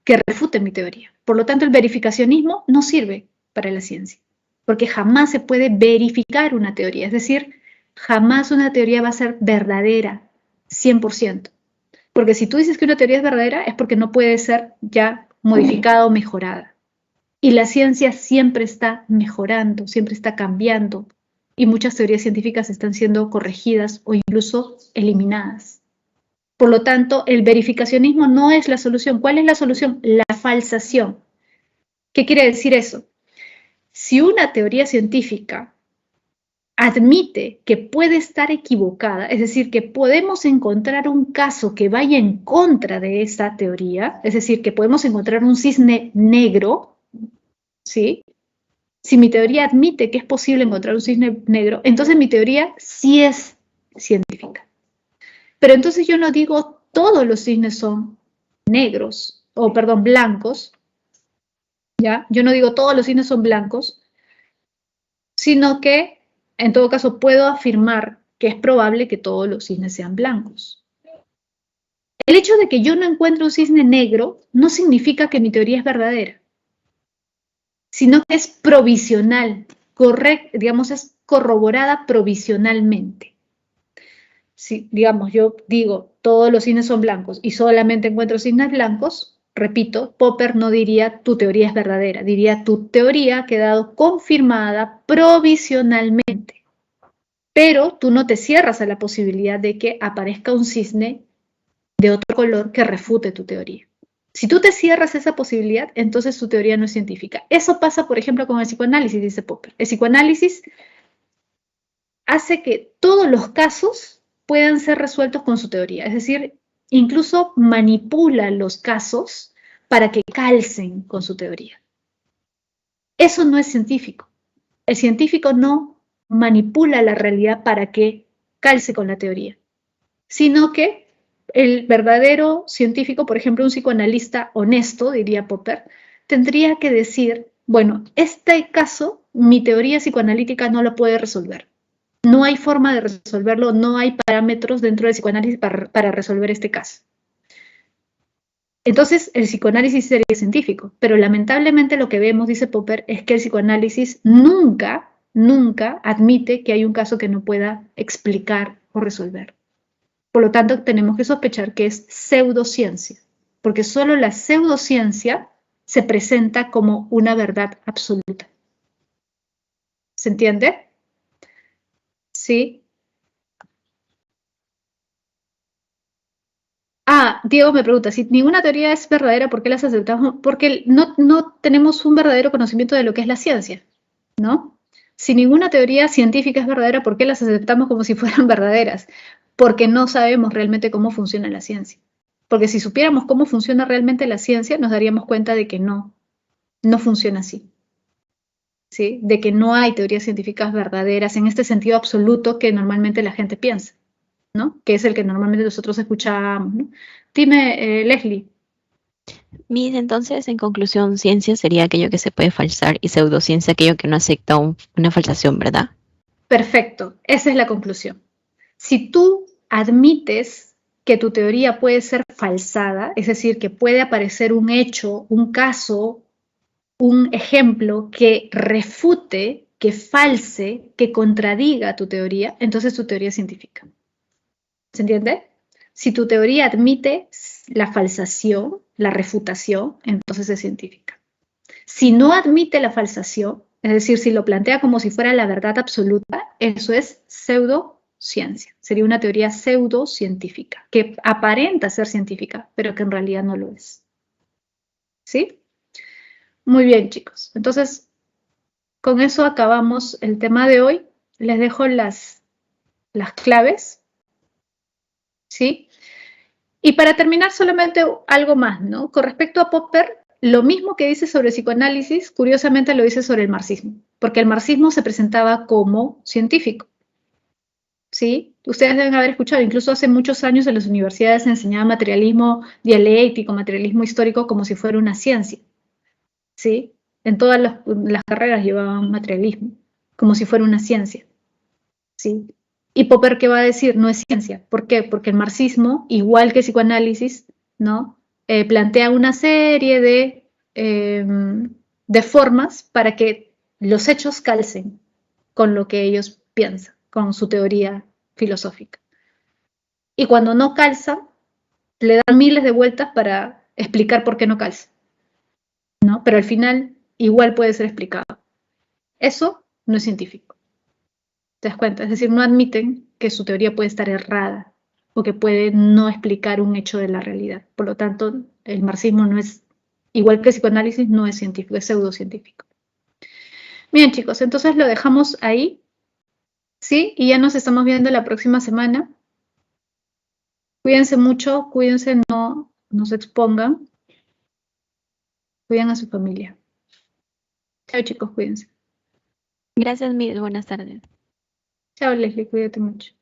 que refute mi teoría. Por lo tanto, el verificacionismo no sirve para la ciencia, porque jamás se puede verificar una teoría, es decir, jamás una teoría va a ser verdadera, 100%. Porque si tú dices que una teoría es verdadera, es porque no puede ser ya modificada o mejorada. Y la ciencia siempre está mejorando, siempre está cambiando. Y muchas teorías científicas están siendo corregidas o incluso eliminadas. Por lo tanto, el verificacionismo no es la solución. ¿Cuál es la solución? La falsación. ¿Qué quiere decir eso? Si una teoría científica admite que puede estar equivocada, es decir, que podemos encontrar un caso que vaya en contra de esa teoría, es decir, que podemos encontrar un cisne negro, ¿sí? Si mi teoría admite que es posible encontrar un cisne negro, entonces mi teoría sí es científica. Pero entonces yo no digo todos los cisnes son negros, o perdón, blancos, ¿ya? Yo no digo todos los cisnes son blancos, sino que en todo caso puedo afirmar que es probable que todos los cisnes sean blancos. El hecho de que yo no encuentre un cisne negro no significa que mi teoría es verdadera, sino que es provisional, digamos, es corroborada provisionalmente. Si, digamos, yo digo, todos los cisnes son blancos y solamente encuentro cisnes blancos, repito, Popper no diría tu teoría es verdadera, diría tu teoría ha quedado confirmada provisionalmente. Pero tú no te cierras a la posibilidad de que aparezca un cisne de otro color que refute tu teoría. Si tú te cierras a esa posibilidad, entonces tu teoría no es científica. Eso pasa, por ejemplo, con el psicoanálisis, dice Popper. El psicoanálisis hace que todos los casos puedan ser resueltos con su teoría. Es decir, incluso manipula los casos para que calcen con su teoría. Eso no es científico. El científico no manipula la realidad para que calce con la teoría, sino que el verdadero científico, por ejemplo, un psicoanalista honesto, diría Popper, tendría que decir, bueno, este caso, mi teoría psicoanalítica no lo puede resolver. No hay forma de resolverlo, no hay parámetros dentro del psicoanálisis para resolver este caso. Entonces, el psicoanálisis sería científico, pero lamentablemente lo que vemos, dice Popper, es que el psicoanálisis nunca admite que hay un caso que no pueda explicar o resolver. Por lo tanto, tenemos que sospechar que es pseudociencia, porque solo la pseudociencia se presenta como una verdad absoluta. ¿Se entiende? ¿Sí? Diego me pregunta, si ninguna teoría es verdadera, ¿por qué las aceptamos? Porque no tenemos un verdadero conocimiento de lo que es la ciencia, ¿no? Si ninguna teoría científica es verdadera, ¿por qué las aceptamos como si fueran verdaderas? Porque no sabemos realmente cómo funciona la ciencia. Porque si supiéramos cómo funciona realmente la ciencia, nos daríamos cuenta de que no funciona así. ¿Sí? De que no hay teorías científicas verdaderas en este sentido absoluto que normalmente la gente piensa, ¿no? Que es el que normalmente nosotros escuchamos, ¿no? Dime, Leslie. Miss, entonces, en conclusión, ciencia sería aquello que se puede falsar y pseudociencia aquello que no acepta una falsación, ¿verdad? Perfecto, esa es la conclusión. Si tú admites que tu teoría puede ser falsada, es decir, que puede aparecer un hecho, un caso, un ejemplo que refute, que false, que contradiga tu teoría, entonces tu teoría es científica. ¿Se entiende? Si tu teoría admite la falsación, la refutación, entonces es científica. Si no admite la falsación, es decir, si lo plantea como si fuera la verdad absoluta, eso es pseudociencia. Sería una teoría pseudocientífica, que aparenta ser científica, pero que en realidad no lo es. ¿Sí? Muy bien, chicos. Entonces, con eso acabamos el tema de hoy. Les dejo las claves. ¿Sí? Y para terminar, solamente algo más, ¿no? Con respecto a Popper, lo mismo que dice sobre el psicoanálisis, curiosamente lo dice sobre el marxismo, porque el marxismo se presentaba como científico. ¿Sí? Ustedes deben haber escuchado, incluso hace muchos años en las universidades se enseñaba materialismo dialéctico, materialismo histórico como si fuera una ciencia. ¿Sí? En todas las carreras llevaban materialismo, como si fuera una ciencia. ¿Sí? Y Popper, ¿qué va a decir? No es ciencia. ¿Por qué? Porque el marxismo, igual que el psicoanálisis, ¿no? Plantea una serie de formas para que los hechos calcen con lo que ellos piensan, con su teoría filosófica. Y cuando no calza, le dan miles de vueltas para explicar por qué no calza, ¿no? Pero al final igual puede ser explicado. Eso no es científico. ¿Te das cuenta? Es decir, no admiten que su teoría puede estar errada. o que puede no explicar un hecho de la realidad. Por lo tanto, el marxismo no es, igual que el psicoanálisis, no es científico, es pseudocientífico. Bien, chicos, entonces lo dejamos ahí, ¿sí? Y ya nos estamos viendo la próxima semana. Cuídense mucho, cuídense, no se expongan, cuiden a su familia. Chao, chicos, cuídense. Gracias, Miss. Buenas tardes. Chao, Leslie, cuídate mucho.